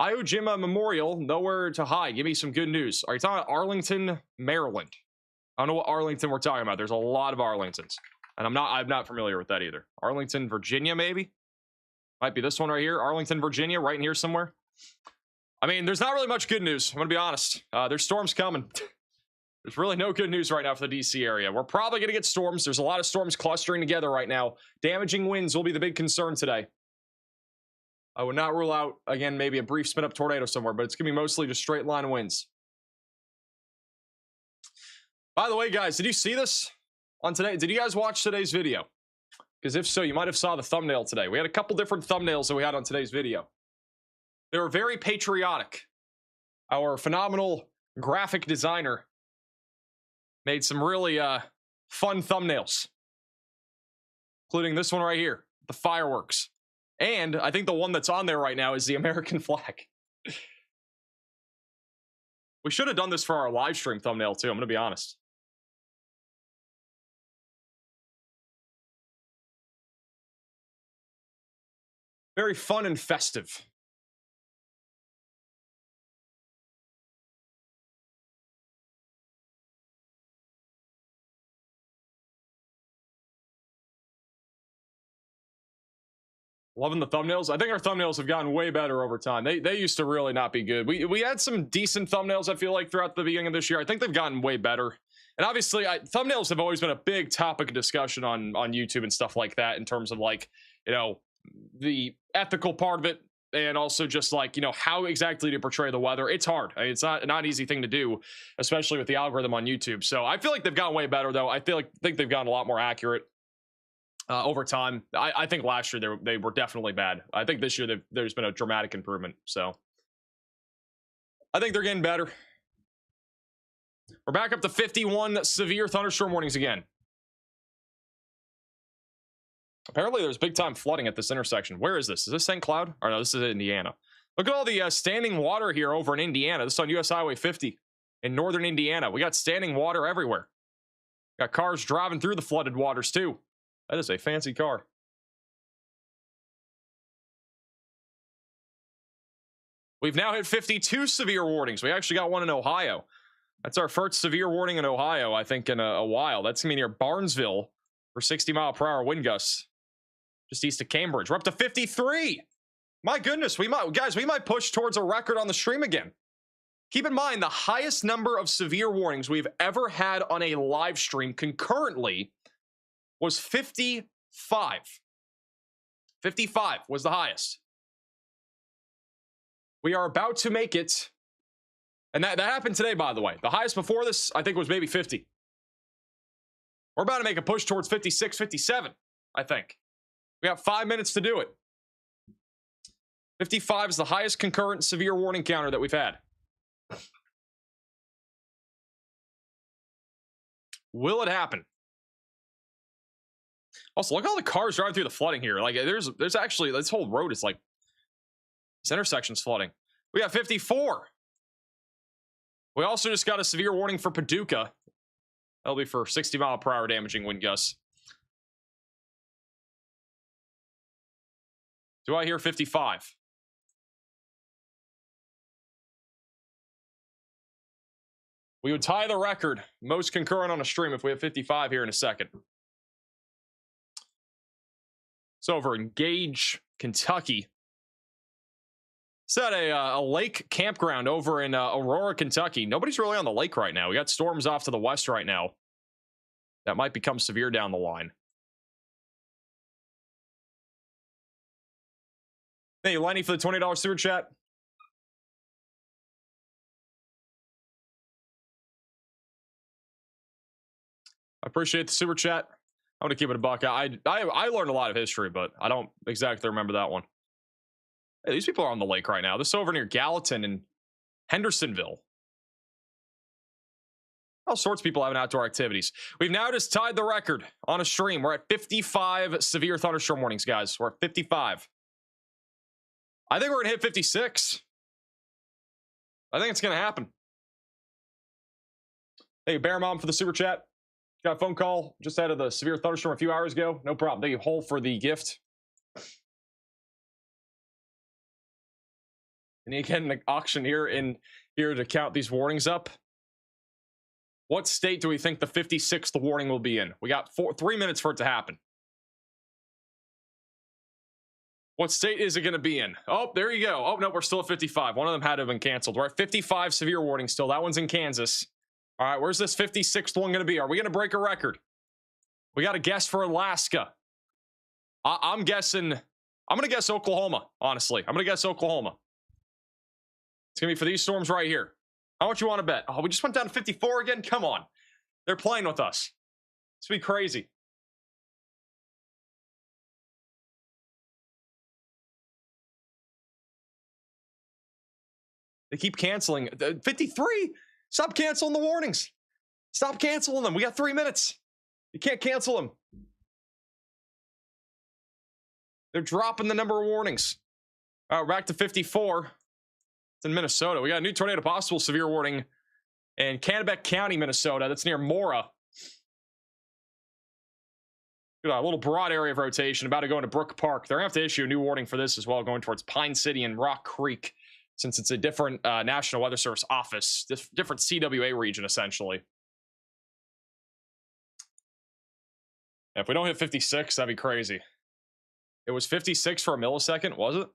Iwo Jima Memorial. Nowhere to hide. Give me some good news. Are you talking about Arlington, Maryland? I don't know what Arlington we're talking about. There's a lot of Arlingtons, and I'm not familiar with that either. Arlington, Virginia, maybe? Might be this one right here. Arlington, Virginia, right in here somewhere. I mean, there's not really much good news. I'm gonna be honest. There's storms coming. There's really no good news right now for the DC area. We're probably gonna get storms. There's a lot of storms clustering together right now. Damaging winds will be the big concern today. I would not rule out, again, maybe a brief spin up tornado somewhere, but it's gonna be mostly just straight line winds. By the way, guys, did you see this on today? Did you guys watch today's video? Because if so, you might have saw the thumbnail today. We had a couple different thumbnails that we had on today's video. They were very patriotic. Our phenomenal graphic designer made some really fun thumbnails, including this one right here, the fireworks. And I think the one that's on there right now is the American flag. We should have done this for our live stream thumbnail too, I'm gonna be honest. Very fun and festive. Loving the thumbnails. I think our thumbnails have gotten way better over time. They used to really not be good. We had some decent thumbnails, I feel like, throughout the beginning of this year. I think they've gotten way better. And obviously, thumbnails have always been a big topic of discussion on YouTube and stuff like that in terms of, like, you know, the ethical part of it and also just, like, you know, how exactly to portray the weather. It's hard. I mean, it's not an easy thing to do, especially with the algorithm on YouTube. So I feel like they've gotten way better, though. I think they've gotten a lot more accurate. Over time. I think last year they were definitely bad. I think this year there's been a dramatic improvement. So I think they're getting better. We're back up to 51 severe thunderstorm warnings again. Apparently there's big time flooding at this intersection. Where is this? Is this St. Cloud? Or no, this is Indiana. Look at all the standing water here over in Indiana. This is on US Highway 50 in northern Indiana. We got standing water everywhere. Got cars driving through the flooded waters too. That is a fancy car. We've now hit 52 severe warnings. We actually got one in Ohio. That's our first severe warning in Ohio, I think, in a while. That's going to be near Barnesville for 60-mile-per-hour wind gusts. Just east of Cambridge. We're up to 53. My goodness, we might push towards a record on the stream again. Keep in mind, the highest number of severe warnings we've ever had on a live stream concurrently was 55. 55 was the highest. We are about to make it. And that happened today, by the way. The highest before this, I think, was maybe 50. We're about to make a push towards 56, 57, I think. We got 5 minutes to do it. 55 is the highest concurrent severe warning counter that we've had. Will it happen? Also, look at all the cars driving through the flooding here. Like, there's actually, this whole road is like, this intersection's flooding. We got 54. We also just got a severe warning for Paducah. That'll be for 60-mile-per-hour damaging wind gusts. Do I hear 55? We would tie the record most concurrent on a stream if we have 55 here in a second. It's over in Gage, Kentucky. It's at a lake campground over in Aurora, Kentucky. Nobody's really on the lake right now. We got storms off to the west right now. That might become severe down the line. Thank you, Lenny, for the $20 super chat. I appreciate the super chat. I'm gonna keep it a buck. I learned a lot of history, but I don't exactly remember that one. Hey, these people are on the lake right now. This is over near Gallatin and Hendersonville. All sorts of people having outdoor activities. We've now just tied the record on a stream. We're at 55 severe thunderstorm warnings, guys. We're at 55. I think we're gonna hit 56. I think it's gonna happen. Thank you, Bear Mom, for the super chat. Got a phone call just out of the severe thunderstorm a few hours ago. No problem. Thank you, Hole, for the gift. And you get an auction here to count these warnings up. What state do we think the 56th warning will be in? We got 3 minutes for it to happen. What state is it going to be in? Oh, there you go. Oh, no, we're still at 55. One of them had to have been canceled. We're at 55 severe warning still. That one's in Kansas. All right, where's this 56th one going to be? Are we going to break a record? We got a guess for Alaska. I'm guessing, I'm going to guess Oklahoma, honestly. I'm going to guess Oklahoma. It's going to be for these storms right here. How much you want to bet? Oh, we just went down to 54 again? Come on. They're playing with us. It's be crazy. They keep canceling. 53? Stop canceling the warnings. Stop canceling them. We got 3 minutes. You can't cancel them. They're dropping the number of warnings. All right, back to 54. It's in Minnesota. We got a new tornado possible severe warning in Kennebec County, Minnesota. That's near Mora. A little broad area of rotation about to go into Brook Park. They're going to have to issue a new warning for this as well, going towards Pine City and Rock Creek, since it's a different National Weather Service office, different CWA region, essentially. If we don't hit 56, that'd be crazy. It was 56 for a millisecond, was it?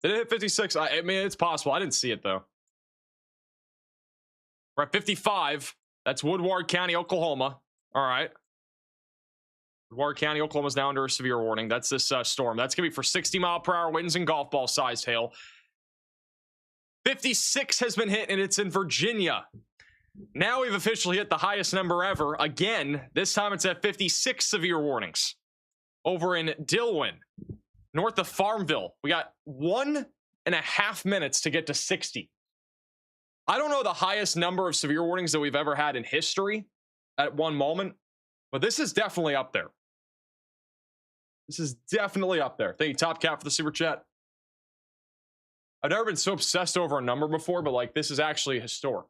Did it hit 56? I mean, it's possible. I didn't see it, though. We're at 55. That's Woodward County, Oklahoma. All right. Woodward County, Oklahoma is now under a severe warning. That's this storm. That's going to be for 60-mile-per-hour winds and golf ball-sized hail. 56 has been hit, and it's in Virginia. Now we've officially hit the highest number ever. Again, this time it's at 56 severe warnings. Over in Dillwyn, north of Farmville. We got 1.5 minutes to get to 60. I don't know the highest number of severe warnings that we've ever had in history at one moment, but this is definitely up there. This is definitely up there. Thank you, Top Cat, for the super chat. I've never been so obsessed over a number before, but like this is actually historic.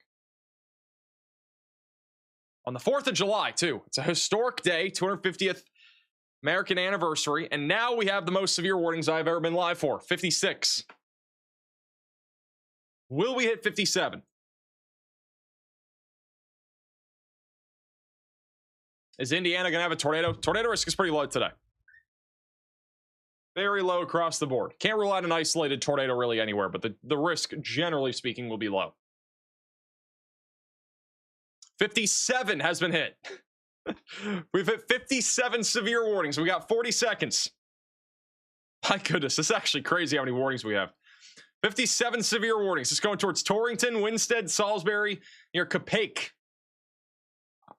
On the 4th of July, too. It's a historic day, 250th American anniversary, and now we have the most severe warnings I've ever been live for, 56. Will we hit 57? Is Indiana going to have a tornado? Tornado risk is pretty low today. Very low across the board. Can't rule out an isolated tornado really anywhere, but the risk, generally speaking, will be low. 57 has been hit. We've hit 57 severe warnings. We got 40 seconds. My goodness, this is actually crazy how many warnings we have. 57 severe warnings. It's going towards Torrington, Winstead, Salisbury, near Capake.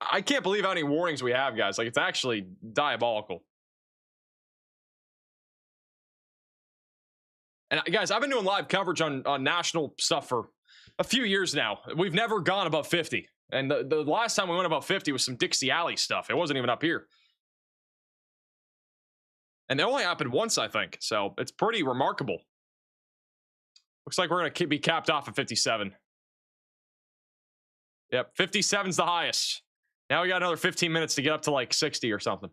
I can't believe how many warnings we have, guys. Like, it's actually diabolical. And guys, I've been doing live coverage on national stuff for a few years now. We've never gone above 50. And the last time we went above 50 was some Dixie Alley stuff. It wasn't even up here. And it only happened once, I think. So it's pretty remarkable. Looks like we're going to be capped off at 57. Yep, 57's the highest. Now we got another 15 minutes to get up to like 60 or something.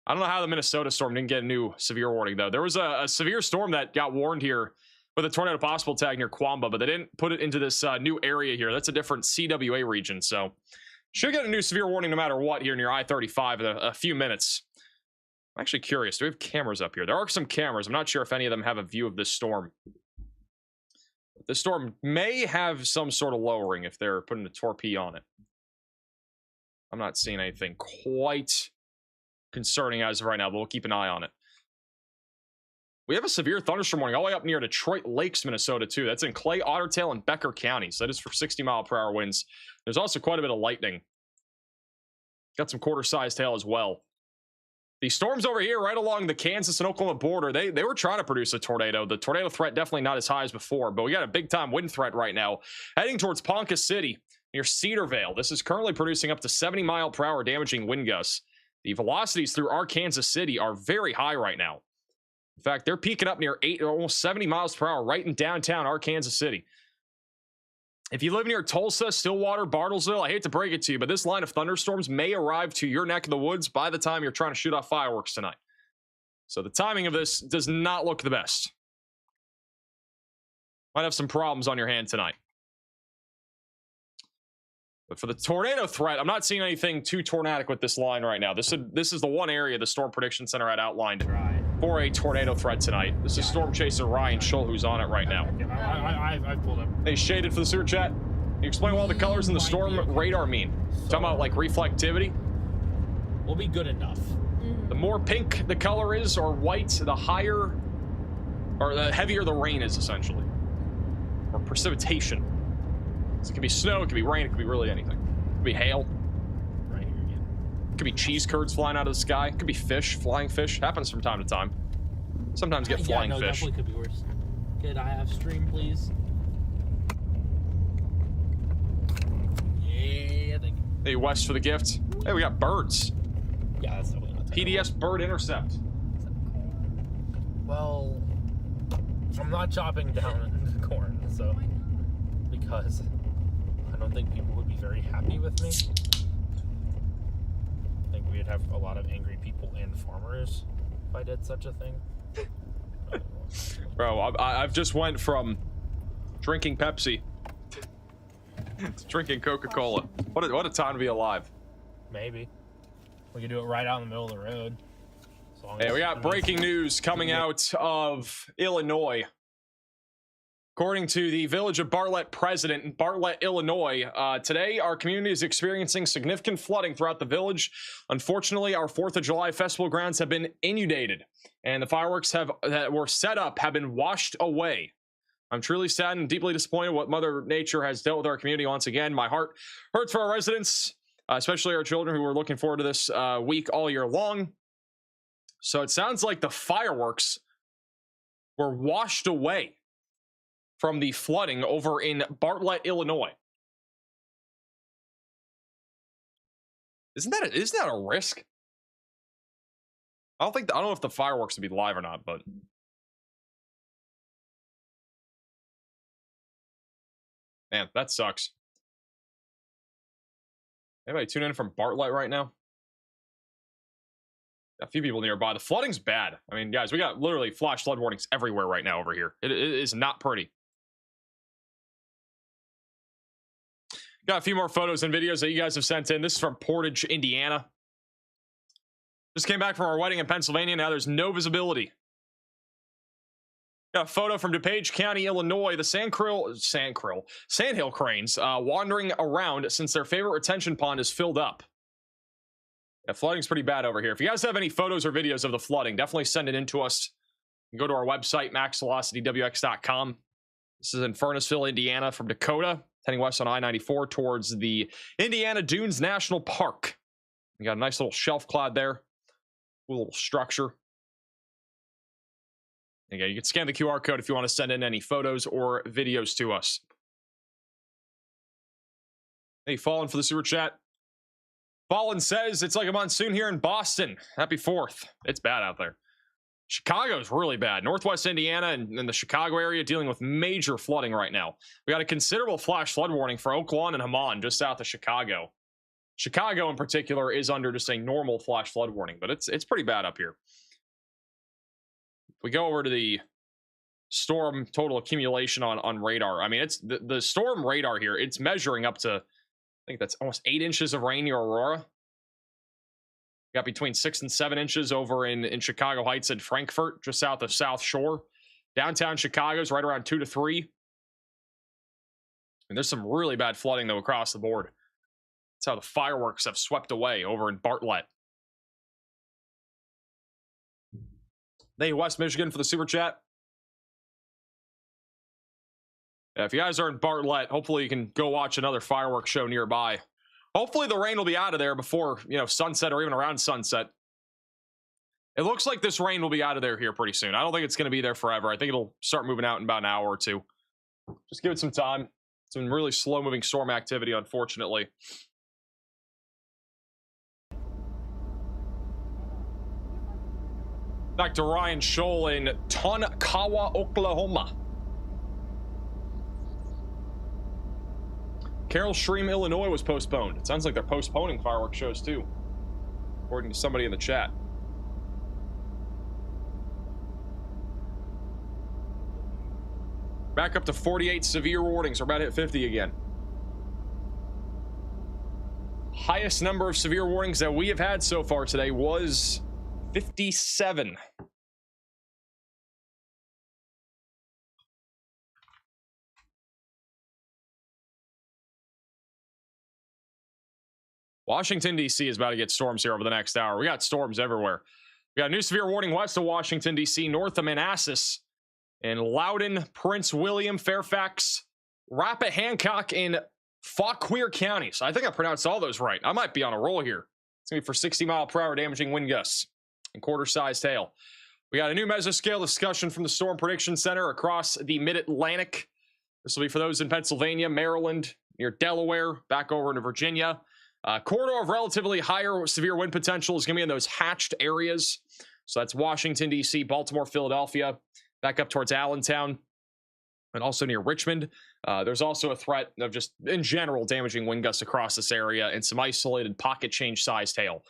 I don't know how the Minnesota storm didn't get a new severe warning, though. There was a severe storm that got warned here with a tornado possible tag near Quamba, but they didn't put it into this new area here. That's a different CWA region, so should get a new severe warning no matter what here near I-35 in a few minutes. I'm actually curious. Do we have cameras up here? There are some cameras. I'm not sure if any of them have a view of this storm. This storm may have some sort of lowering if they're putting a torpedo on it. I'm not seeing anything quite concerning as of right now, but we'll keep an eye on it. We have a severe thunderstorm warning all the way up near Detroit Lakes, Minnesota, too. That's in Clay, Otter Tail, and Becker counties. That is for 60-mile-per-hour winds. There's also quite a bit of lightning. Got some quarter-sized hail as well. The storms over here right along the Kansas and Oklahoma border, they were trying to produce a tornado. The tornado threat definitely not as high as before, but we got a big-time wind threat right now heading towards Ponca City near Cedarvale. This is currently producing up to 70-mile-per-hour damaging wind gusts. The velocities through our Kansas City are very high right now. In fact, they're peaking up near almost 70 miles per hour right in downtown our Kansas City. If you live near Tulsa, Stillwater, Bartlesville, I hate to break it to you, but this line of thunderstorms may arrive to your neck of the woods by the time you're trying to shoot off fireworks tonight. So the timing of this does not look the best. Might have some problems on your hand tonight. But for the tornado threat, I'm not seeing anything too tornadic with this line right now. This is the one area the Storm Prediction Center had outlined for a tornado threat tonight. This is Storm Chaser Ryan Schull, who's on it right now. I've pulled him. Hey, shaded for the super chat. Can you explain what all the colors in the storm radar mean? Talking about like reflectivity? Will be good enough. The more pink the color is or white, the higher or the heavier the rain is, essentially. Or precipitation. So it could be snow, it could be rain, it could be really anything. It could be hail. Right here again. It could be cheese curds flying out of the sky. It could be fish, flying fish. Happens from time to time. Sometimes get flying fish. Definitely could be worse. Could I have stream, please? Yeah, thank you. Hey, West for the gift. Hey, we got birds. Yeah, that's definitely not PDS bird intercept. Well, I'm not chopping down the corn, so because I don't think people would be very happy with me. I think we'd have a lot of angry people and farmers if I did such a thing. Bro, I've just went from drinking Pepsi to drinking Coca-Cola. What a time to be alive. Maybe we could do it right out in the middle of the road. Hey, we got breaking news coming out of Illinois. According to the Village of Bartlett president in Bartlett, Illinois, today our community is experiencing significant flooding throughout the village. Unfortunately, our 4th of July festival grounds have been inundated, and the fireworks that were set up have been washed away. I'm truly sad and deeply disappointed what Mother Nature has dealt with our community once again. My heart hurts for our residents, especially our children who are looking forward to this week all year long. So it sounds like the fireworks were washed away from the flooding over in Bartlett, Illinois. Isn't that a risk? I don't know if the fireworks would be live or not, but man, that sucks. Anybody tune in from Bartlett right now? A few people nearby. The flooding's bad. I mean, guys, we got literally flash flood warnings everywhere right now over here. It is not pretty. Got a few more photos and videos that you guys have sent in. This is from Portage, Indiana. Just came back from our wedding in Pennsylvania. Now there's no visibility. Got a photo from DuPage County, Illinois. The sandhill cranes wandering around since their favorite retention pond is filled up. Yeah, flooding's pretty bad over here. If you guys have any photos or videos of the flooding, definitely send it in to us. You can go to our website, maxvelocitywx.com. This is in Furnaceville, Indiana from Dakota, heading west on I-94 towards the Indiana Dunes National Park. We got a nice little shelf cloud there. Cool little structure. Again, you can scan the QR code if you want to send in any photos or videos to us. Hey, Fallen for the super chat. Fallen says it's like a monsoon here in Boston. Happy 4th. It's bad out there. Chicago's really bad. Northwest Indiana and the Chicago area dealing with major flooding right now. We got a considerable flash flood warning for Oak Lawn and Hammond just south of Chicago. Chicago in particular is under just a normal flash flood warning, but it's pretty bad up here. If we go over to the storm total accumulation on radar, I mean, it's the storm radar here. It's measuring up to, I think that's almost 8 inches of rain near Aurora. Got between 6 and 7 inches over in Chicago Heights and Frankfurt, just south of South Shore. Downtown Chicago's right around 2 to 3. And there's some really bad flooding, though, across the board. That's how the fireworks have swept away over in Bartlett. Thank you, West Michigan, for the super chat. Yeah, if you guys are in Bartlett, hopefully you can go watch another fireworks show nearby. Hopefully the rain will be out of there before, sunset or even around sunset. It looks like this rain will be out of there here pretty soon. I don't think it's going to be there forever. I think it'll start moving out in about an hour or two. Just give it some time. Some really slow-moving storm activity, unfortunately. Back to Ryan Scholl in Tonkawa, Oklahoma. Carroll Stream, Illinois was postponed. It sounds like they're postponing fireworks shows too, according to somebody in the chat. Back up to 48 severe warnings. We're about to hit 50 again. Highest number of severe warnings that we have had so far today was 57. Washington, D.C. is about to get storms here over the next hour. We got storms everywhere. We got a new severe warning west of Washington, D.C., north of Manassas, in Loudoun, Prince William, Fairfax, Rappahannock, and Fauquier counties. I think I pronounced all those right. I might be on a roll here. It's going to be for 60-mile-per-hour damaging wind gusts and quarter-sized hail. We got a new mesoscale discussion from the Storm Prediction Center across the Mid-Atlantic. This will be for those in Pennsylvania, Maryland, near Delaware, back over into Virginia. Corridor of relatively higher severe wind potential is going to be in those hatched areas. So that's Washington, D.C., Baltimore, Philadelphia, back up towards Allentown, and also near Richmond. There's also a threat of just, in general, damaging wind gusts across this area and some isolated pocket change-sized hail.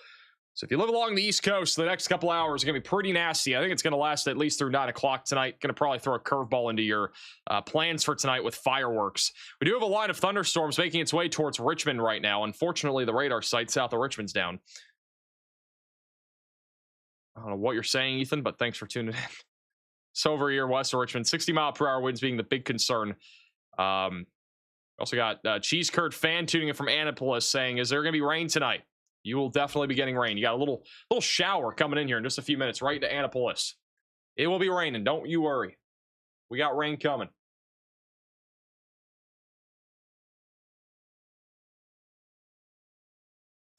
So if you live along the East Coast, the next couple hours are going to be pretty nasty. I think it's going to last at least through 9 o'clock tonight. Going to probably throw a curveball into your plans for tonight with fireworks. We do have a line of thunderstorms making its way towards Richmond right now. Unfortunately, the radar site south of Richmond's down. I don't know what you're saying, Ethan, but thanks for tuning in. So over here, west of Richmond, 60-mile-per-hour winds being the big concern. Also got Cheese Curd fan tuning in from Annapolis saying, is there going to be rain tonight? You will definitely be getting rain. You got a little shower coming in here in just a few minutes, right to Annapolis. It will be raining. Don't you worry. We got rain coming.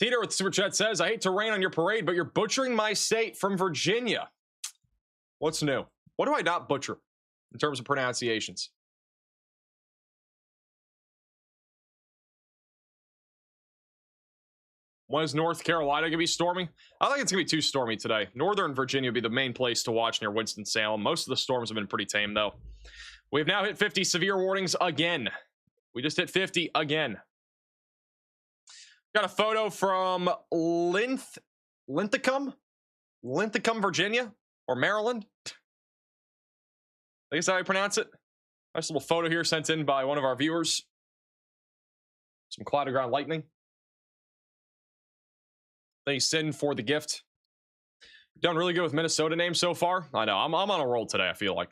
Teeter with Super Chat says, I hate to rain on your parade, but you're butchering my state from Virginia. What's new? What do I not butcher in terms of pronunciations? When is North Carolina going to be stormy? I think it's going to be too stormy today. Northern Virginia would be the main place to watch near Winston-Salem. Most of the storms have been pretty tame, though. We've now hit 50 severe warnings again. We just hit 50 again. Got a photo from Linthicum, Virginia, or Maryland. I think that's how I pronounce it. Nice little photo here sent in by one of our viewers. Some cloud ground lightning. Thanks, Sin, for the gift. Done really good with Minnesota names so far. I know. I'm on a roll today, I feel like.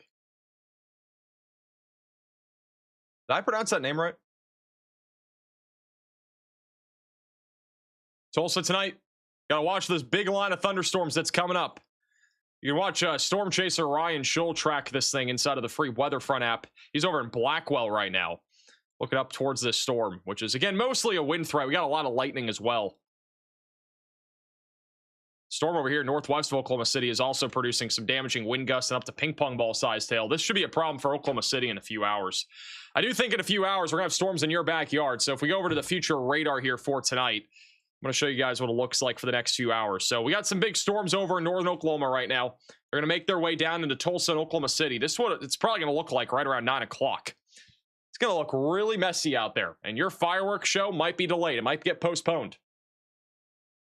Did I pronounce that name right? Tulsa tonight. Gotta watch this big line of thunderstorms that's coming up. You can watch Storm Chaser Ryan Scholl track this thing inside of the free WeatherFront app. He's over in Blackwell right now, looking up towards this storm, which is, again, mostly a wind threat. We got a lot of lightning as well. Storm over here northwest of Oklahoma City is also producing some damaging wind gusts and up to ping pong ball sized hail. This should be a problem for Oklahoma City in a few hours. I do think in a few hours we're going to have storms in your backyard. So if we go over to the future radar here for tonight, I'm going to show you guys what it looks like for the next few hours. So we got some big storms over in northern Oklahoma right now. They're going to make their way down into Tulsa and Oklahoma City. This is what it's probably going to look like right around 9 o'clock. It's going to look really messy out there. And your fireworks show might be delayed. It might get postponed.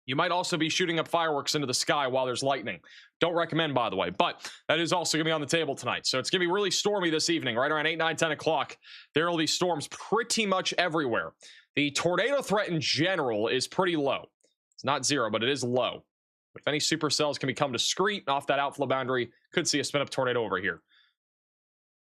You might also be shooting up fireworks into the sky while there's lightning. Don't recommend, by the way, but that is also going to be on the table tonight. So it's going to be really stormy this evening, right around 8, 9, 10 o'clock. There will be storms pretty much everywhere. The tornado threat in general is pretty low. It's not zero, but it is low. But if any supercells can become discrete off that outflow boundary, could see a spin-up tornado over here.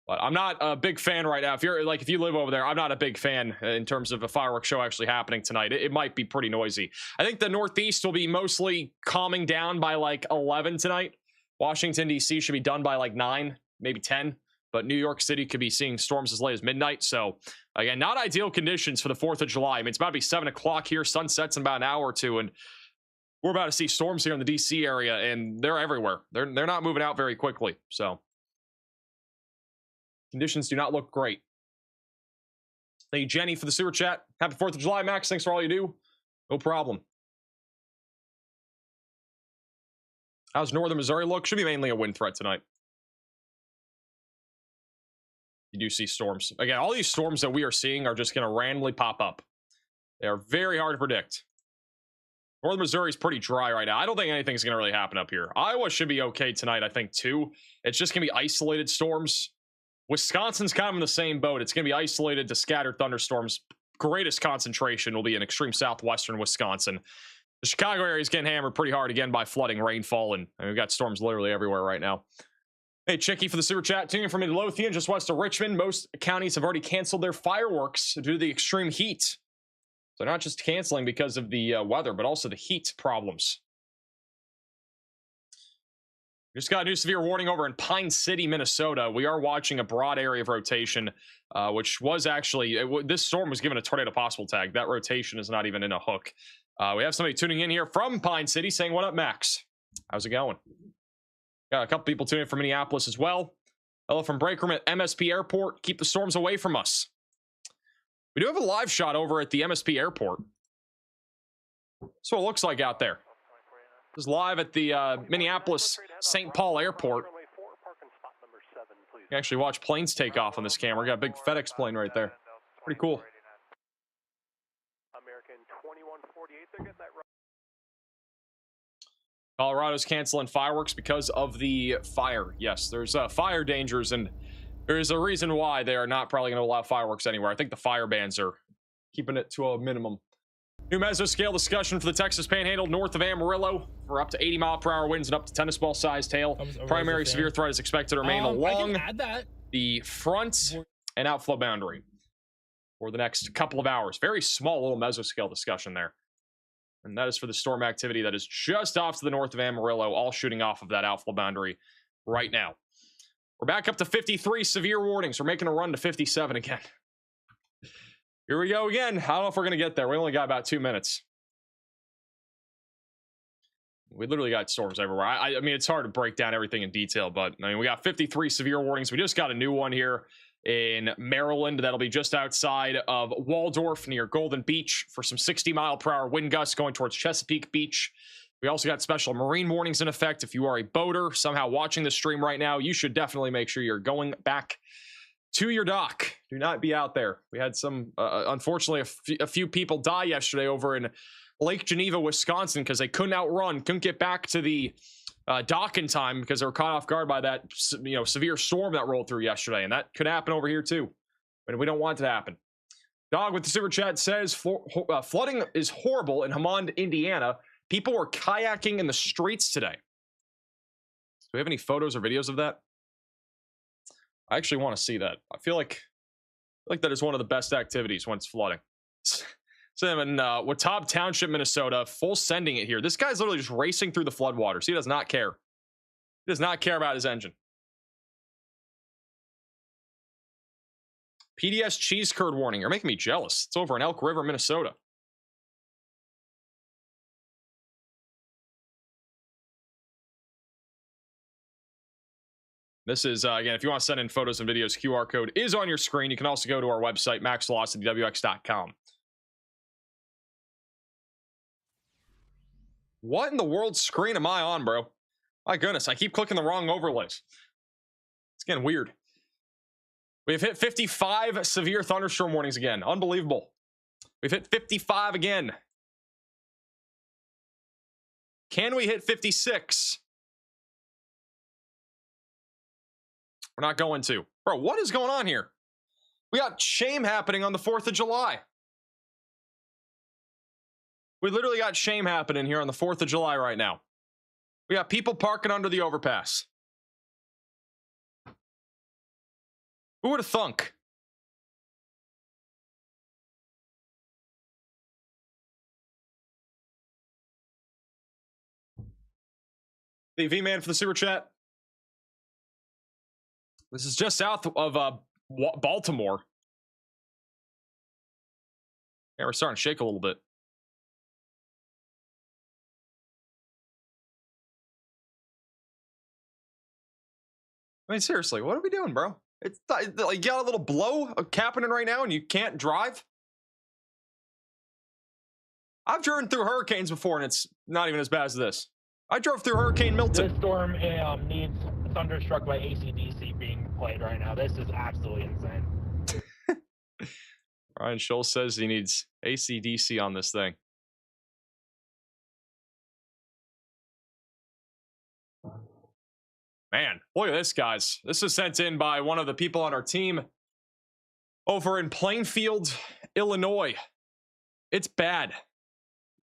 But I'm not a big fan right now. If you live over there, I'm not a big fan in terms of a fireworks show actually happening tonight. It might be pretty noisy. I think the Northeast will be mostly calming down by like 11 tonight. Washington, D.C. should be done by like 9, maybe 10. But New York City could be seeing storms as late as midnight. So, again, not ideal conditions for the 4th of July. I mean, it's about to be 7 o'clock here. Sun sets in about an hour or two. And we're about to see storms here in the D.C. area. And they're everywhere. They're not moving out very quickly. So, conditions do not look great. Thank you, Jenny, for the super chat. Happy 4th of July, Max. Thanks for all you do. No problem. How's northern Missouri look? Should be mainly a wind threat tonight. You do see storms. Again, all these storms that we are seeing are just going to randomly pop up. They are very hard to predict. Northern Missouri is pretty dry right now. I don't think anything's going to really happen up here. Iowa should be okay tonight, I think, too. It's just going to be isolated storms. Wisconsin's kind of in the same boat. It's going to be isolated to scattered thunderstorms. Greatest concentration will be in extreme southwestern Wisconsin. The Chicago area is getting hammered pretty hard again by flooding, rainfall, and we've got storms literally everywhere right now. Hey, Chicky for the super chat. Tuning in from Midlothian, just west of Richmond. Most counties have already canceled their fireworks due to the extreme heat. So not just canceling because of the weather, but also the heat problems. We just got a new severe warning over in Pine City, Minnesota. We are watching a broad area of rotation, which was actually, this storm was given a tornado possible tag. That rotation is not even in a hook. We have somebody tuning in here from Pine City saying, what up, Max? How's it going? Got a couple people tuning in from Minneapolis as well. Hello from break room at MSP Airport. Keep the storms away from us. We do have a live shot over at the MSP Airport. That's what it looks like out there. This is live at the Minneapolis St. Paul Airport. You can actually watch planes take off on this camera. We got a big FedEx plane right there. Pretty cool. Colorado's canceling fireworks because of the fire. Yes, there's fire dangers, and there's a reason why they are not probably going to allow fireworks anywhere. I think the fire bans are keeping it to a minimum. New mesoscale discussion for the Texas Panhandle north of Amarillo for up to 80-mile-per-hour winds and up to tennis ball-sized hail. Primary severe threat is expected to remain along the front and outflow boundary for the next couple of hours. Very small little mesoscale discussion there. And that is for the storm activity that is just off to the north of Amarillo, all shooting off of that outflow boundary right now. We're back up to 53 severe warnings. We're making a run to 57 again. Here we go again. I don't know if we're going to get there. We only got about 2 minutes. We literally got storms everywhere. I mean, it's hard to break down everything in detail, but I mean, we got 53 severe warnings. We just got a new one here in Maryland that'll be just outside of Waldorf near Golden Beach for some 60-mile-per-hour wind gusts going towards Chesapeake Beach. We also got special marine warnings in effect. If you are a boater somehow watching the stream right now, you should definitely make sure you're going back to your dock. Do not be out there. We had some, unfortunately, a few people die yesterday over in Lake Geneva, Wisconsin, because they couldn't outrun, couldn't get back to the dock in time because they were caught off guard by that, severe storm that rolled through yesterday, and that could happen over here too, but we don't want it to happen. Dog with the super chat says flooding is horrible in Hammond, Indiana. People were kayaking in the streets today. Do we have any photos or videos of that? I actually want to see that. I feel like that is one of the best activities when it's flooding. So I'm in Watauga Township, Minnesota, full sending it here. This guy's literally just racing through the floodwaters. He does not care. He does not care about his engine. PDS cheese curd warning. You're making me jealous. It's over in Elk River, Minnesota. This is, again, if you want to send in photos and videos, QR code is on your screen. You can also go to our website, maxvelocitywx.com. What in the world screen am I on, bro? My goodness, I keep clicking the wrong overlays. It's getting weird. We've hit 55 severe thunderstorm warnings again. Unbelievable. We've hit 55 again. Can we hit 56? We're not going to. Bro, what is going on here? We got shame happening on the 4th of July. We literally got shame happening here on the 4th of July right now. We got people parking under the overpass. Who would have thunk? The V-Man for the super chat. This is just south of Baltimore. Yeah, we're starting to shake a little bit. I mean, seriously, what are we doing, bro? It's like you got a little blow happening right now and you can't drive? I've driven through hurricanes before and it's not even as bad as this. I drove through Hurricane Milton. This storm needs Thunderstruck by AC/DC being played right now. This is absolutely insane. Ryan Scholl says he needs AC/DC on this thing. Man, look at this, guys. This is sent in by one of the people on our team over in Plainfield, Illinois. It's bad.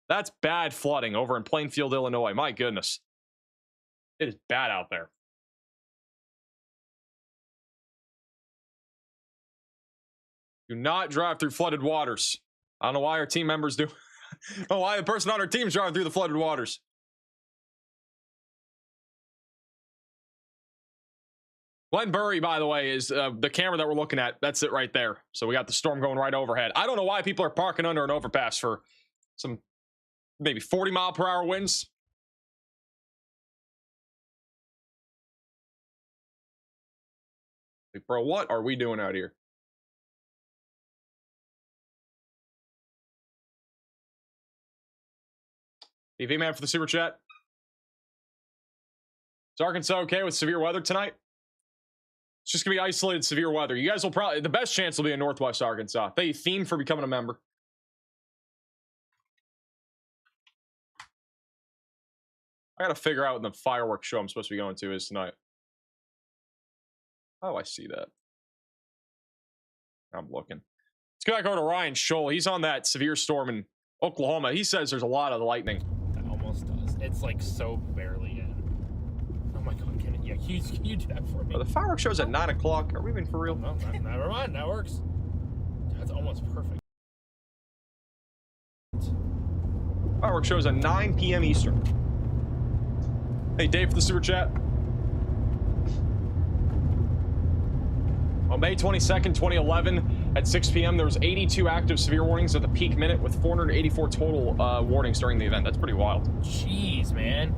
That's bad flooding over in Plainfield, Illinois. My goodness. It is bad out there. Do not drive through flooded waters. I don't know why our team members do. I don't know why the person on our team is driving through the flooded waters. Glen Burry, by the way, is the camera that we're looking at. That's it right there. So we got the storm going right overhead. I don't know why people are parking under an overpass for some maybe 40-mile-per-hour winds. Like, bro, what are we doing out here? TV man for the super chat. Is Arkansas okay with severe weather tonight? It's just gonna be isolated severe weather. You guys will probably, the best chance will be in Northwest Arkansas. They theme for becoming a member. I gotta figure out when the fireworks show I'm supposed to be going to is tonight. How do I see that? I'm looking. Let's go back over to Ryan Scholl. He's on that severe storm in Oklahoma. He says there's a lot of lightning. That almost does. It's like so barely in. Oh my god, can you do that for me? Oh, the fireworks show's at 9 o'clock. Are we even for real? No, never mind. That works. That's almost perfect. Fireworks show's at 9 p.m. Eastern. Hey, Dave for the super chat. On May 22nd, 2011, at 6 p.m., there was 82 active severe warnings at the peak minute with 484 total warnings during the event. That's pretty wild. Jeez, man.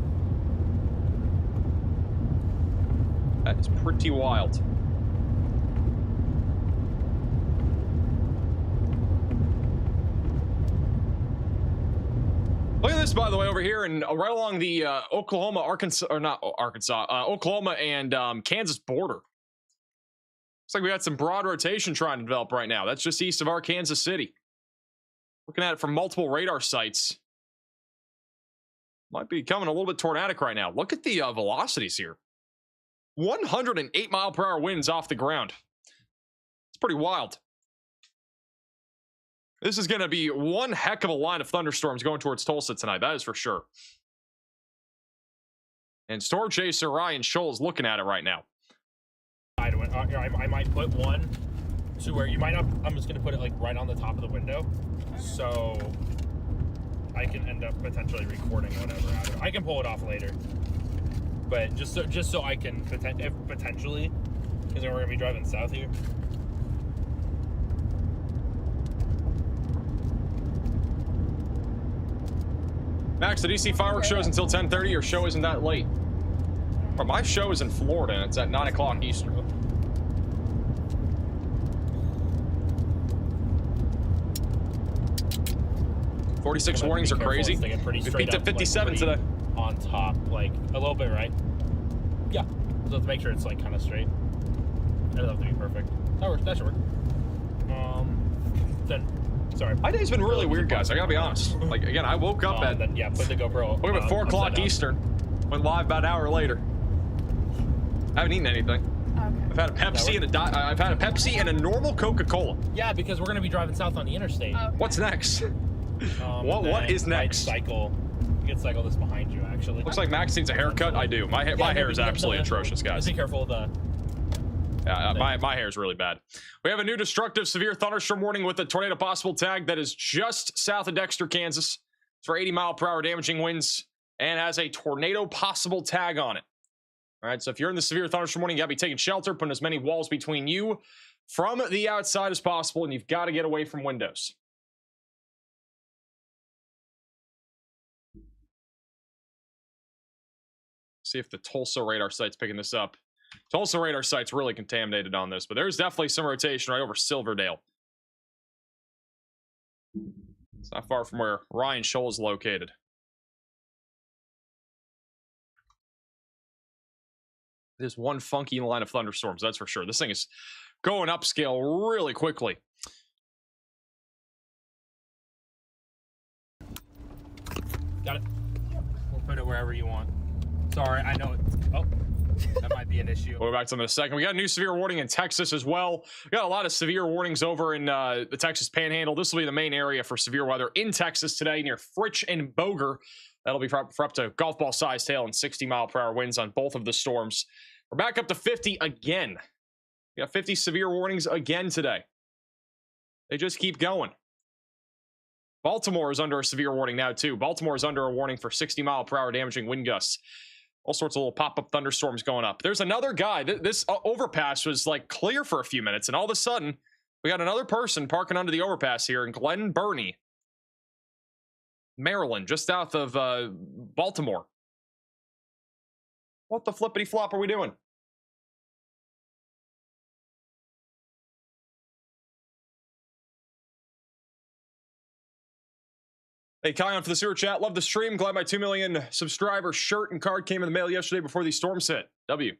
That is pretty wild. Look at this, by the way, over here, and right along the Oklahoma, Oklahoma and Kansas border. Looks like we got some broad rotation trying to develop right now. That's just east of our Kansas City. Looking at it from multiple radar sites. Might be coming a little bit tornadic right now. Look at the velocities here. 108 mile per hour winds off the ground. It's pretty wild. This is going to be one heck of a line of thunderstorms going towards Tulsa tonight. That is for sure. And storm chaser Ryan Scholl is looking at it right now. I might put one to where you might not. I'm just going to put it like right on the top of the window. So I can end up potentially recording whatever out of it. I can pull it off later. But just so I can potentially, because we're going to be driving south here. Max, did you see fireworks shows until 10:30? Your show isn't that late. Well, my show is in Florida and it's at 9 o'clock Eastern. .46 warnings are crazy. They get pretty We straight peaked at up, 57 like, today. On top, like a little bit, right? Yeah. So let's make sure it's like kind of straight. It doesn't have to be perfect. That works. That should work. Then, sorry. My day's been really weird, guys. I gotta be honest. Like again, I woke up at then, yeah, put the GoPro. woke up at 4 o'clock Eastern. Went live about an hour later. I haven't eaten anything. Okay. I've had a Pepsi and I've had a Pepsi and a normal Coca-Cola. Yeah, because we're gonna be driving south on the interstate. Okay. What's next? What is next? Cycle could cycle this behind you, actually. Looks like Max needs a haircut. I do. My hair is absolutely atrocious, guys. Just be careful of the... Yeah, my hair is really bad. We have a new destructive severe thunderstorm warning with a tornado possible tag that is just south of Dexter, Kansas. It's for 80-mile-per-hour damaging winds and has a tornado possible tag on it. All right, so if you're in the severe thunderstorm warning, you gotta be taking shelter, putting as many walls between you from the outside as possible, and you've got to get away from windows. See if the Tulsa radar site's picking this up. Tulsa radar site's really contaminated on this, but there's definitely some rotation right over Silverdale. It's not far from where Ryan Scholl is located. There's one funky line of thunderstorms, that's for sure. This thing is going upscale really quickly. Got it. We'll put it wherever you want. Sorry, I know it. Oh, that might be an issue. We'll go back to them in a second. We got a new severe warning in Texas as well. We got a lot of severe warnings over in the Texas Panhandle. This will be the main area for severe weather in Texas today near Fritch and Boger. That'll be for up to golf ball sized hail and 60-mile-per-hour winds on both of the storms. We're back up to 50 again. We got 50 severe warnings again today. They just keep going. Baltimore is under a severe warning now, too. Baltimore is under a warning for 60-mile-per-hour damaging wind gusts. All sorts of little pop-up thunderstorms going up. There's another guy. This overpass was like clear for a few minutes, and all of a sudden, we got another person parking under the overpass here in Glen Burnie, Maryland, just south of Baltimore. What the flippity flop are we doing? Hey, Kion for the sewer chat. Love the stream. Glad my 2 million subscriber shirt and card came in the mail yesterday before these storms hit. W.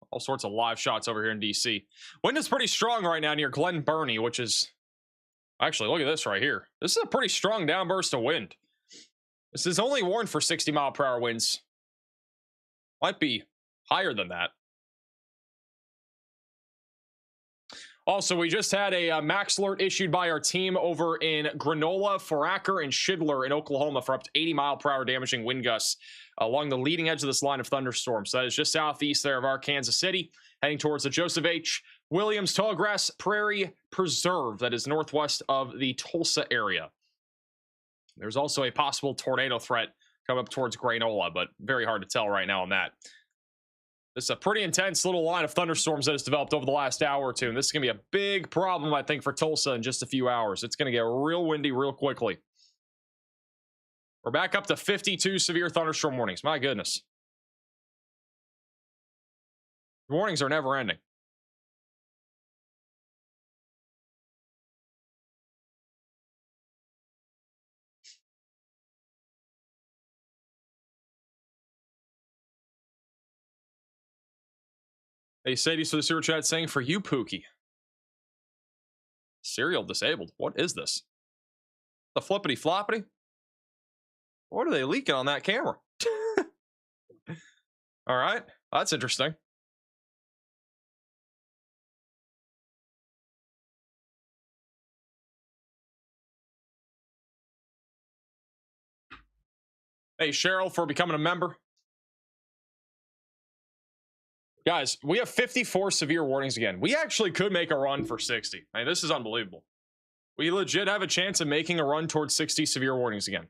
All sorts of live shots over here in DC. Wind is pretty strong right now near Glen Burnie, which is... Actually, look at this right here. This is a pretty strong downburst of wind. This is only warned for 60-mile-per-hour winds. Might be higher than that. Also, we just had a max alert issued by our team over in Granola, Foraker, and Shidler in Oklahoma for up to 80-mile-per-hour damaging wind gusts along the leading edge of this line of thunderstorms. That is just southeast there of our Kansas City, heading towards the Joseph H. Williams Tallgrass Prairie Preserve that is northwest of the Tulsa area. There's also a possible tornado threat coming up towards Granola, but very hard to tell right now on that. This is a pretty intense little line of thunderstorms that has developed over the last hour or two, and this is going to be a big problem, I think, for Tulsa in just a few hours. It's going to get real windy real quickly. We're back up to 52 severe thunderstorm warnings. My goodness. The warnings are never ending. Hey, Sadie's for the sewer chat saying for you, Pookie. Serial disabled. What is this? The flippity floppity? What are they leaking on that camera? All right. That's interesting. Hey, Cheryl, for becoming a member. Guys, we have 54 severe warnings again. We actually could make a run for 60. I mean, this is unbelievable. We legit have a chance of making a run towards 60 severe warnings again.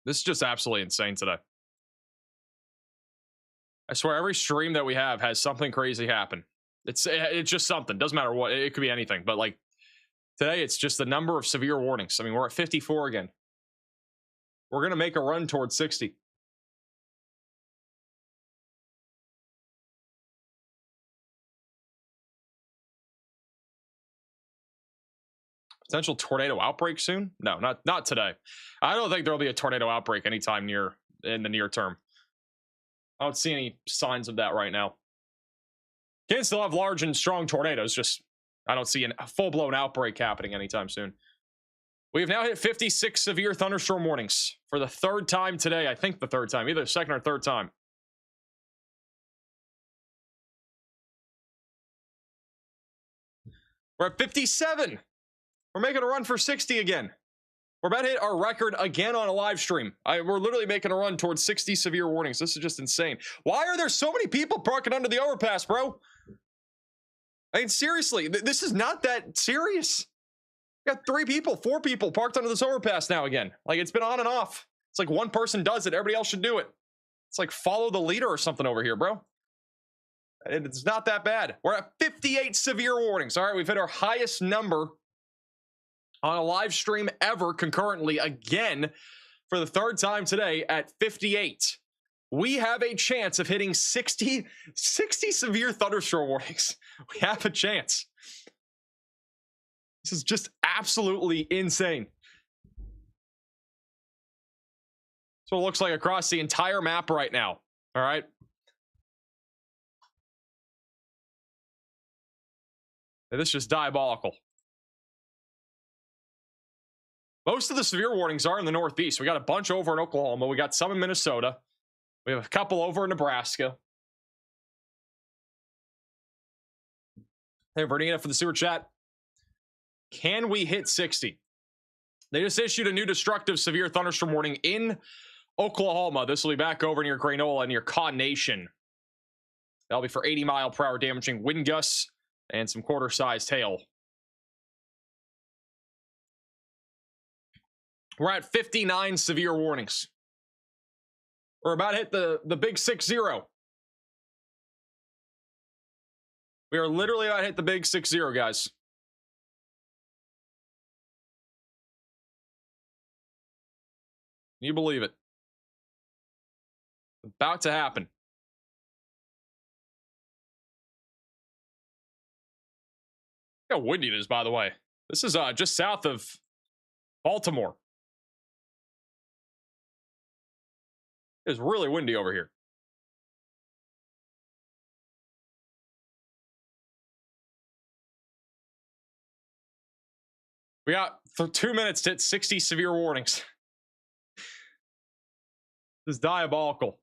This is just absolutely insane today. I swear every stream that we have has something crazy happen. It's just something. Doesn't matter what. It could be anything. But like today, it's just the number of severe warnings. I mean, we're at 54 again. We're going to make a run towards 60. Potential tornado outbreak soon? No, not today. I don't think there'll be a tornado outbreak anytime in the near term. I don't see any signs of that right now. Can still have large and strong tornadoes, just I don't see a full-blown outbreak happening anytime soon. We have now hit 56 severe thunderstorm warnings for the third time today. I think the third time, either second or third time. We're at 57. We're making a run for 60 again. We're about to hit our record again on a live stream. We're literally making a run towards 60 severe warnings. This is just insane. Why are there so many people parking under the overpass, bro? I mean, seriously, this is not that serious. We got 3 people, 4 people parked under this overpass now again. Like, it's been on and off. It's like one person does it, everybody else should do it. It's like follow the leader or something over here, bro. It's not that bad. We're at 58 severe warnings. All right, we've hit our highest number on a live stream ever concurrently again for the third time today at 58. We have a chance of hitting 60 severe thunderstorm warnings. We have a chance. This is just absolutely insane. That's what it looks like across the entire map right now. All right. This is just diabolical. Most of the severe warnings are in the Northeast. We got a bunch over in Oklahoma. We got some in Minnesota. We have a couple over in Nebraska. Hey, Vernina for the sewer chat. Can we hit 60? They just issued a new destructive severe thunderstorm warning in Oklahoma. This will be back over near Granola, near Con Nation. That'll be for 80-mile-per-hour damaging wind gusts and some quarter-sized hail. We're at 59 severe warnings. We're about to hit the big 60. We are literally about to hit the big 60, guys. Can you believe it? About to happen. Look how windy it is, by the way. This is just south of Baltimore. It's really windy over here. We got 2 minutes to hit 60 severe warnings. This is diabolical.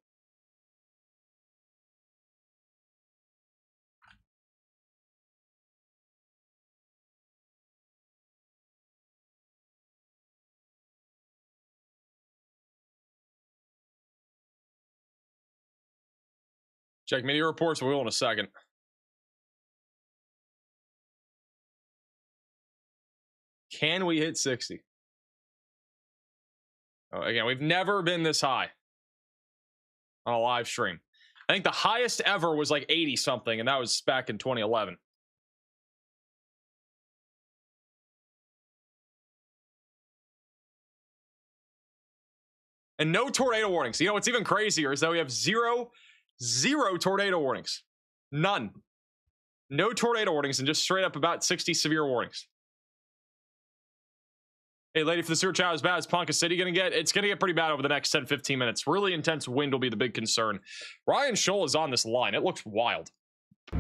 Check media reports. We will in a second. Can we hit 60? Oh, again, we've never been this high on a live stream. I think the highest ever was like 80 something, and that was back in 2011. And no tornado warnings. You know what's even crazier is that we have zero tornado warnings. None. No tornado warnings, and just straight up about 60 severe warnings. Hey, lady, for the sewer chat, as bad as Ponca City gonna get? It's gonna get pretty bad over the next 10-15 minutes. Really intense wind will be the big concern. Ryan Scholl is on this line. It looks wild. Oh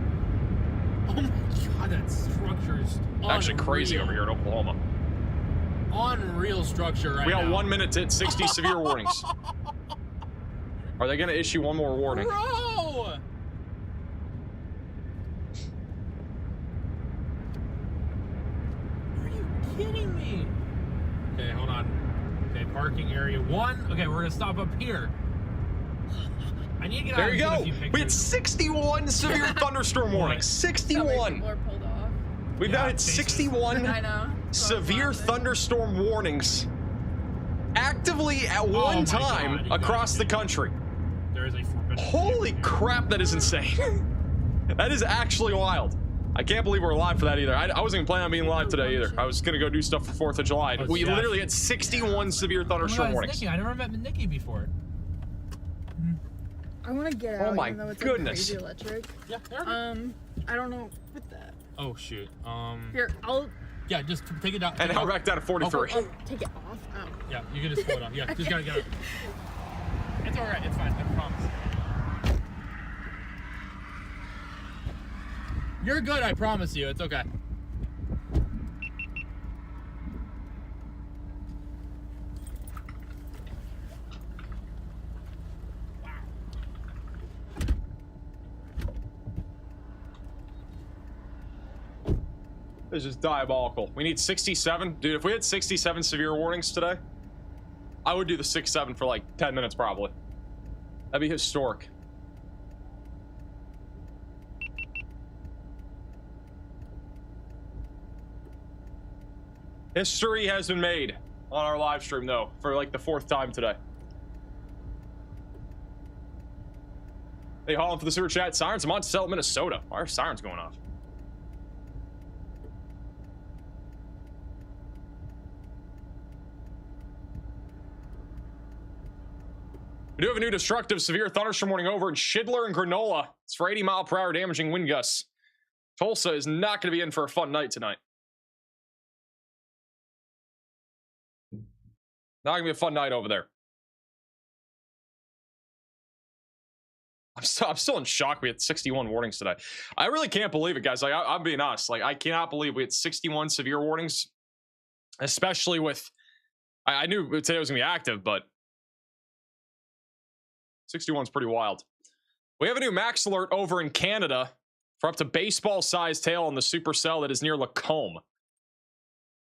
my god, that structure is actually crazy over here in Oklahoma. Unreal structure right now. We got 1 minute to hit 60 severe warnings. Are they gonna issue one more warning? Bro! Are you kidding me? Okay, hold on. Okay, parking area 1. Okay, we're gonna stop up here. I need to get out there you and go. get a few pictures. We had 61 severe thunderstorm warnings. 61. People are pulled off. We've now hit 61 I know. severe thunderstorm warnings actively at one time across the country. There is a forbidden. Holy crap, that is insane. That is actually wild. I can't believe we're live for that either. I wasn't even planning on being live today either. I was gonna go do stuff for 4th of July. We literally had 61 severe thunderstorm warnings. Nikki. I never met Nikki before. I want to get out. Oh my even though it's goodness. Like crazy electric. Yeah. I don't know with that. Oh shoot. Here, I'll. Yeah, just take it down. And now we're back down to 43. Oh, take it off. Oh. Yeah, you can just pull it off. Yeah, just gotta get it. It's all right. It's fine. I promise. You're good. I promise you. It's okay. This is diabolical. We need 67. Dude, if we had 67 severe warnings today, I would do the 6-7 for like 10 minutes probably. That'd be historic. History has been made on our live stream though, for like the 4th time today. Hey, Holland for the super chat. Sirens, I'm on sale at Minnesota. Why are sirens going off? We do have a new destructive severe thunderstorm warning over in Shidler and Granola. It's for 80-mile-per-hour damaging wind gusts. Tulsa is not going to be in for a fun night tonight. Not going to be a fun night over there. I'm still in shock. We had 61 warnings today. I really can't believe it, guys. Like, I'm being honest. Like, I cannot believe we had 61 severe warnings, especially with. I knew today was gonna be active, but 61 is pretty wild. We have a new max alert over in Canada for up to baseball-sized hail on the supercell that is near Lacombe.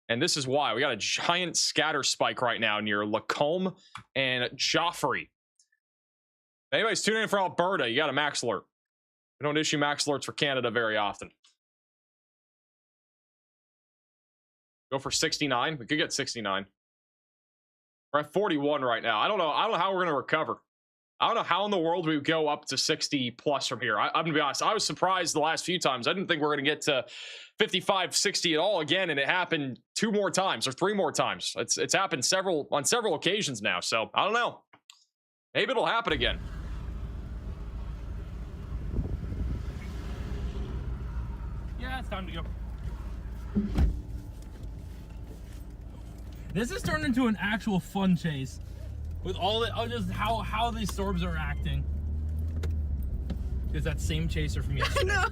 And this is why we got a giant scatter spike right now near Lacombe and Joffrey. If anybody's tuning in for Alberta, you got a max alert. We don't issue max alerts for Canada very often. Go for 69. We could get 69. We're at 41 right now. I don't know how we're gonna recover. I don't know how in the world we would go up to 60 plus from here. I'm gonna be honest. I was surprised the last few times. I didn't think we were gonna get to 55, 60 at all again, and it happened 2 more times or 3 more times. It's happened on several occasions now. So I don't know. Maybe it'll happen again. Yeah, it's time to go. This has turned into an actual fun chase. With all the, just how these storms are acting. It's that same chaser from yesterday. I know.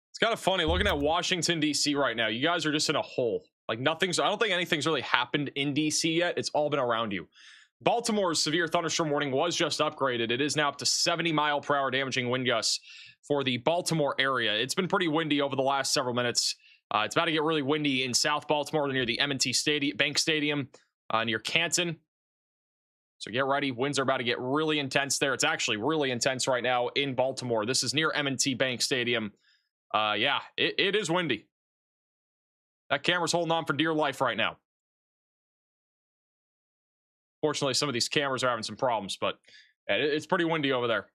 It's kind of funny looking at Washington, D.C. right now. You guys are just in a hole. Like I don't think anything's really happened in D.C. yet. It's all been around you. Baltimore's severe thunderstorm warning was just upgraded. It is now up to 70-mile-per-hour damaging wind gusts for the Baltimore area. It's been pretty windy over the last several minutes. It's about to get really windy in South Baltimore near the M&T Bank Stadium near Canton. So get ready. Winds are about to get really intense there. It's actually really intense right now in Baltimore. This is near M&T Bank Stadium. Yeah, it is windy. That camera's holding on for dear life right now. Fortunately, some of these cameras are having some problems, but it's pretty windy over there.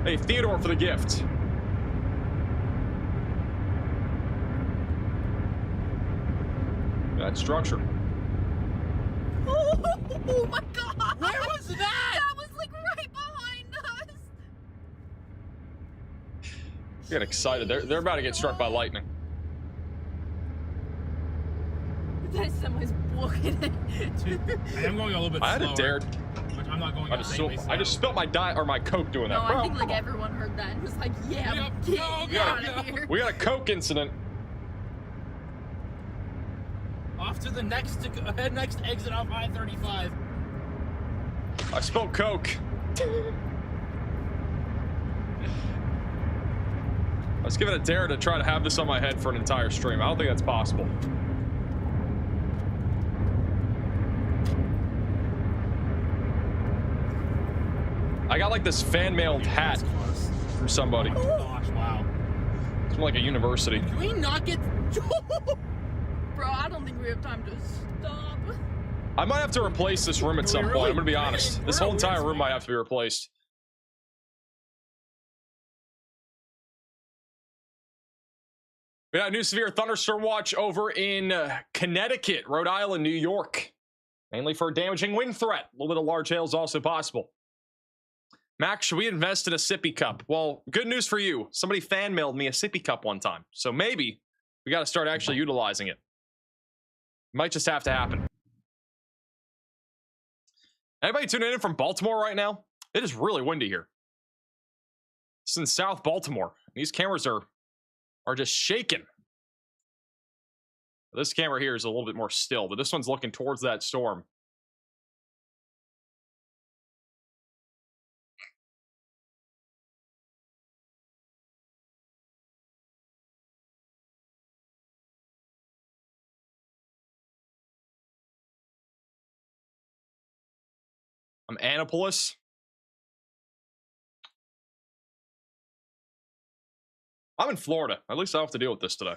Hey, Theodore for the gift. That structure. Oh my god! Where was that? That was like right behind us. Get excited. They're about to get struck by lightning. That semi's booking it. I am going a little bit slower. I had it dared. Which I'm not going I just spilled my my Coke doing No, that. I think like everyone heard that and was like, yeah, get out of here. We got a Coke incident. Off to the next exit off I-35. I spilled Coke. I was given a dare to try to have this on my head for an entire stream. I don't think that's possible. I got like this fan-mailed hat from somebody. Oh gosh, wow. It's from like a university. Can we not get... Bro, I don't think we have time to stop. I might have to replace this room at some point. I'm gonna be honest. This whole entire room might have to be replaced. We got a new severe thunderstorm watch over in Connecticut, Rhode Island, New York. Mainly for a damaging wind threat. A little bit of large hail is also possible. Max, should we invest in a sippy cup? Well, good news for you. Somebody fan mailed me a sippy cup one time. So maybe we got to start actually utilizing it. Might just have to happen. Anybody tuning in from Baltimore right now? It is really windy here. It's in South Baltimore. These cameras are just shaking. This camera here is a little bit more still, but this one's looking towards that storm. I'm Annapolis. I'm in Florida. At least I don't have to deal with this today.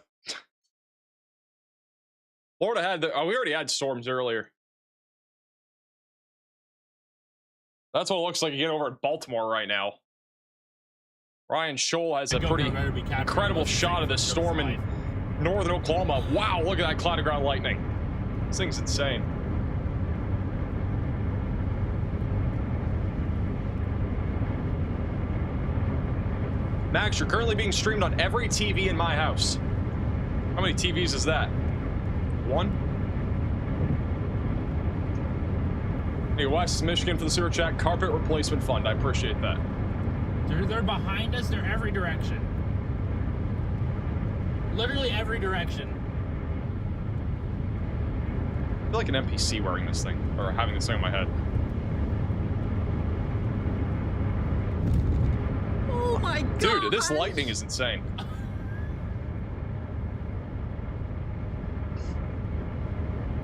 Florida had we already had storms earlier. That's what it looks like again over at Baltimore right now. Ryan Scholl has a pretty incredible shot of this storm in northern Oklahoma. Wow, look at that cloud of ground lightning. This thing's insane. Max, you're currently being streamed on every TV in my house. How many TVs is that? One? Hey, West Michigan for the sewer chat. Carpet replacement fund. I appreciate that. They're behind us. They're every direction. Literally every direction. I feel like an NPC wearing this thing, or having this thing on my head. Oh my god! Dude, this lightning is insane.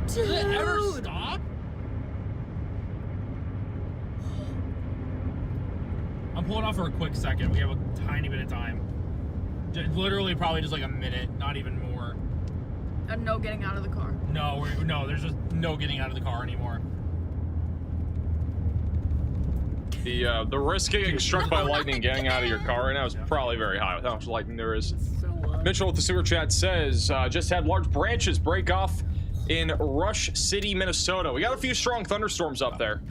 Does it ever stop? I'm pulling off for a quick second. We have a tiny bit of time. Literally, probably just like a minute, not even more. And no getting out of the car. No, there's just no getting out of the car anymore. The risk of getting struck by lightning getting out of your car right now is probably very high with how much lightning there is. So Mitchell with the sewer chat says, just had large branches break off in Rush City, Minnesota. We got a few strong thunderstorms up there.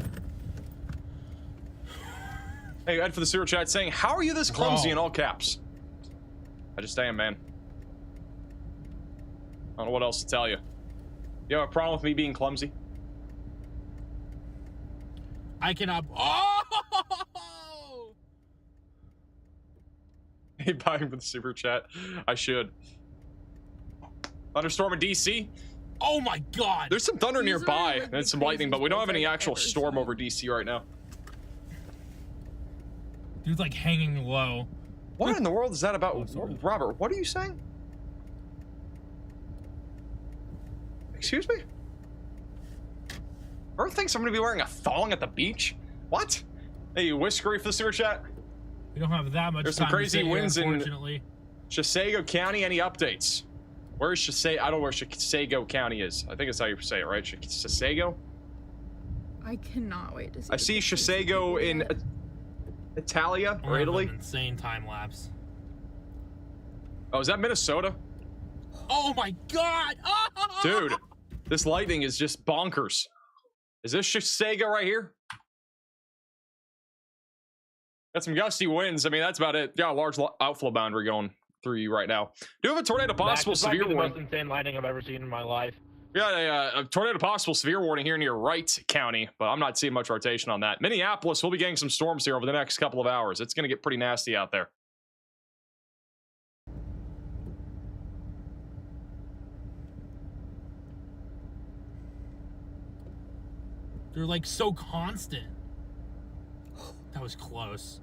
Hey, Ed for the sewer chat saying, how are you this clumsy in all caps? I just am, man. I don't know what else to tell you. You have a problem with me being clumsy? I cannot. Oh! Hey, buying for the super chat. I should. Thunderstorm in DC. Oh my god! There's some thunder These are nearby like the and some lightning, but we don't have any craziest actual ones I've storm ever over DC right now. Dude's like hanging low. What in the world is that about? Oh, sorry. Robert, what are you saying? Excuse me? Earth thinks I'm gonna be wearing a thong at the beach? What? Hey, Whiskery for the sewer chat. We don't have that much There's some time to crazy sit here, winds in unfortunately. Chisago County. Any updates? Where is Chisago? I don't know where Chisago County is. I think it's how you say it, right? Chisago? I cannot wait to see. I see Chisago in Italia or Italy. Insane time lapse. Oh, is that Minnesota? Oh my god! Oh! Dude, this lightning is just bonkers. Is this Chisago right here? Got some gusty winds. I mean, that's about it. Got a large outflow boundary going through you right now. Do you have a tornado possible severe the warning? most insane lightning I've ever seen in my life. We got a tornado possible severe warning here near Wright County, but I'm not seeing much rotation on that. Minneapolis, we'll be getting some storms here over the next couple of hours. It's going to get pretty nasty out there. They're like so constant. That was close.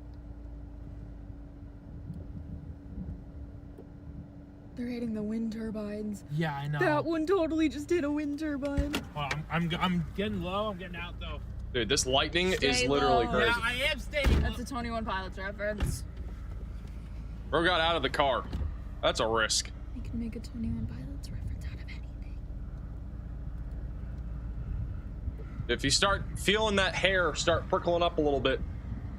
They're hitting the wind turbines. Yeah, I know. That one totally just hit a wind turbine. Well, I'm getting low. I'm getting out though. Dude, this lightning is Stay literally low. crazy. Yeah, I am staying. That's a 21 Pilots reference. Bro got out of the car. That's a risk. I can make a 21 Pilots reference out of anything. If you start feeling that hair start prickling up a little bit,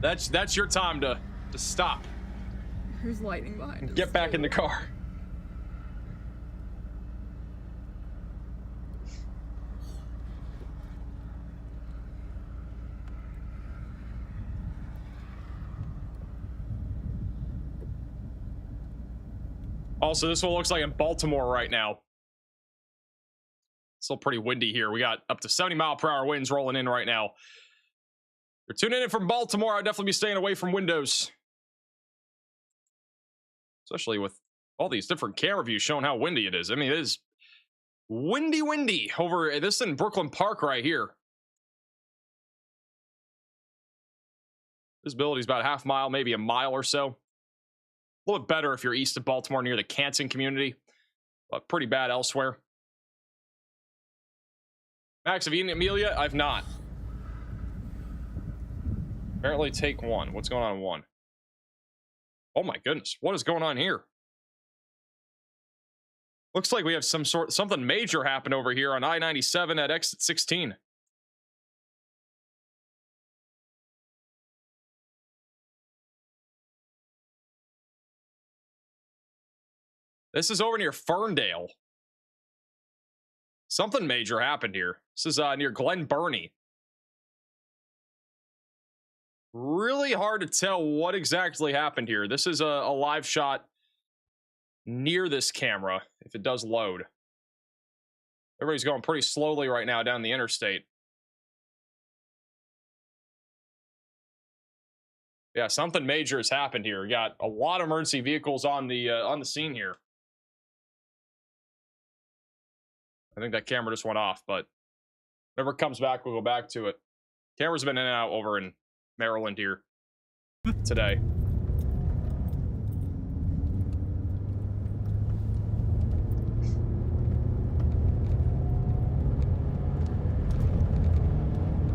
that's your time to stop. There's lightning behind us. Get back in the car. Also, this one looks like in Baltimore right now. Still pretty windy here. We got up to 70-mile-per-hour winds rolling in right now. If you're tuning in from Baltimore, I'd definitely be staying away from windows. Especially with all these different camera views showing how windy it is. I mean, it is windy over this in Brooklyn Park right here. Visibility is about a half mile, maybe a mile or so. A little bit better if you're east of Baltimore near the Canton community, but pretty bad elsewhere. Max, have you eaten Amelia? I've not. Apparently take one. What's going on in one? Oh my goodness. What is going on here? Looks like we have something major happen over here on I-97 at exit 16. This is over near Ferndale. Something major happened here. This is near Glen Burnie. Really hard to tell what exactly happened here. This is a live shot near this camera, if it does load. Everybody's going pretty slowly right now down the interstate. Yeah, something major has happened here. We got a lot of emergency vehicles on the scene here. I think that camera just went off, but whenever it comes back, we'll go back to it. Cameras have been in and out over in Maryland here today.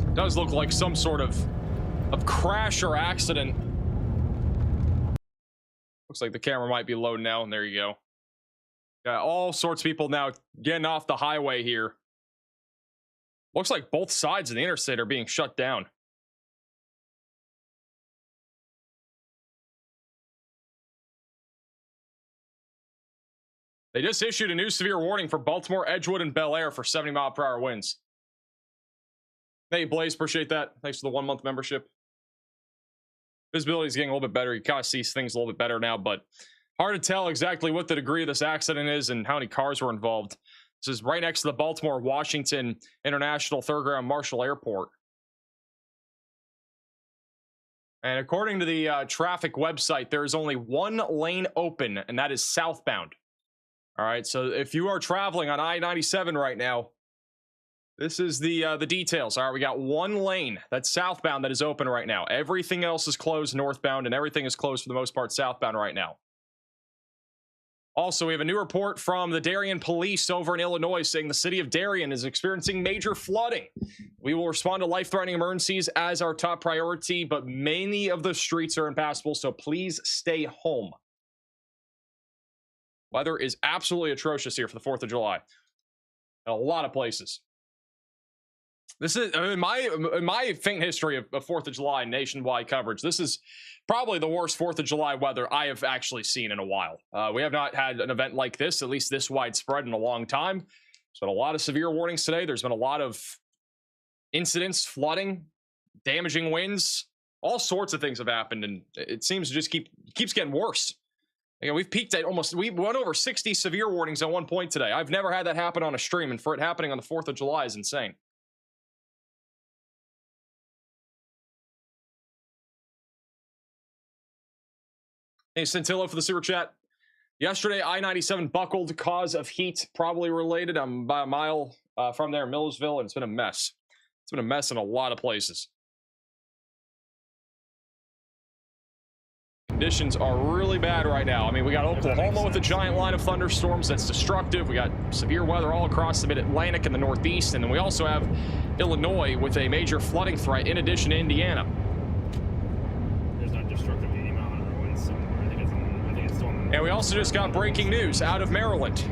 It does look like some sort of crash or accident. Looks like the camera might be loading now, and there you go. Got all sorts of people now getting off the highway here. Looks like both sides of the interstate are being shut down. They just issued a new severe warning for Baltimore, Edgewood, and Bel Air for 70-mile-per-hour winds. Hey, Blaze, appreciate that. Thanks for the 1-month membership. Visibility is getting a little bit better. You kind of see things a little bit better now, but hard to tell exactly what the degree of this accident is and how many cars were involved. This is right next to the Baltimore-Washington International Thurgood Marshall Airport. And according to the traffic website, there is only one lane open, and that is southbound. All right, so if you are traveling on I-97 right now, this is the details. All right, we got one lane that's southbound that is open right now. Everything else is closed northbound, and everything is closed for the most part southbound right now. Also, we have a new report from the Darien Police over in Illinois saying the city of Darien is experiencing major flooding. We will respond to life-threatening emergencies as our top priority, but many of the streets are impassable, so please stay home. Weather is absolutely atrocious here for the 4th of July. In a lot of places. This is, in my faint history of 4th of July nationwide coverage, this is probably the worst 4th of July weather I have actually seen in a while. We have not had an event like this, at least this widespread, in a long time. There's been a lot of severe warnings today. There's been a lot of incidents, flooding, damaging winds. All sorts of things have happened, and it seems to just keeps getting worse. Again, we've peaked at we went over 60 severe warnings at one point today. I've never had that happen on a stream, and for it happening on the 4th of July is insane. Hey, Centillo for the super chat. Yesterday, I-97 buckled, cause of heat, probably related. I'm about a mile from there in Millersville, and it's been a mess. It's been a mess in a lot of places. Conditions are really bad right now. I mean, we got Oklahoma with a giant line of thunderstorms that's destructive. We got severe weather all across the mid-Atlantic and the Northeast, and then we also have Illinois with a major flooding threat in addition to Indiana. There's not destructive 80-mile-an-hour winds somewhere. I think it's still on the And we also just got breaking news out of Maryland.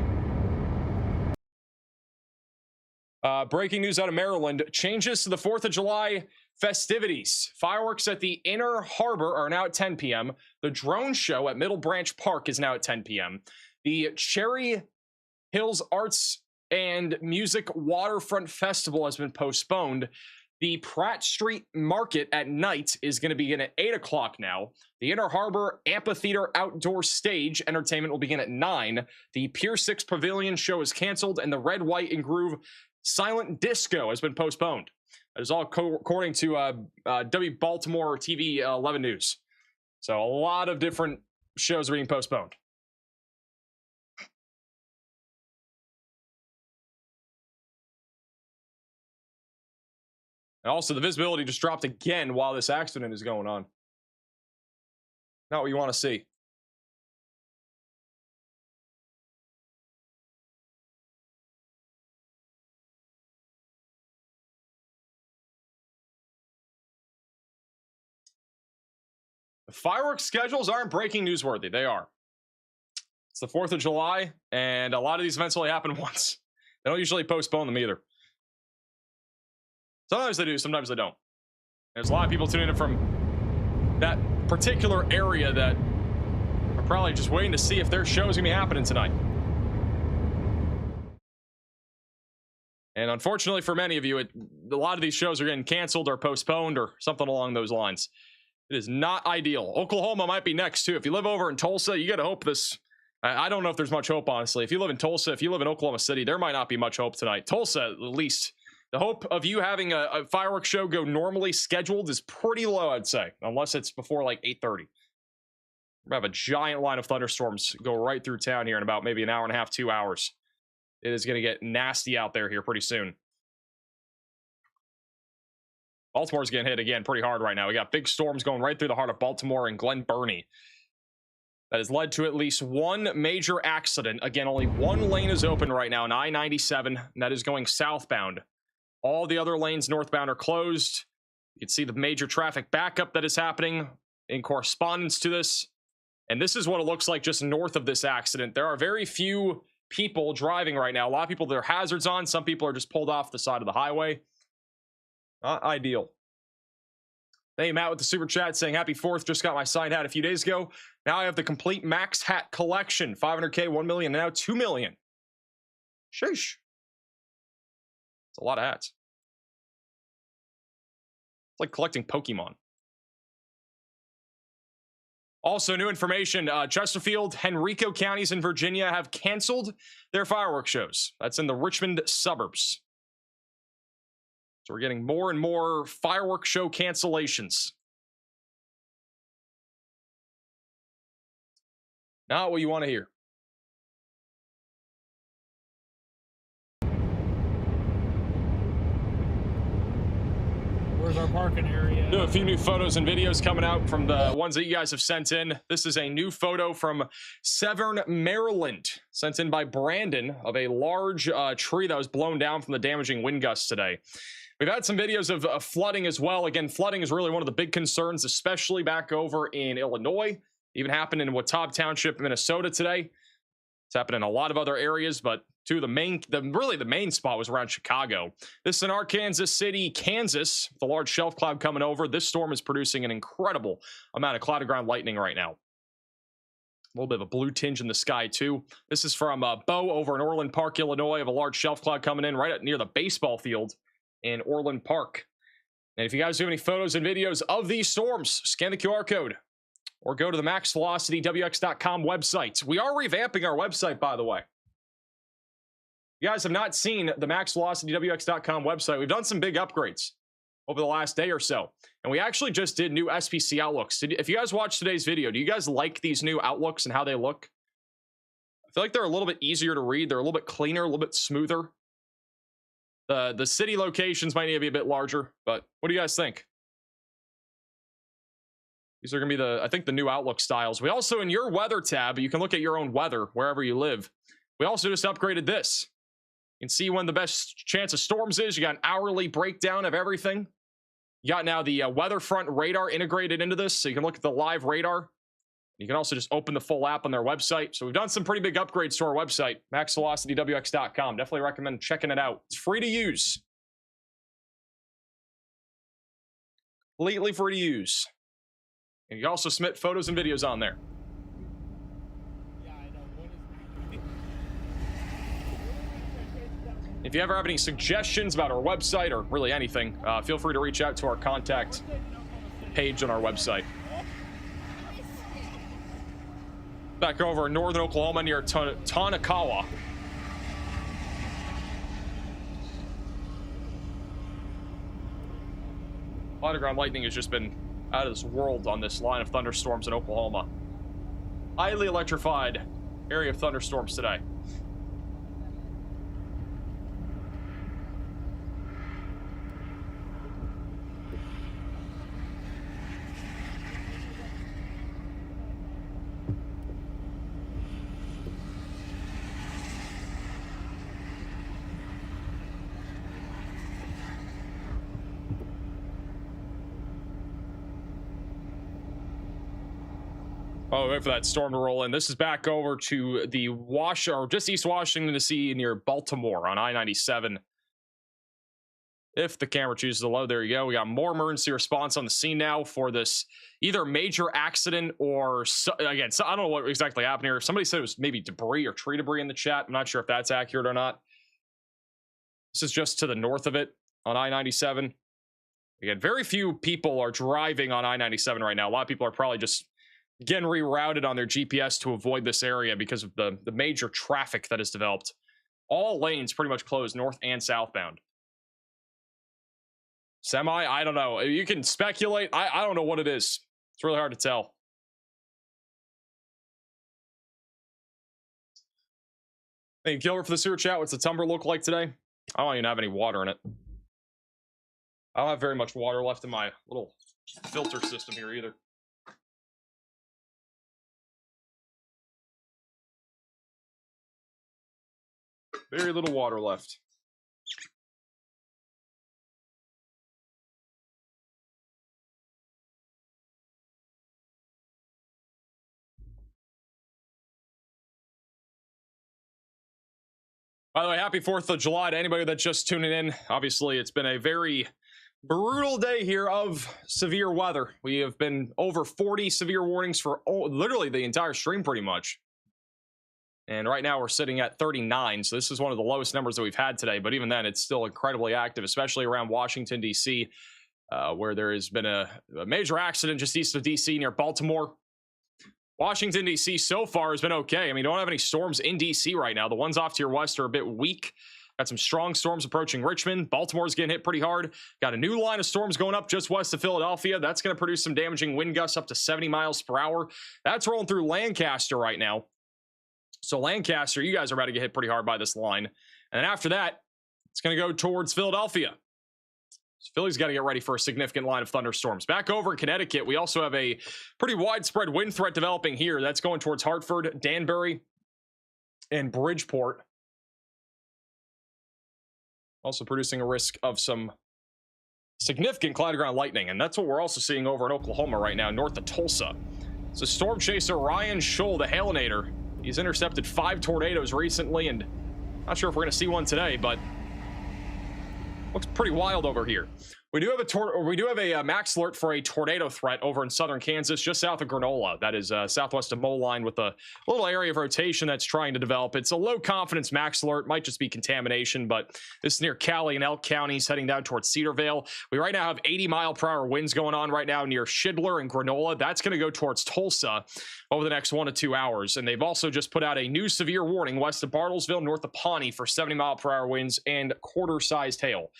Breaking news out of Maryland. Changes to the 4th of July festivities. Fireworks at the Inner Harbor are now at 10 p.m. The drone show at Middle Branch Park is now at 10 p.m. The Cherry Hills Arts and Music Waterfront Festival has been postponed. The Pratt Street Market at night is going to begin at 8 o'clock now. The Inner Harbor Amphitheater Outdoor Stage Entertainment will begin at 9. The Pier 6 Pavilion show is canceled, and the Red, White, and Groove Silent Disco has been postponed. That is all according to W Baltimore TV 11 News. So a lot of different shows are being postponed. And also, the visibility just dropped again while this accident is going on. Not what you want to see. The fireworks schedules aren't breaking newsworthy. They are. It's the 4th of July, and a lot of these events only happen once. They don't usually postpone them either. Sometimes they do, sometimes they don't. There's a lot of people tuning in from that particular area that are probably just waiting to see if their show's gonna be happening tonight. And unfortunately for many of you, a lot of these shows are getting canceled or postponed or something along those lines. It is not ideal. Oklahoma might be next too. If you live over in Tulsa, you gotta hope this. I don't know if there's much hope, honestly. If you live in Tulsa, if you live in Oklahoma City, there might not be much hope tonight. Tulsa, at least. The hope of you having a fireworks show go normally scheduled is pretty low, I'd say. Unless it's before like 8:30. We have a giant line of thunderstorms go right through town here in about maybe an hour and a half, 2 hours. It is going to get nasty out there here pretty soon. Baltimore's getting hit again pretty hard right now. We got big storms going right through the heart of Baltimore and Glen Burnie. That has led to at least one major accident. Again, only one lane is open right now on I-97, and that is going southbound. All the other lanes northbound are closed. You can see the major traffic backup that is happening in correspondence to this. And this is what it looks like just north of this accident. There are very few people driving right now. A lot of people, their hazards on. Some people are just pulled off the side of the highway. Not ideal. Thank you, Matt, with the super chat saying happy 4th. Just got my signed hat a few days ago. Now I have the complete Max hat collection. 500K, 1 million, now 2 million. Sheesh. It's a lot of hats. It's like collecting Pokemon. Also, new information. Chesterfield, Henrico counties in Virginia have canceled their fireworks shows. That's in the Richmond suburbs. So we're getting more and more fireworks show cancellations. Not what you want to hear. Where's our parking area? Do a few new photos and videos coming out from the ones that you guys have sent in. This is a new photo from Severn, Maryland, sent in by Brandon of a large tree that was blown down from the damaging wind gusts today. We've had some videos of flooding as well. Again, flooding is really one of the big concerns, especially back over in Illinois. Even happened in Watauga Township, Minnesota today. It's happened in a lot of other areas, but the main spot was around Chicago. This is in Arkansas City, Kansas, with a large shelf cloud coming over. This storm is producing an incredible amount of cloud to ground lightning right now. A little bit of a blue tinge in the sky too. This is from Bo over in Orland Park, Illinois, of a large shelf cloud coming in right near the baseball field in Orland Park. And if you guys do any photos and videos of these storms, scan the QR code or go to the maxvelocitywx.com website. We are revamping our website, by the way. If you guys have not seen the maxvelocitywx.com website, we've done some big upgrades over the last day or so. And we actually just did new SPC outlooks. If you guys watched today's video, do you guys like these new outlooks and how they look? I feel like they're a little bit easier to read. They're a little bit cleaner, a little bit smoother. The city locations might need to be a bit larger, but what do you guys think? These are going to be I think the new Outlook styles. We also, in your weather tab, you can look at your own weather wherever you live. We also just upgraded this. You can see when the best chance of storms is. You got an hourly breakdown of everything. You got now the WeatherFront radar integrated into this, so you can look at the live radar. You can also just open the full app on their website. So we've done some pretty big upgrades to our website, maxvelocitywx.com. Definitely recommend checking it out. It's free to use. Completely free to use. And you can also submit photos and videos on there. Yeah, I know. What is... If you ever have any suggestions about our website or really anything, feel free to reach out to our contact page on our website. Back over in northern Oklahoma near Tanakawa. Underground lightning has just been out of this world on this line of thunderstorms in Oklahoma. Highly electrified area of thunderstorms today. Oh, wait for that storm to roll in. This is back over to the just East Washington DC near Baltimore on I-97. If the camera chooses to load, there you go. We got more emergency response on the scene now for this either major accident or again, I don't know what exactly happened here. Somebody said it was maybe debris or tree debris in the chat. I'm not sure if that's accurate or not. This is just to the north of it on I-97. Again, very few people are driving on I-97 right now. A lot of people are probably just getting rerouted on their GPS to avoid this area because of the major traffic that has developed. All lanes pretty much closed north and southbound. Semi, I don't know. You can speculate. I don't know what it is. It's really hard to tell. Thank you, Gilbert, for the sewer chat. What's the Tumblr look like today? I don't even have any water in it. I don't have very much water left in my little filter system here either. Very little water left. By the way, happy 4th of July to anybody that's just tuning in. Obviously, it's been a very brutal day here of severe weather. We have been over 40 severe warnings for literally the entire stream pretty much. And right now we're sitting at 39, so this is one of the lowest numbers that we've had today. But even then, it's still incredibly active, especially around Washington, D.C., where there has been a major accident just east of D.C. near Baltimore. Washington, D.C. so far has been okay. I mean, don't have any storms in D.C. right now. The ones off to your west are a bit weak. Got some strong storms approaching Richmond. Baltimore's getting hit pretty hard. Got a new line of storms going up just west of Philadelphia. That's going to produce some damaging wind gusts up to 70 miles per hour. That's rolling through Lancaster right now. So Lancaster, you guys are about to get hit pretty hard by this line. And then after that, it's going to go towards Philadelphia. So Philly's got to get ready for a significant line of thunderstorms. Back over in Connecticut, we also have a pretty widespread wind threat developing here. That's going towards Hartford, Danbury, and Bridgeport. Also producing a risk of some significant cloud-to-ground lightning. And that's what we're also seeing over in Oklahoma right now, north of Tulsa. So storm chaser Ryan Schull, the Hailinator, he's intercepted 5 tornadoes recently, and not sure if we're going to see one today, but looks pretty wild over here. We do have a max alert for a tornado threat over in southern Kansas, just south of Granola. That is southwest of Moline, with a little area of rotation that's trying to develop. It's a low confidence max alert, might just be contamination, but this is near Cali and Elk counties, heading down towards Cedarvale. We right now have 80-mile-per-hour winds going on right now near Shidler and Granola. That's going to go towards Tulsa over the next 1 to 2 hours. And they've also just put out a new severe warning west of Bartlesville, north of Pawnee, for 70-mile-per-hour winds and quarter-sized hail.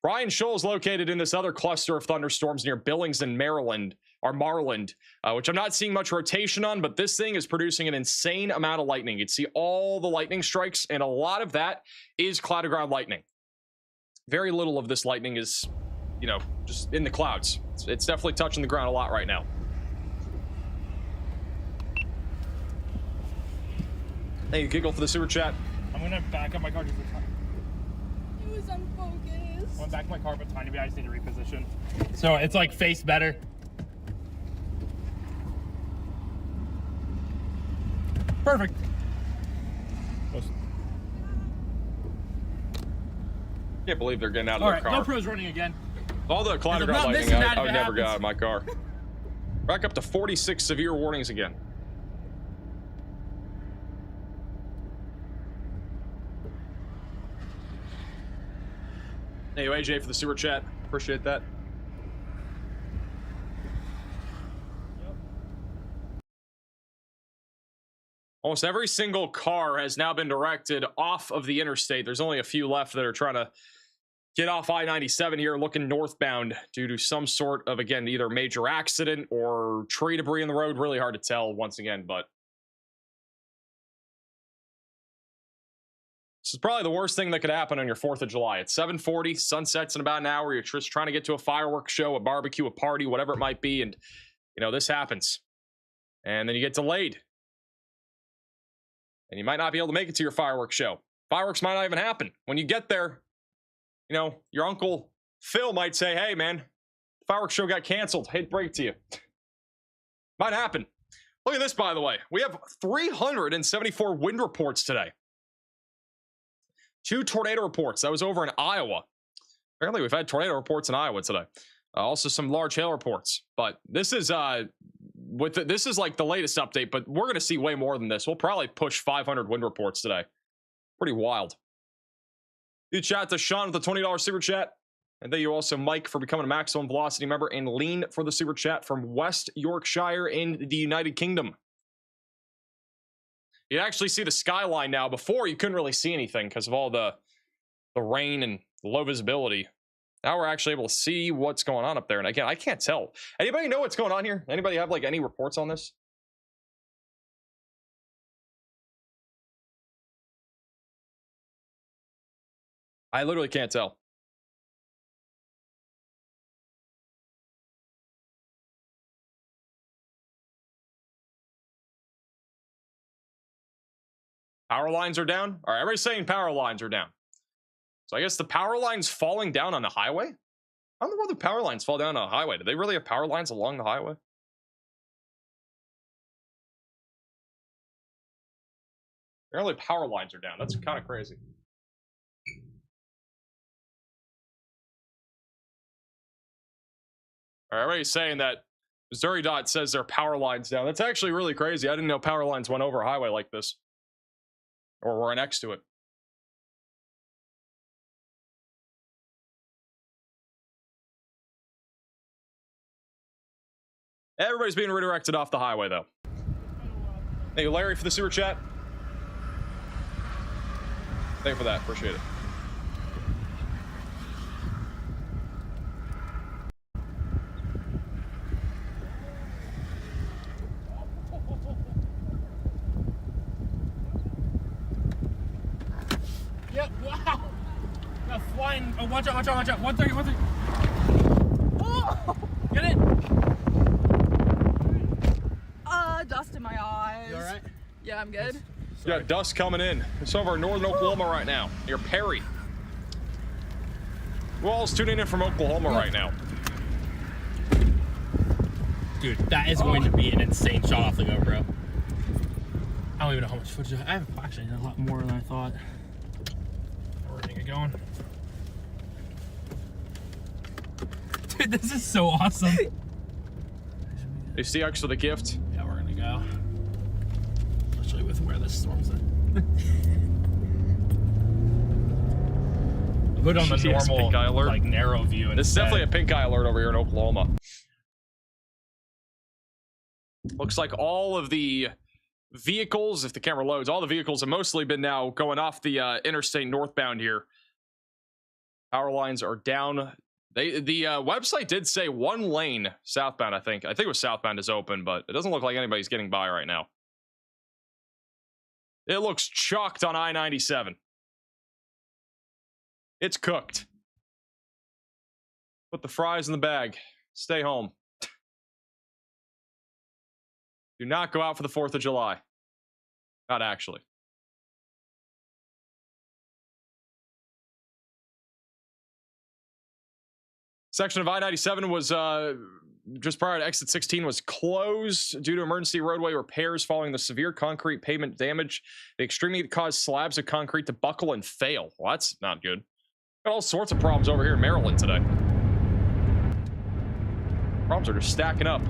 Ryan Schull is located in this other cluster of thunderstorms near Billings and Marland, which I'm not seeing much rotation on, but this thing is producing an insane amount of lightning. You'd see all the lightning strikes, and a lot of that is cloud-to-ground lightning. Very little of this lightning is, just in the clouds. It's definitely touching the ground a lot right now. Thank you, Giggle, for the super chat. I'm gonna back up my car just a tiny. It was unfocused. I went back my car, but tiny bit. I just need to reposition. So it's like face better. Perfect. Can't believe they're getting out of All their right, car. GoPro's running again. All the cloud-to-ground not lightning, missing that I if would it never get happens. out of my car. Back up to 46 severe warnings again. Thank you, AJ, for the super chat. Appreciate that. Almost every single car has now been directed off of the interstate. There's only a few left that are trying to get off I-97 here, looking northbound due to some sort of, again, either major accident or tree debris in the road. Really hard to tell once again, but this is probably the worst thing that could happen on your 4th of July. It's 7:40, sunsets in about an hour. You're just trying to get to a fireworks show, a barbecue, a party, whatever it might be, and, this happens. And then you get delayed. And you might not be able to make it to your fireworks show. Fireworks might not even happen. When you get there, your Uncle Phil might say, hey, man, fireworks show got canceled. Hate to break it to you. Might happen. Look at this, by the way. We have 374 wind reports today. 2 tornado reports. That was over in Iowa. Apparently, we've had tornado reports in Iowa today. Also, some large hail reports. But this is this is like the latest update. But we're going to see way more than this. We'll probably push 500 wind reports today. Pretty wild. Huge shout out to Sean with the $20 super chat. And thank you also, Mike, for becoming a Maximum Velocity member, and Lean for the super chat from West Yorkshire in the United Kingdom. You can actually see the skyline now. Before, you couldn't really see anything because of all the rain and low visibility. Now we're actually able to see what's going on up there. And again, I can't tell. Anybody know what's going on here? Anybody have like any reports on this? I literally can't tell. Power lines are down? All right, everybody's saying power lines are down. So I guess the power lines falling down on the highway? I don't know where the power lines fall down on the highway. Do they really have power lines along the highway? Apparently power lines are down. That's kind of crazy. All right, everybody's saying that Missouri Dot says their power lines down. That's actually really crazy. I didn't know power lines went over a highway like this. Or were next to it. Everybody's being redirected off the highway, though. Thank you, Larry, for the super chat. Thank you for that. Appreciate it. Yep, wow. Got flying. Oh, watch out, watch out, watch out. 130, 130. Oh! Get it. Dust in my eyes. You alright? Yeah, I'm good. We got dust coming in. It's over northern Oklahoma right now, near Perry. Who all's tuning in from Oklahoma right now? Dude, that is going to be an insane shot off the GoPro. I don't even know how much footage I have. Actually, a lot more than I thought. We're gonna get going. Dude, this is so awesome. You see actually the gift? Yeah, we're gonna go. Especially with where this storm's at. Put on the Yes, normal, pink eye alert. like, narrow view. This is definitely a pink eye alert over here in Oklahoma. Looks like all of the vehicles, if the camera loads, all the vehicles have mostly been now going off the interstate northbound here. Power lines are down. The website did say 1 lane southbound, I think. I think it was southbound is open, but it doesn't look like anybody's getting by right now. It looks chalked on I-97. It's cooked. Put the fries in the bag. Stay home. Do not go out for the 4th of July. Not actually. Section of I-97 was just prior to exit 16 was closed due to emergency roadway repairs following the severe concrete pavement damage. The extreme heat caused slabs of concrete to buckle and fail. Well, that's not good. Got all sorts of problems over here in Maryland today. Problems are just stacking up.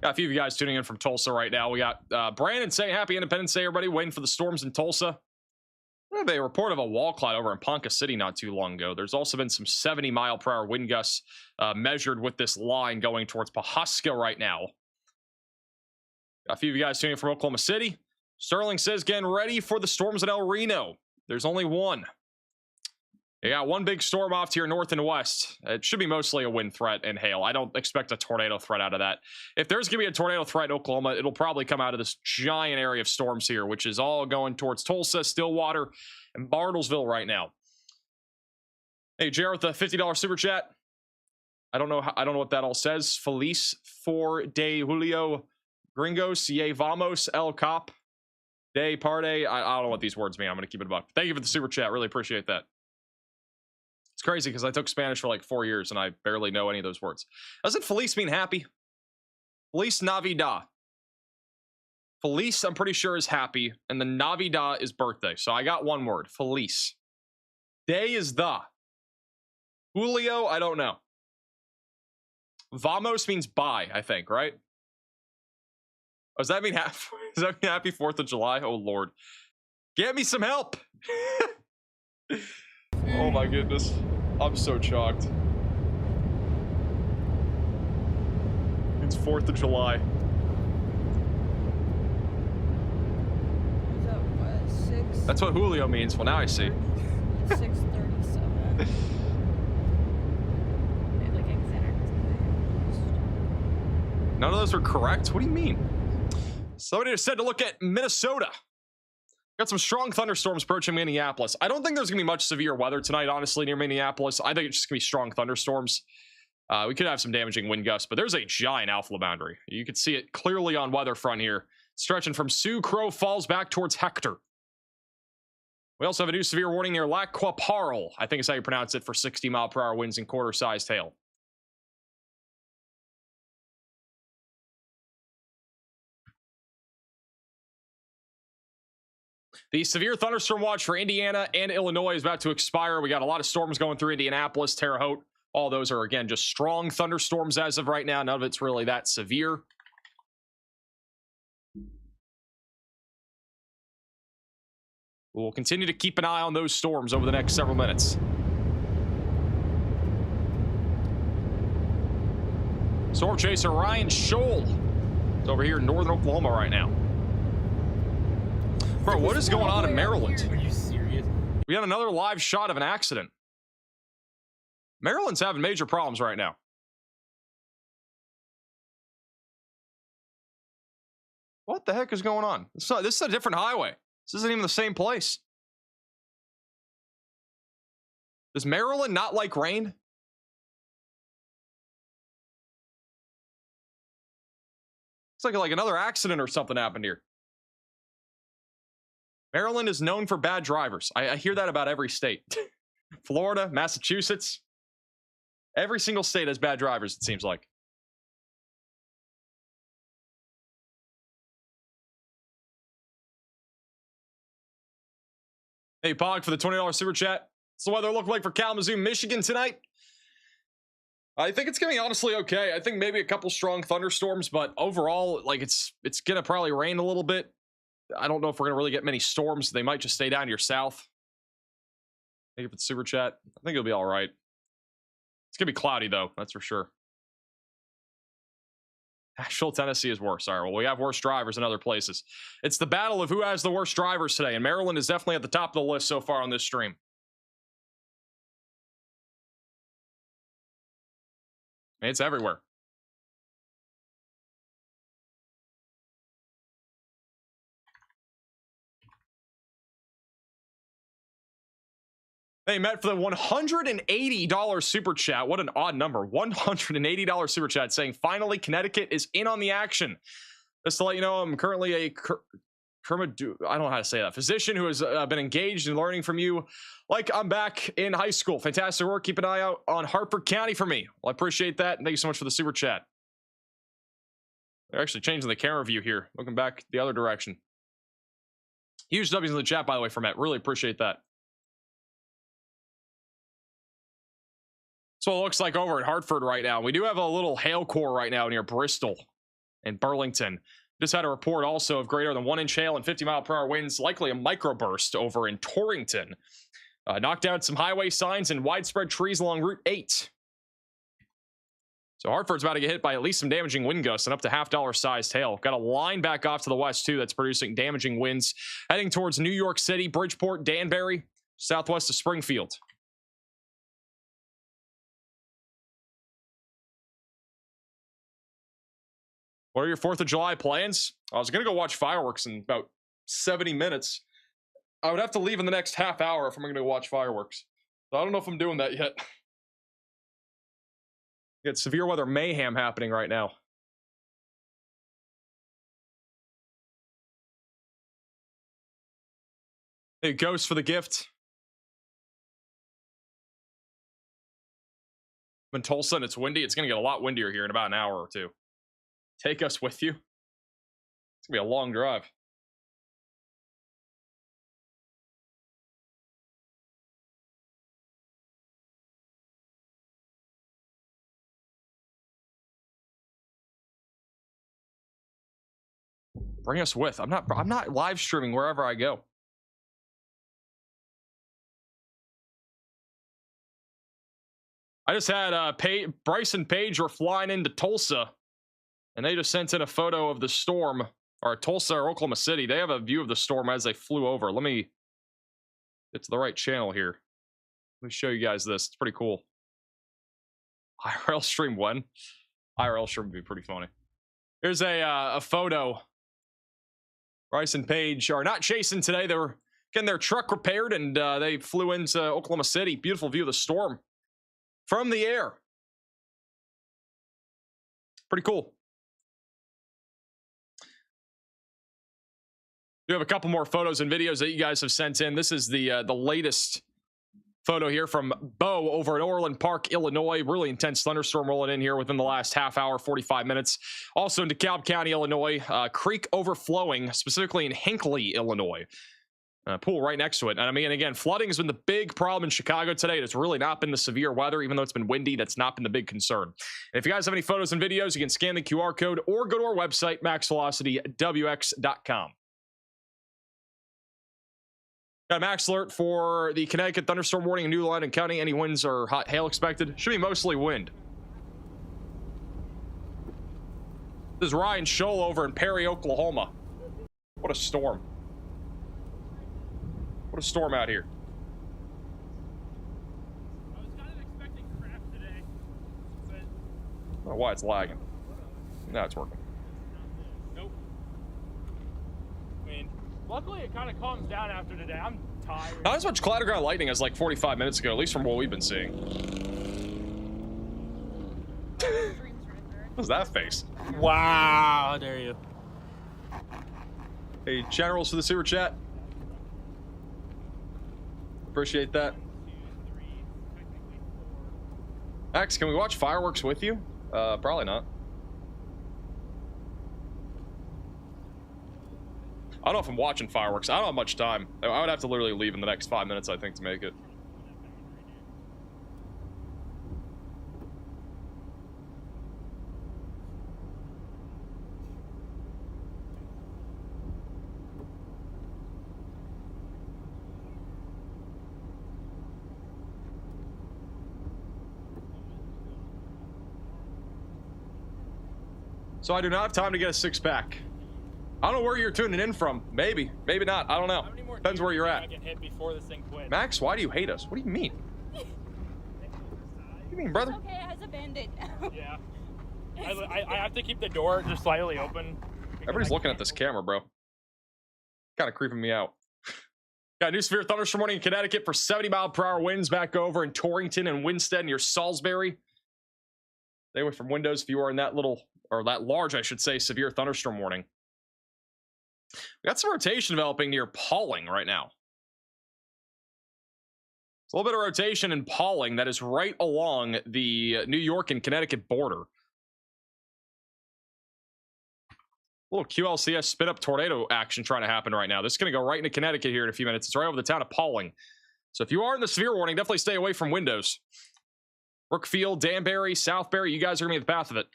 Got a few of you guys tuning in from Tulsa right now. We got Brandon saying happy Independence Day, everybody. Waiting for the storms in Tulsa. We have a report of a wall cloud over in Ponca City not too long ago. There's also been some 70-mile-per-hour wind gusts measured with this line going towards Pawhuska right now. Got a few of you guys tuning in from Oklahoma City. Sterling says, getting ready for the storms in El Reno. There's only one. You got one big storm off to your north and west. It should be mostly a wind threat and hail. I don't expect a tornado threat out of that. If there's going to be a tornado threat in Oklahoma, it'll probably come out of this giant area of storms here, which is all going towards Tulsa, Stillwater, and Bartlesville right now. Hey, Jared with the $50 super chat. I don't know what that all says. Feliz for de Julio Gringos, ye vamos, el cop, de parte. I don't know what these words mean. I'm going to keep it a buck. Thank you for the super chat. Really appreciate that. crazy because I took Spanish for like 4 years and I barely know any of those words. Doesn't Feliz mean happy? Feliz Navidad. Feliz, I'm pretty sure, is happy, and the Navidad is birthday. So I got one word, Feliz. Day is the. Julio, I don't know. Vamos means bye, I think, right? Oh, does that mean does that mean happy 4th of July? Oh, Lord. Get me some help. Oh, my goodness. I'm so shocked. It's 4th of July. Is that what, 6? That's what Julio means. Well, now I see. 6:37. Like exact. None of those are correct. What do you mean? Somebody just said to look at Minnesota. Got some strong thunderstorms approaching Minneapolis. I don't think there's going to be much severe weather tonight, honestly, near Minneapolis. I think it's just going to be strong thunderstorms. We could have some damaging wind gusts, but there's a giant outflow boundary. You can see it clearly on WeatherFront here, stretching from Sioux Crow Falls back towards Hector. We also have a new severe warning near Lac Qui Parle, I think is how you pronounce it, for 60-mile-per-hour winds and quarter-sized hail. The severe thunderstorm watch for Indiana and Illinois is about to expire. We got a lot of storms going through Indianapolis, Terre Haute. All those are, again, just strong thunderstorms as of right now. None of it's really that severe. We'll continue to keep an eye on those storms over the next several minutes. Storm chaser Ryan Scholl is over here in northern Oklahoma right now. Bro, what is going on in Maryland? Are you serious? We had another live shot of an accident. Maryland's having major problems right now. What the heck is going on? This is a different highway. This isn't even the same place. Does Maryland not like rain? It's like another accident or something happened here. Maryland is known for bad drivers. I hear that about every state. Florida, Massachusetts. Every single state has bad drivers, it seems like. Hey, Pog, for the $20 super chat. What's the weather look like for Kalamazoo, Michigan tonight? I think it's gonna be honestly okay. I think maybe a couple strong thunderstorms, but overall, like it's gonna probably rain a little bit. I don't know if we're gonna really get many storms. They might just stay down to your south. Thank you for the super chat. I think it'll be all right. It's gonna be cloudy though, that's for sure. Nashville, Tennessee is worse. All right, well, we have worse drivers in other places. It's the battle of who has the worst drivers today, and Maryland is definitely at the top of the list so far on this stream. It's everywhere. Hey, Matt, for the $180 super chat. What an odd number. $180 super chat saying, finally, Connecticut is in on the action. Just to let you know, I'm currently a I don't know how to say that. Physician who has been engaged in learning from you like I'm back in high school. Fantastic work. Keep an eye out on Hartford County for me. Well, I appreciate that. And thank you so much for the super chat. They're actually changing the camera view here. Looking back the other direction. Huge W's in the chat, by the way, for Matt. Really appreciate that. That's what it looks like over at Hartford right now. We do have a little hail core right now near Bristol and Burlington. Just had a report also of greater than 1-inch hail and 50-mile-per-hour winds, likely a microburst over in Torrington. Knocked down some highway signs and widespread trees along Route 8. So Hartford's about to get hit by at least some damaging wind gusts and up to half-dollar-sized hail. Got a line back off to the west, too, that's producing damaging winds heading towards New York City, Bridgeport, Danbury, southwest of Springfield. What are your 4th of July plans? I was going to go watch fireworks in about 70 minutes. I would have to leave in the next half hour if I'm going to go watch fireworks. So I don't know if I'm doing that yet. You got severe weather mayhem happening right now. Hey, Ghost for the gift. I'm in Tulsa and it's windy. It's going to get a lot windier here in about an hour or two. Take us with you. It's going to be a long drive. Bring us with. I'm not live streaming wherever I go. I just had Bryce and Paige were flying into Tulsa, and they just sent in a photo of the storm, or Tulsa or Oklahoma City. They have a view of the storm as they flew over. Let me get to the right channel here. Let me show you guys this. It's pretty cool. IRL stream when? IRL stream would be pretty funny. Here's a photo. Bryce and Paige are not chasing today. They were getting their truck repaired, and they flew into Oklahoma City. Beautiful view of the storm from the air. Pretty cool. We have a couple more photos and videos that you guys have sent in. This is the latest photo here from Bo over at Orland Park, Illinois. Really intense thunderstorm rolling in here within the last half hour, 45 minutes. Also in DeKalb County, Illinois, creek overflowing, specifically in Hinckley, Illinois. Pool right next to it. And I mean, again, flooding has been the big problem in Chicago today. It's really not been the severe weather, even though it's been windy. That's not been the big concern. And if you guys have any photos and videos, you can scan the QR code or go to our website, maxvelocitywx.com. Got a max alert for the Connecticut thunderstorm warning in New London County. Any winds or hot hail expected? Should be mostly wind. This is Ryan Scholl over in Perry, Oklahoma. What a storm. What a storm out here. I was kind of expecting crap today, but... I don't know why it's lagging. Now it's working. Nope. I mean, luckily it kind of calms down after today. I'm tired. Not as much cloud ground lightning as like 45 minutes ago, at least from what we've been seeing. What's that face? Wow, how dare you. Hey, generals for the super chat. Appreciate that. Max, can we watch fireworks with you? Probably not. I don't know if I'm watching fireworks. I don't have much time. I would have to literally leave in the next 5 minutes, I think, to make it. So I do not have time to get a six-pack. I don't know where you're tuning in from. Maybe. Maybe not. I don't know. Depends where you're at. I get hit before this thing quits. Max, why do you hate us? What do you mean? What do you mean, brother? It's okay, it has a band-aid now. Yeah. I have to keep the door just slightly open. Everybody's looking at this camera, bro. Kind of creeping me out. Got a new severe thunderstorm warning in Connecticut for 70-mile-per-hour winds back over in Torrington and Winstead near Salisbury. Stay away from windows if you are in that little, or that large, I should say, severe thunderstorm warning. We got some rotation developing near Pauling right now. It's a little bit of rotation in Pauling that is right along the New York and Connecticut border. A little QLCS spin up tornado action trying to happen right now. This is going to go right into Connecticut here in a few minutes. It's right over the town of Pauling. So if you are in the severe warning, definitely stay away from windows. Brookfield, Danbury, Southbury, you guys are going to be at the path of it.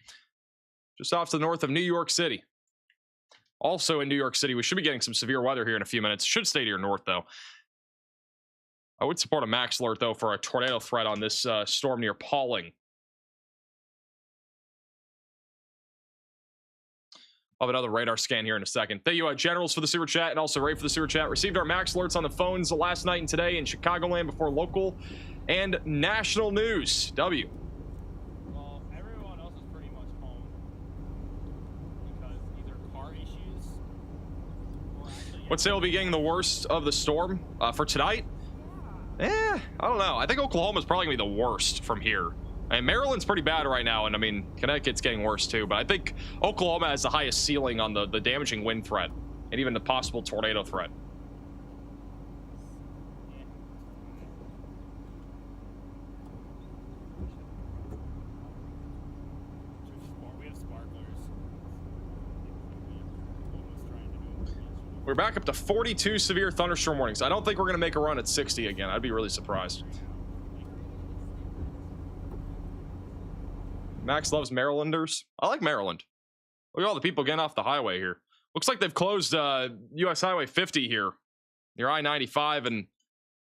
Just off to the north of New York City. Also in New York City, we should be getting some severe weather here in a few minutes. Should stay to your north, though. I would support a max alert, though, for a tornado threat on this storm near Pauling. I'll have another radar scan here in a second. Thank you, generals, for the super chat, and also Ray for the super chat. Received our max alerts on the phones last night and today in Chicagoland before local and national news. W. Well, everyone else is pretty much home because either car issues or actually... Would say we'll be getting the worst of the storm for tonight. I don't know. I think Oklahoma's probably going to be the worst from here. And Maryland's pretty bad right now, and I mean, Connecticut's getting worse too, but I think Oklahoma has the highest ceiling on the damaging wind threat, and even the possible tornado threat. We're back up to 42 severe thunderstorm warnings. I don't think we're going to make a run at 60 again. I'd be really surprised. Max loves Marylanders. I like Maryland. Look at all the people getting off the highway here. Looks like they've closed US Highway 50 here. Near I-95 and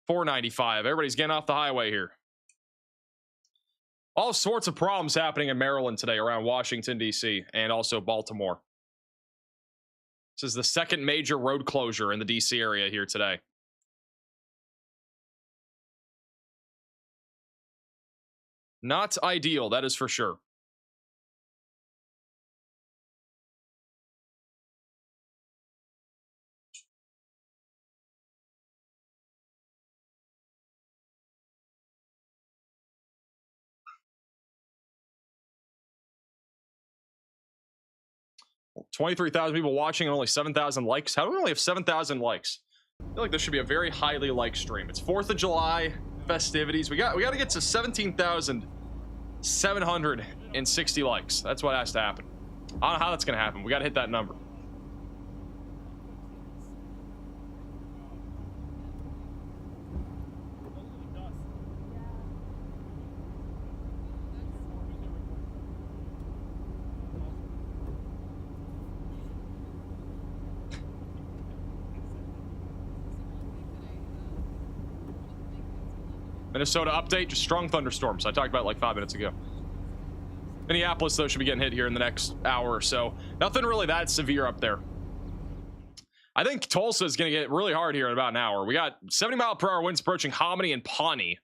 495. Everybody's getting off the highway here. All sorts of problems happening in Maryland today around Washington, D.C. and also Baltimore. This is the second major road closure in the D.C. area here today. Not ideal, that is for sure. Well, 23,000 people watching and only 7,000 likes. How do we only have 7,000 likes? I feel like this should be a very highly liked stream. It's 4th of July festivities. We got to get to 17,760 likes. That's what has to happen. I don't know how that's going to happen. We got to hit that number. Minnesota update, just strong thunderstorms. I talked about it like 5 minutes ago. Minneapolis, though, should be getting hit here in the next hour or so. Nothing really that severe up there. I think Tulsa is going to get really hard here in about an hour. We got 70-mile-per-hour winds approaching Hominy and Pawnee.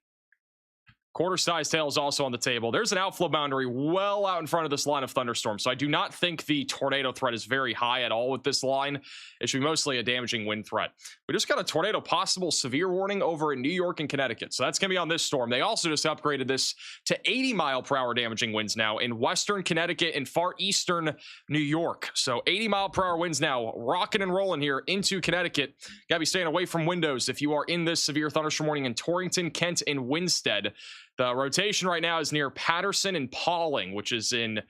Quarter-sized hail is also on the table. There's an outflow boundary well out in front of this line of thunderstorms, so I do not think the tornado threat is very high at all with this line. It should be mostly a damaging wind threat. We just got a tornado possible severe warning over in New York and Connecticut, so that's going to be on this storm. They also just upgraded this to 80-mile-per-hour damaging winds now in western Connecticut and far eastern New York. So 80-mile-per-hour winds now rocking and rolling here into Connecticut. Got to be staying away from windows if you are in this severe thunderstorm warning in Torrington, Kent, and Winstead. The rotation right now is near Patterson and Pawling, which is in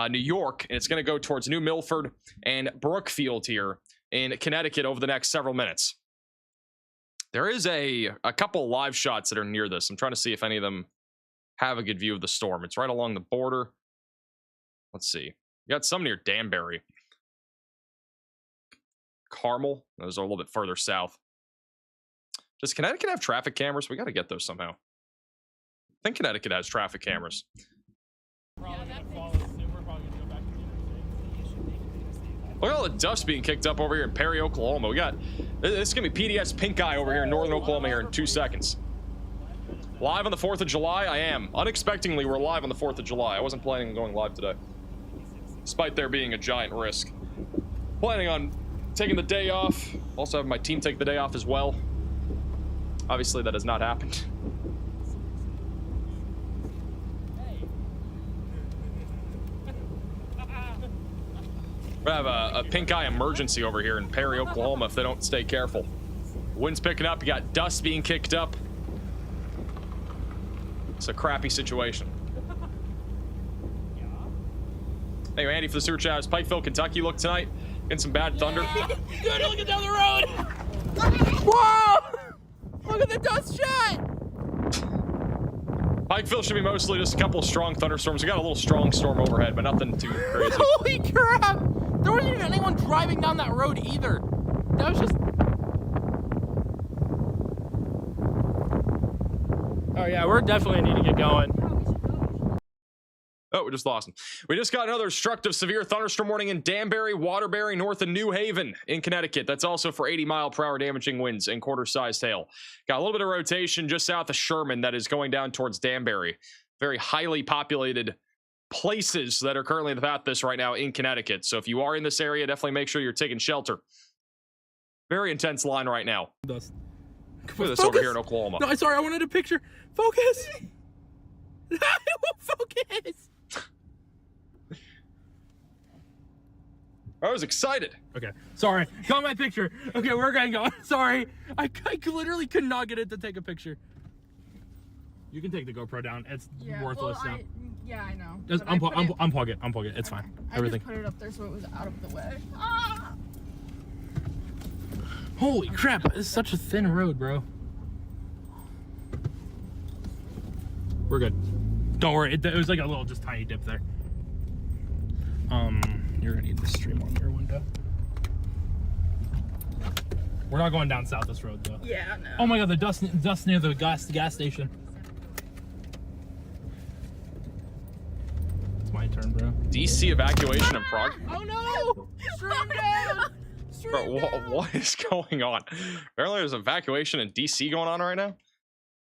New York, and it's going to go towards New Milford and Brookfield here in Connecticut over the next several minutes. There is a couple live shots that are near this. I'm trying to see if any of them have a good view of the storm. It's right along the border. Let's see. You got some near Danbury. Carmel. Those are a little bit further south. Does Connecticut have traffic cameras? We got to get those somehow. I think Connecticut has traffic cameras. Look at all the dust being kicked up over here in Perry, Oklahoma. We got, this is going to be PDS pink eye over here in northern Oklahoma here in 2 seconds. Live on the 4th of July? I am. Unexpectedly, we're live on the 4th of July. I wasn't planning on going live today, despite there being a giant risk. Planning on taking the day off. Also having my team take the day off as well. Obviously, that has not happened. We have a pink eye emergency over here in Perry, Oklahoma if they don't stay careful. Wind's picking up. You got dust being kicked up. It's a crappy situation. Anyway, Andy for the super chat. How's Pikeville, Kentucky look tonight? Getting some bad thunder. Good, looking down the road. Whoa! Look at the dust shot. Pikeville should be mostly just a couple of strong thunderstorms. We got a little strong storm overhead, but nothing too crazy. Holy crap! There wasn't even anyone driving down that road either. That was just... Oh yeah, we're definitely need to get going. Oh, we just lost him. We just got another destructive severe thunderstorm warning in Danbury, Waterbury, north of New Haven in Connecticut. That's also for 80-mile-per-hour damaging winds and quarter-sized hail. Got a little bit of rotation just south of Sherman that is going down towards Danbury. Very highly populated places that are currently in the path of this right now in Connecticut. So if you are in this area, definitely make sure you're taking shelter. Very intense line right now. Look at this over here in Oklahoma. No, sorry, I wanted a picture. Focus! I won't focus! I was excited. Okay, sorry. Got my picture. Okay, we're gonna go. Sorry. I literally could not get it to take a picture. You can take the GoPro down. It's worthless now. Yeah, I know. Just unplug it. Unplug it. It's fine. I just put it up there so it was out of the way. Ah! Holy crap, this is such a thin road, bro. We're good. Don't worry, it was like a little just tiny dip there. You're gonna need the stream on your window. We're not going down south this road though. Yeah, no. Oh my god, the dust near the gas station. It's my turn, bro. DC evacuation in Prague. Oh no! Stream down! Bro, what is going on? Apparently there's evacuation in DC going on right now.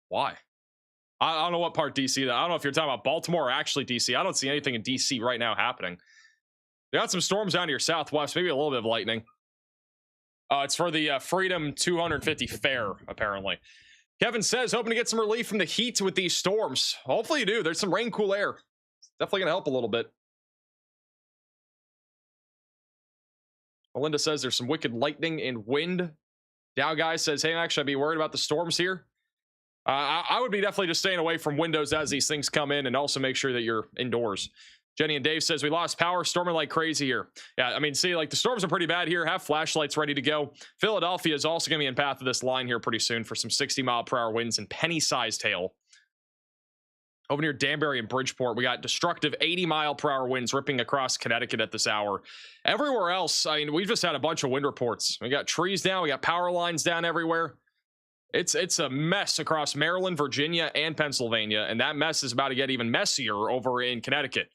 Why? I don't know what part DC that. I don't know if you're talking about Baltimore or actually DC. I don't see anything in DC right now happening. You got some storms down to your southwest, maybe a little bit of lightning. It's for the Freedom 250 fair, apparently. Kevin says, hoping to get some relief from the heat with these storms. Hopefully you do. There's some rain, cool air. It's definitely going to help a little bit. Melinda says there's some wicked lightning and wind. Dow Guy says, hey, actually, I'd be worried about the storms here. I would be definitely just staying away from windows as these things come in, and also make sure that you're indoors. Jenny and Dave says, we lost power, storming like crazy here. Yeah, I mean, see, like the storms are pretty bad here. Have flashlights ready to go. Philadelphia is also going to be in path of this line here pretty soon for some 60-mile-per-hour winds and penny-sized hail. Over near Danbury and Bridgeport, we got destructive 80-mile-per-hour winds ripping across Connecticut at this hour. Everywhere else, I mean, we've just had a bunch of wind reports. We got trees down. We got power lines down everywhere. It's a mess across Maryland, Virginia, and Pennsylvania, and that mess is about to get even messier over in Connecticut.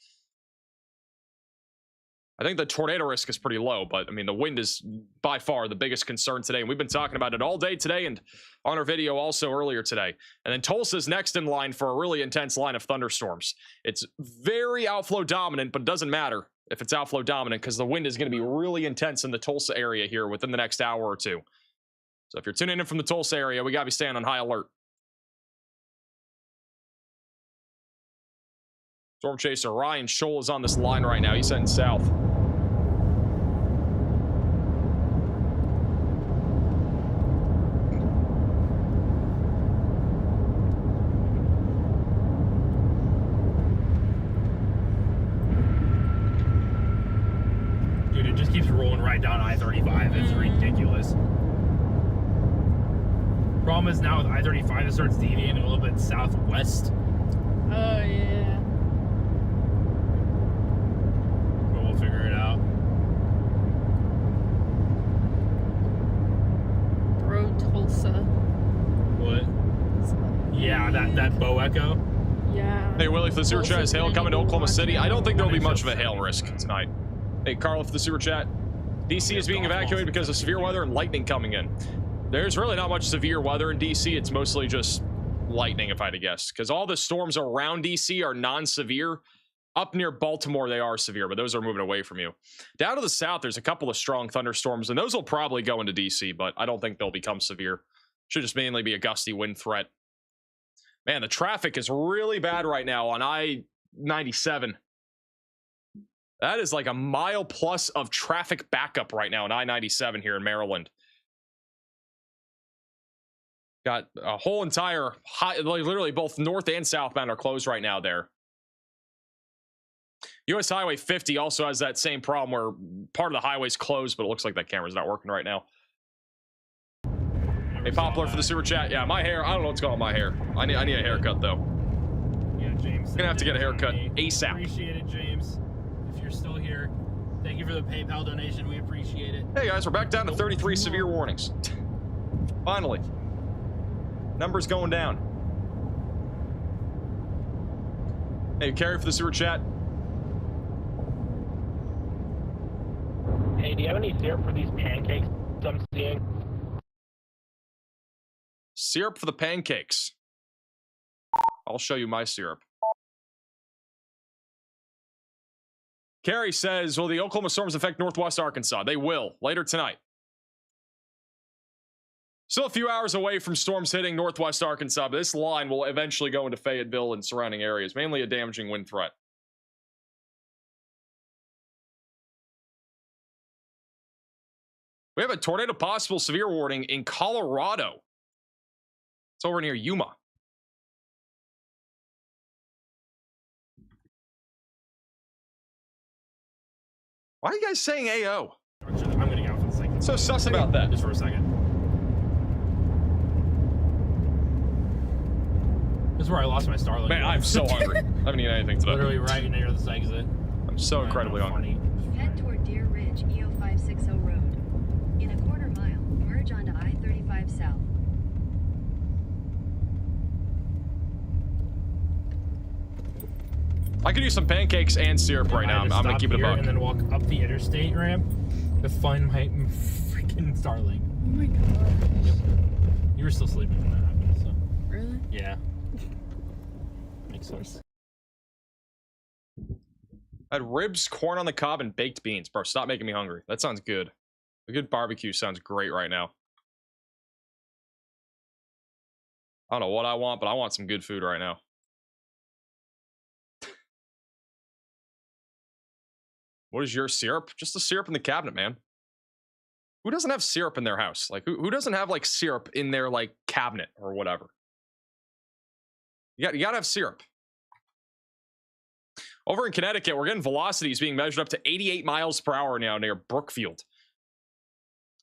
I think the tornado risk is pretty low, but I mean, the wind is by far the biggest concern today. And we've been talking about it all day today and on our video also earlier today. And then Tulsa's next in line for a really intense line of thunderstorms. It's very outflow dominant, but it doesn't matter if it's outflow dominant because the wind is going to be really intense in the Tulsa area here within the next hour or two. So if you're tuning in from the Tulsa area, we got to be staying on high alert. Storm chaser Ryan Scholl is on this line right now. He's heading south. Dude, it just keeps rolling right down I-35. It's ridiculous. Problem is now with I-35, it starts deviating a little bit southwest. Oh, yeah. But we'll figure it out. Bro, Tulsa. What? Yeah, that bow echo. Yeah. Hey, Willie, for the super chat, is hail coming to Oklahoma City? I don't think there'll be much of a hail risk tonight. Hey, Carl, for the super chat. DC is being evacuated because of severe weather and lightning coming in. There's really not much severe weather in DC. It's mostly just lightning, if I had to guess, because all the storms around DC are non-severe. Up near Baltimore, they are severe, but those are moving away from you. Down to the south, there's a couple of strong thunderstorms, and those will probably go into DC, but I don't think they'll become severe. Should just mainly be a gusty wind threat. Man, the traffic is really bad right now on I-97. That is like a mile plus of traffic backup right now on I-97 here in Maryland. Got a whole entire like literally both north and southbound are closed right now there. US Highway 50 also has that same problem where part of the highway's closed, but it looks like that camera's not working right now. Hey, Poplar for the super chat. Yeah, my hair, I don't know what's going on with my hair. I need a haircut though. Yeah, James. Gonna have to get a haircut ASAP. Appreciate it, James. If you're still here, thank you for the PayPal donation. We appreciate it. Hey guys, we're back down to 33 severe warnings. Finally. Numbers going down. Hey, Carrie for the super chat. Hey, do you have any syrup for these pancakes I'm seeing? Syrup for the pancakes. I'll show you my syrup. Carrie says, will the Oklahoma storms affect Northwest Arkansas? They will, later tonight. Still a few hours away from storms hitting Northwest Arkansas, but this line will eventually go into Fayetteville and surrounding areas, mainly a damaging wind threat. We have a tornado possible severe warning in Colorado. It's over near Yuma. Why are you guys saying AO? I'm gonna get off in a second. So sus about that. Just for a second. This is where I lost my Starlink. Man, I'm so hungry. I haven't eaten anything today. Literally right near this exit. I'm so incredibly hungry. Head toward Deer Ridge, EO 560 Road. In a quarter mile, merge onto I-35 South. I could use some pancakes and syrup right now. I'm gonna keep it a buck. And then walk up the interstate ramp to find my freaking Starlink. Oh my god. Yep. You were still sleeping when that happened, so. Really? Yeah. Makes sense. I had ribs, corn on the cob, and baked beans. Bro, stop making me hungry. That sounds good. A good barbecue sounds great right now. I don't know what I want, but I want some good food right now. What is your syrup? Just the syrup in the cabinet, man. Who doesn't have syrup in their house? Like, who doesn't have, like, syrup in their, like, cabinet or whatever? You gotta have syrup. Over in Connecticut, we're getting velocities being measured up to 88 miles per hour now near Brookfield.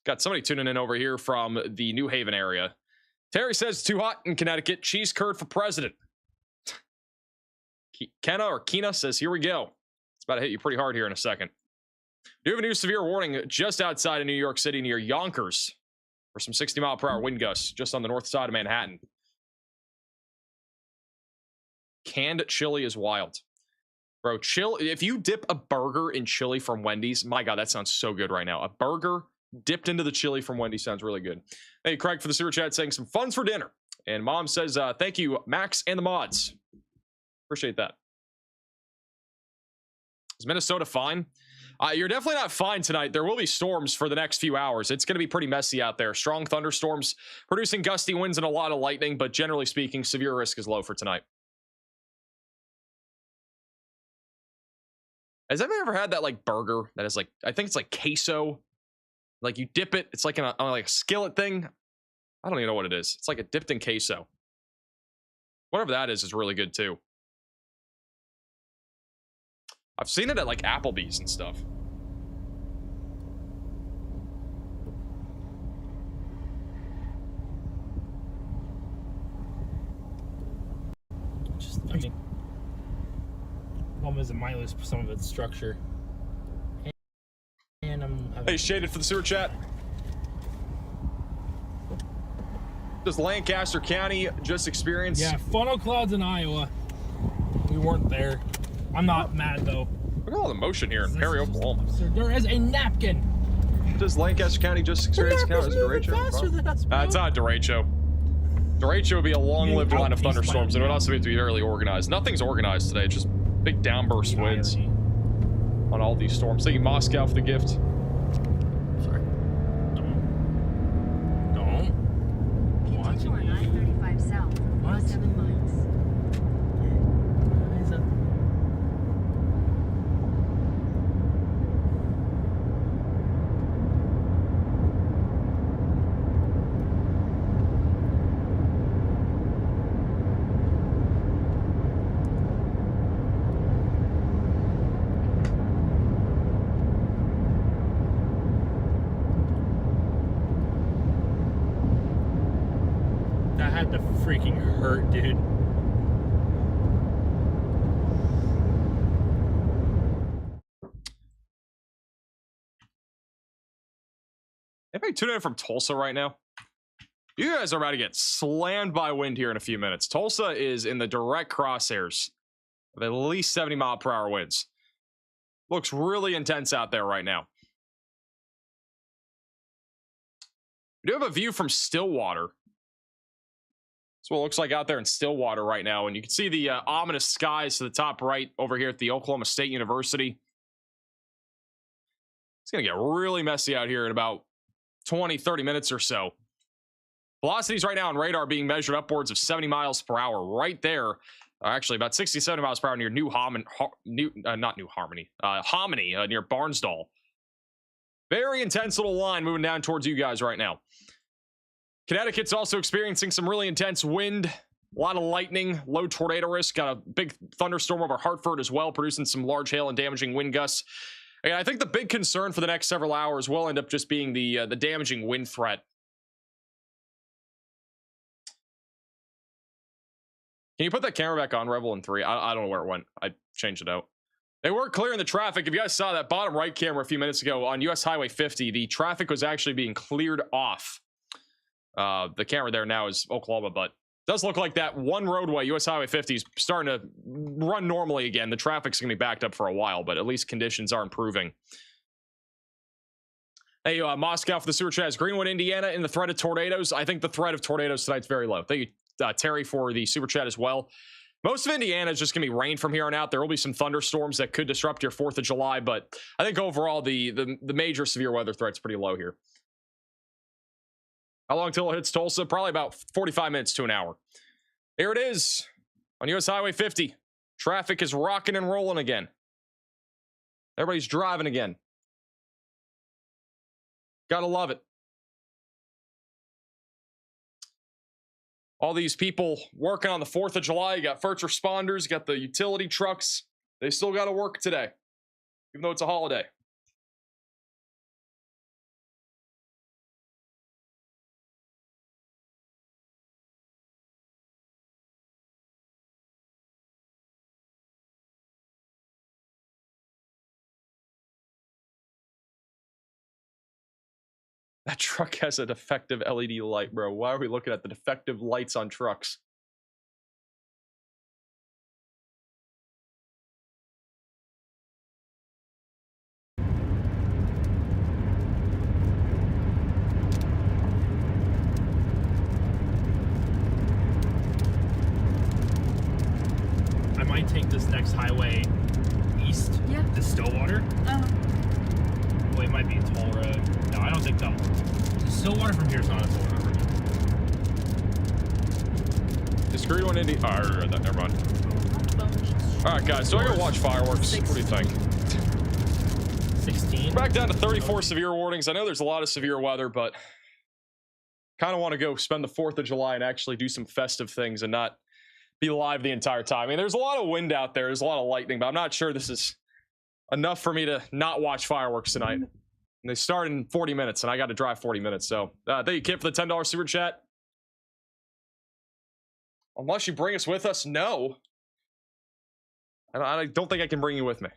Got somebody tuning in over here from the New Haven area. Terry says, too hot in Connecticut. Cheese curd for president. Kena says, here we go. It's about to hit you pretty hard here in a second. We do have a new severe warning just outside of New York City near Yonkers for some 60-mile-per-hour wind gusts just on the north side of Manhattan. Canned chili is wild. Bro, if you dip a burger in chili from Wendy's, my God, that sounds so good right now. A burger dipped into the chili from Wendy's sounds really good. Thank you, Craig, for the super chat saying some funds for dinner. And Mom says, thank you, Max and the mods. Appreciate that. Is Minnesota fine? You're definitely not fine tonight. There will be storms for the next few hours. It's going to be pretty messy out there. Strong thunderstorms producing gusty winds and a lot of lightning, but generally speaking, severe risk is low for tonight. Has anybody ever had that like burger that is like, I think it's like queso, like you dip it, it's like on like a skillet thing. I don't even know what it is. It's like a dipped in queso. Whatever that is really good too. I've seen it at like Applebee's and stuff. Just, I mean, problem is it might lose some of its structure. And I'm Hey, Shaded for the sewer chat. Does Lancaster County just experience? Yeah, funnel clouds in Iowa. We weren't there. I'm not mad though. Look at all the motion here in Perry, Oklahoma. There is a napkin. Does Lancaster County just experience Faster than us, bro. It's not derecho. Derecho would be a long-lived line of thunderstorms, and it would also be fairly organized. Nothing's organized today. It's just big downburst winds on all these storms. Thank you, Moscow, for the gift. Sorry. Don't. Continue on I-35 South for 7 miles. That had to freaking hurt, dude. Anybody tuning in from Tulsa right now? You guys are about to get slammed by wind here in a few minutes. Tulsa is in the direct crosshairs of at least 70-mile-per-hour winds. Looks really intense out there right now. We do have a view from Stillwater. That's what it looks like out there in Stillwater right now. And you can see the ominous skies to the top right over here at the Oklahoma State University. It's going to get really messy out here in about 20, 30 minutes or so. Velocities right now on radar being measured upwards of 70 miles per hour right there. Actually, about 67 miles per hour near Hominy near Barnsdall. Very intense little line moving down towards you guys right now. Connecticut's also experiencing some really intense wind, a lot of lightning, low tornado risk. Got a big thunderstorm over Hartford as well, producing some large hail and damaging wind gusts. And I think the big concern for the next several hours will end up just being the damaging wind threat. Can you put that camera back on, Rebel, in 3? I don't know where it went. I changed it out. They were clearing the traffic. If you guys saw that bottom right camera a few minutes ago on US Highway 50, the traffic was actually being cleared off. The camera there now is Oklahoma, but it does look like that one roadway, US Highway 50, is starting to run normally again. The traffic's going to be backed up for a while, but at least conditions are improving. Hey, Moscow for the super chat. Is Greenwood, Indiana in the threat of tornadoes? I think the threat of tornadoes tonight's very low. Thank you, Terry, for the super chat as well. Most of Indiana is just going to be rain from here on out. There will be some thunderstorms that could disrupt your 4th of July, but I think overall the major severe weather threat's pretty low here. How long till it hits Tulsa? Probably about 45 minutes to an hour. Here it is on US Highway 50. Traffic is rocking and rolling again. Everybody's driving again. Gotta love it. All these people working on the 4th of July. You got first responders, you got the utility trucks. They still got to work today, even though it's a holiday. That truck has a defective LED light, bro. Why are we looking at the defective lights on trucks? I might take this next highway east to Stillwater. Well, it might be a toll road. No, I don't think so. Stillwater from here is not a toll road. Is Greenwood, Indy? Oh, I already read that. Never mind. All right, guys. So I gotta watch fireworks. What do you think? 16. We're back down to 34 severe warnings. I know there's a lot of severe weather, but kind of want to go spend the 4th of July and actually do some festive things and not be live the entire time. I mean, there's a lot of wind out there. There's a lot of lightning, but I'm not sure this is enough for me to not watch fireworks tonight. And they start in 40 minutes, and I got to drive 40 minutes. So thank you, Kip, for the $10 super chat. Unless you bring us with us, no. I don't think I can bring you with me.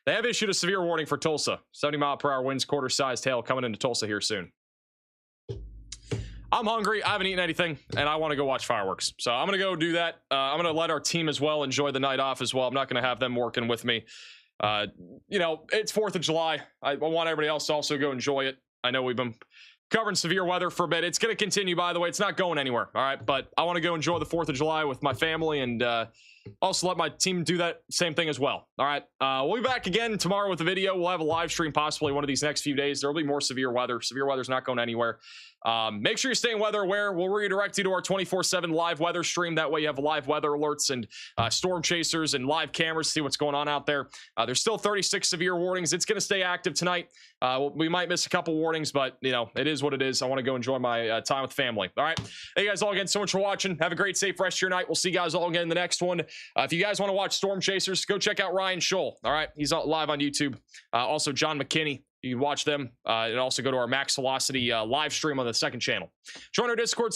They have issued a severe warning for Tulsa. 70-mile-per-hour winds, quarter-sized hail coming into Tulsa here soon. I'm hungry. I haven't eaten anything, and I want to go watch fireworks. So I'm going to go do that. I'm going to let our team as well enjoy the night off as well. I'm not going to have them working with me. You know, it's 4th of July. I want everybody else to also go enjoy it. I know we've been covering severe weather for a bit. It's going to continue, by the way. It's not going anywhere. All right. But I want to go enjoy the 4th of July with my family and also let my team do that same thing as well. All right. We'll be back again tomorrow with a video. We'll have a live stream possibly one of these next few days. There will be more severe weather. Severe weather's not going anywhere. Make sure you're staying weather aware. We'll redirect you to our 24/7 live weather stream. That way you have live weather alerts and storm chasers and live cameras to see what's going on out there. There's still 36 severe warnings. It's going to stay active tonight. We might miss a couple warnings, but you know, it is what it is. I want to go enjoy my time with family. All right. Hey guys, all again, so much for watching. Have a great, safe rest of your night. We'll see you guys all again in the next one. If you guys want to watch storm chasers, go check out Ryan Scholl. All right. He's live on YouTube. Also John McKinney. You can watch them and also go to our Max Velocity live stream on the second channel. Join our Discord.